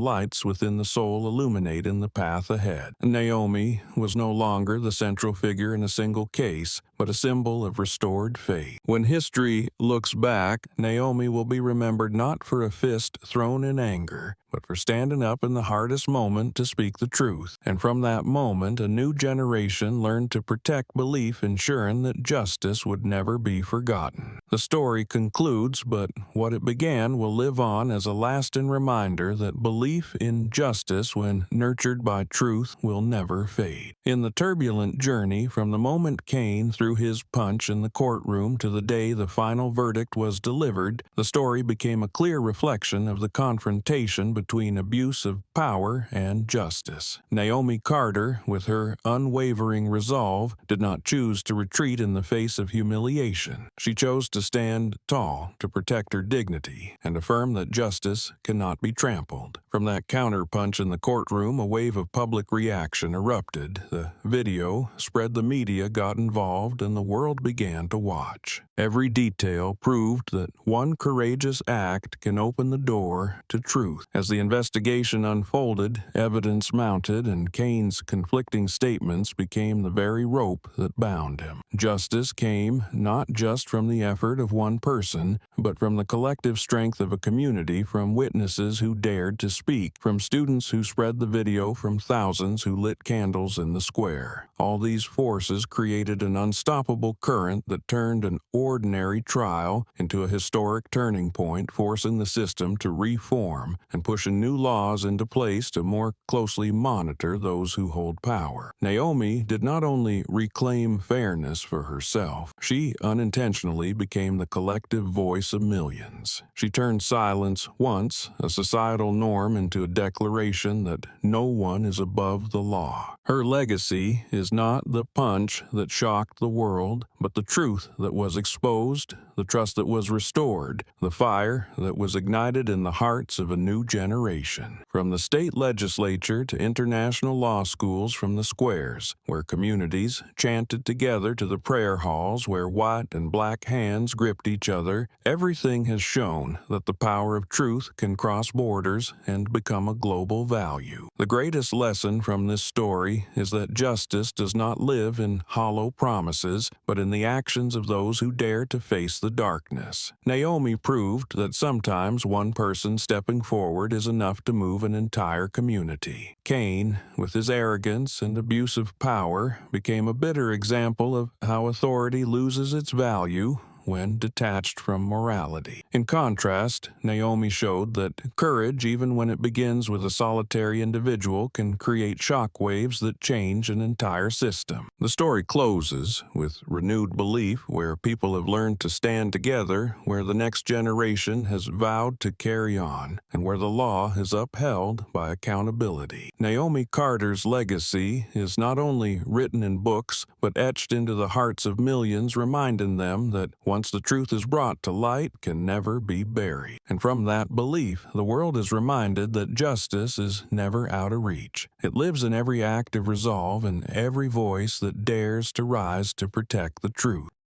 Speaker 1: lights within the soul, illuminating the path ahead. Naomi was no longer the central figure in a single case, but a symbol of restored faith. When history looks back, Naomi will be remembered not for a fist thrown in anger, but for standing up in the hardest moment to speak the truth. And from that moment, a new generation learned to protect belief, ensuring that justice would never be forgotten. The story concludes, but what it began will live on as a lasting reminder that belief in justice, when nurtured by truth, will never fade. In the turbulent journey from the moment Kane threw his punch in the courtroom to the day the final verdict was delivered, the story became a clear reflection of the confrontation between abuse of power and justice. Naomi Carter, with her unwavering resolve, did not choose to retreat in the face of humiliation. She chose to stand tall, to protect her dignity, and affirm that justice cannot be trampled. From that counterpunch in the courtroom, a wave of public reaction erupted. The video spread, the media got involved, and the world began to watch. Every detail proved that one courageous act can open the door to truth. As the investigation unfolded, evidence mounted, and Kane's conflicting statements became the very rope that bound him. Justice came not just from the effort of one person, but from the collective strength of a community, from witnesses who dared to speak, from students who spread the video, from thousands who lit candles in the square. All these forces created an unstoppable current that turned an ordinary trial into a historic turning point, forcing the system to reform and pushing new laws into place to more closely monitor those who hold power. Naomi did not only reclaim fairness for herself, she unintentionally became the collective voice of millions. She turned silence, once a societal norm, into a declaration that no one is above the law. Her legacy is not the punch that shocked the world, but the truth that was exposed, the trust that was restored, the fire that was ignited in the hearts of a new generation. From the state legislature to international law schools, from the squares, where communities chanted together, to the prayer halls where white and black hands gripped each other, everything has shown that the power of truth can cross borders and become a global value. The greatest lesson from this story is that justice does not live in hollow promises, but in the actions of those who dare to face the darkness. Naomi proved that sometimes one person stepping forward is enough to move an entire community. Kane, with his arrogance and abuse of power, became a bitter example of how authority loses its value when detached from morality. In contrast, Naomi showed that courage, even when it begins with a solitary individual, can create shockwaves that change an entire system. The story closes with renewed belief, where people have learned to stand together, where the next generation has vowed to carry on, and where the law is upheld by accountability. Naomi Carter's legacy is not only written in books, but etched into the hearts of millions, reminding them that once the truth is brought to light, can never be buried. And from that belief, the world is reminded that justice is never out of reach. It lives in every act of resolve and every voice that dares to rise to protect the truth.